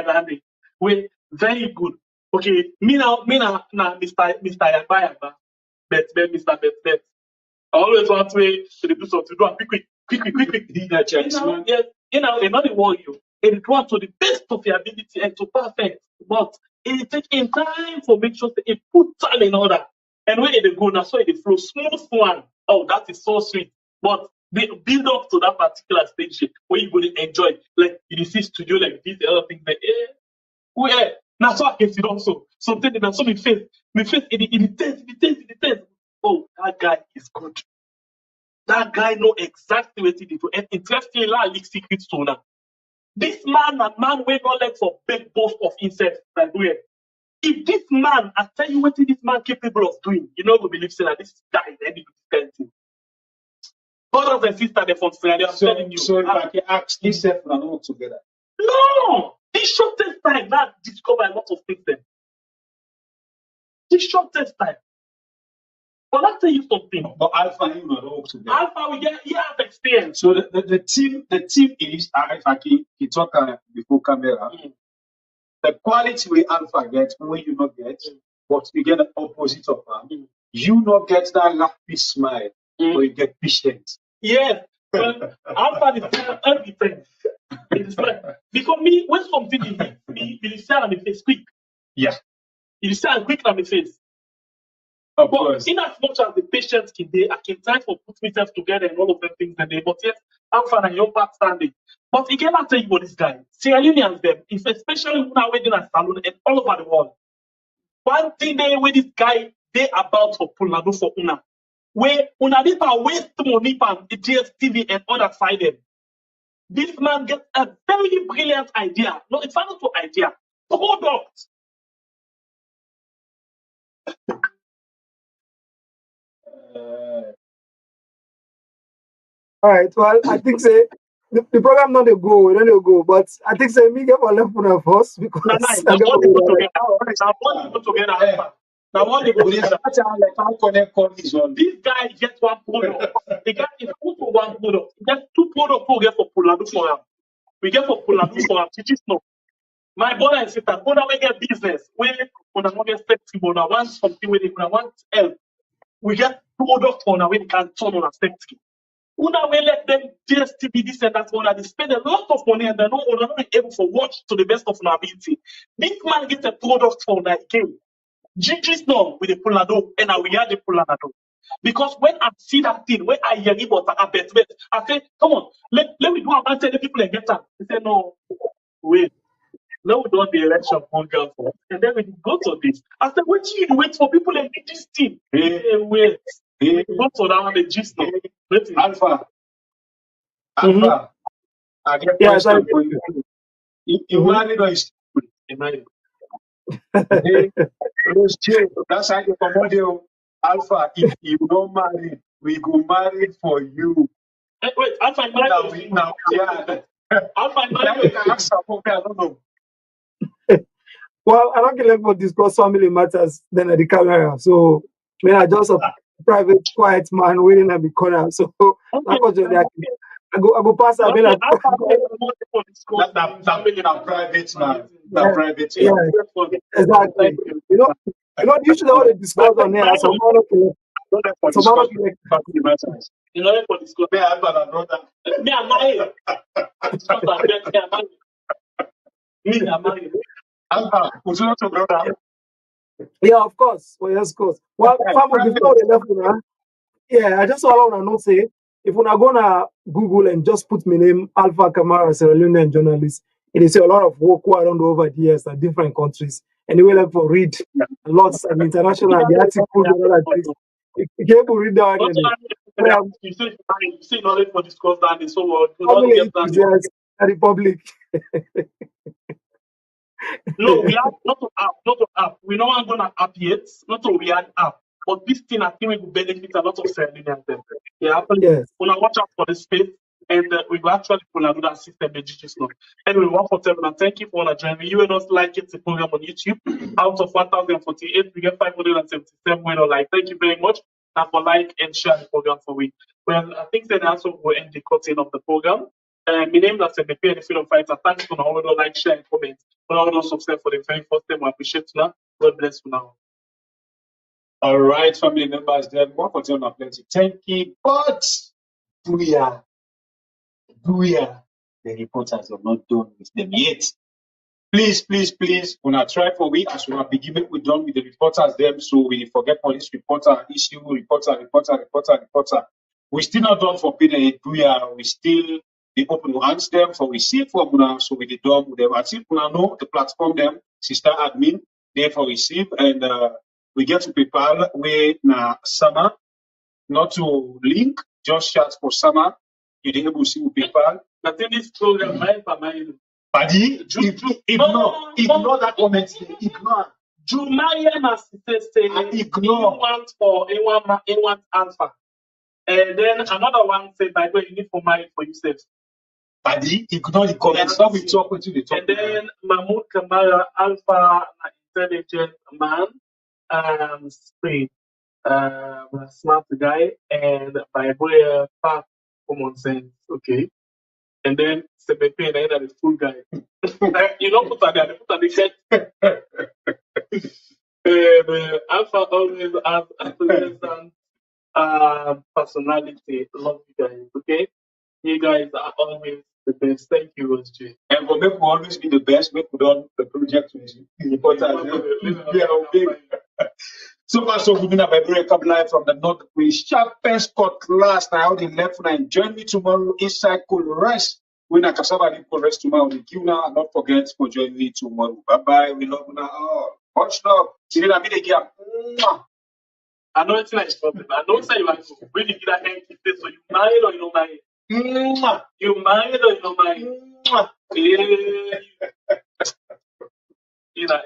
Speaker 6: that they we very good. Okay, me now Mr. Yagba, but Mr. I always want to do something. Do quick. Yes, they not worry you. It want to the best of your ability and to perfect. But it take in time for make sure that it put time in order. And when it go now, so it flow smooth one. Oh, that is so sweet. But they build up to that particular stage where you going to enjoy. Like you see studio like this, the other thing like where now so I can see also. Something that so my face it test. Oh, that guy is good. That guy know exactly what he did. And interestingly, I leak secrets to now. This man will not let for big boast of himself. If this man, I tell you what this man capable of doing, you know, we believe that this guy is any kind of thing. Brothers and sisters, they're from Australia. I'm telling you.
Speaker 1: So if I can ask this self and all together.
Speaker 6: No! This shortest time, that discover a lot of things then. This shortest time. But I'll tell you something.
Speaker 1: But Alpha, you not all together.
Speaker 6: Alpha, we get have experience.
Speaker 1: So the team is, if I can talk before camera, the quality we Alpha gets, when you not get, but you get the opposite of them. You not get that happy smile, but you get patient.
Speaker 6: Yes. Well, Alpha is everything. It's like, because me, when something hits me, you say on my face quick.
Speaker 1: Yeah.
Speaker 6: You say quick on my face.
Speaker 1: Of
Speaker 6: but
Speaker 1: course.
Speaker 6: in as much as the patients can be, I can try to put myself together and all of them things and they, but yes, Alpha and your part standing. But again, I'll tell you what this guy, Sierra Leoneans them, if especially when I'm wedding at salon and all over the world. One thing they with this guy, they about for Pulado for Una. Where Una did waste money on the GSTV and other side them. This man gets a very brilliant idea. No, it's not an idea. Product.
Speaker 2: All right. Well, I think say the program not a go, we don't go. But I think say me get one left one of us because
Speaker 6: Now what they put together. Now what they put together. This guy gets one product. The guy is put for one product. He gets two products we get for Puladu for him. We get for Puladu for him. Teach no. My brother and sister, brother we get business. When I want to get flexible, I want something with it, I want help. we get product on our way they can turn on a spectacle. Una will let them just be this and that one. They spend a lot of money and they're not able to watch to the best of our ability. This man gets a product for that game. GG's no with the Pulado and we are the Pulado. Because when I see that thing, when I hear it, I bet, I say, come on, let me do a man tell the people and get that. They say, no, wait. Now we do the election one girl for, and then we go to this. I said, wait till you wait for people and get this thing. Hey, wait. We go to that one, the gist now.
Speaker 1: Alpha.
Speaker 2: Mm-hmm.
Speaker 1: Alpha. I get
Speaker 2: Yeah,
Speaker 1: question for you. You married or is
Speaker 6: married?
Speaker 1: That's how you promote you. Alpha, if you don't marry, we go married for you.
Speaker 6: Wait, Alpha, married?
Speaker 1: Now, yeah.
Speaker 6: Alpha, married?
Speaker 1: I don't know.
Speaker 2: Well, I don't get for discuss family matters then at the camera. So, I just a private, quiet man waiting at the corner. So, I go pass. I mean,
Speaker 1: that's private, man.
Speaker 2: Yeah,
Speaker 1: Private.
Speaker 2: Yeah, exactly. You know, usually all the discuss on there. Some man
Speaker 6: You know, for discuss. Me, I'm married. Discuss about me, I'm married.
Speaker 1: Would you not to brother?
Speaker 2: Yeah, of course. Well, yes, of course. Well, family before they left, yeah, I just want to know say if we're not gonna Google and just put my name Alpha Kamara Sierra Leonean journalist, it is a lot of work around over the years at different countries. Anyway, like for read lots and international the articles and other things. You can able read that one.
Speaker 6: You see knowledge for discuss that so
Speaker 2: family enthusiasts at the public.
Speaker 6: No, we have not to app. We know I'm gonna app yet, not to react app. But this thing I think will benefit a lot of Sierra them. Yeah,
Speaker 2: yes.
Speaker 6: We'll watch out for the space and we will actually pull out that system now. Anyway, 147 and thank you for joining. You and us like it the program on YouTube. Out of 1,048, we get 577 winner like. Thank you very much. And for like and share the program for we. Well, I think that also will end the cutting of the program. My name is MP and the Freedom Fighter. Thanks for all the like, share, and comment. For all those subscribe for the very first time. We appreciate you now. God bless you now.
Speaker 1: All right, family members, then 141 plenty. Thank you. But the reporters are not done with them yet. Please, when I try for we as we are beginning, we're done with the reporters them, so we forget police reporter, issue reporter. We still not done for PDA Booyah. We still be open to answer them for receive from now, so we did done with them. I think we know the platform them, sister admin, there for receive, and we get to PayPal where na summer, not to link, just chat for summer. You didn't able to see with PayPal.
Speaker 6: I think this program
Speaker 1: Paddy, ignore that comment. Ignore.
Speaker 6: Jumarian as say
Speaker 1: ignore.
Speaker 6: He want alpha. And then another one say, by the way, you need for marriage for yourself.
Speaker 1: Paddy, ignore the comments. Now we talk with you.
Speaker 6: And then Mahmoud Kamara, alpha, intelligent man, straight, smart guy, and by way of common sense. Okay. And then CBP and then the full guy. You don't put that there, put that the alpha always has a pleasant personality. Love you guys, okay? You guys are always the best. Thank you, OSJ.
Speaker 1: And for me, we always be the best. We put on the project with you. So far, so good. By the way, come live from the North East. Sharpest cut last. I have the left and join me tomorrow inside Cool Rest. When I can Cool Rest tomorrow, the Q now. And not forget for joining me tomorrow. Bye bye. We love you now. Much love. See you again.
Speaker 6: I know it's not problem. I know say you like to really get that hand kiss so you married or you don't marry. You married or you don't marry. In a